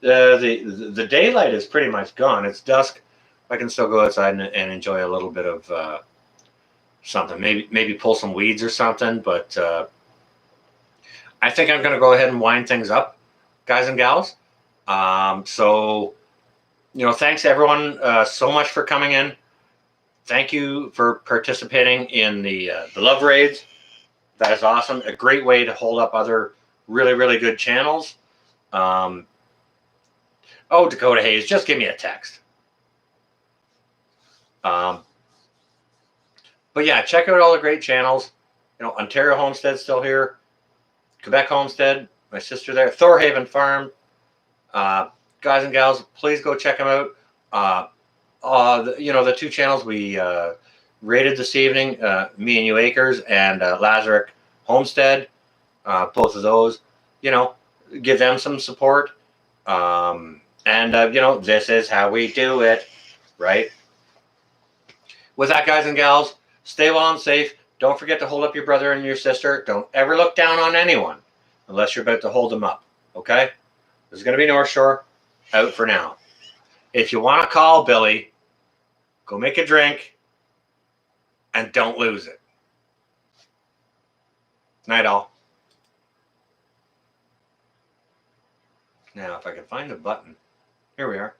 The daylight is pretty much gone. It's dusk. I can still go outside and enjoy a little bit of something. Maybe pull some weeds or something. But I think I'm going to go ahead and wind things up, guys and gals. So, thanks everyone so much for coming in. Thank you for participating in the Love Raids. That is awesome. A great way to hold up other really, really good channels. Oh, Dakota Hayes, just give me a text. But yeah, check out all the great channels. Ontario Homestead's still here. Quebec Homestead, my sister there. Thorhaven Farm. Guys and gals, please go check them out. The two channels we rated this evening, Me and You Acres and Lazarick Homestead, both of those, give them some support. This is how we do it, right? With that, guys and gals, stay well and safe. Don't forget to hold up your brother and your sister. Don't ever look down on anyone unless you're about to hold them up, okay? This is going to be North Shore, out for now. If you want to call Billy, go make a drink and don't lose it. Night all. Now, if I can find the button. Here we are.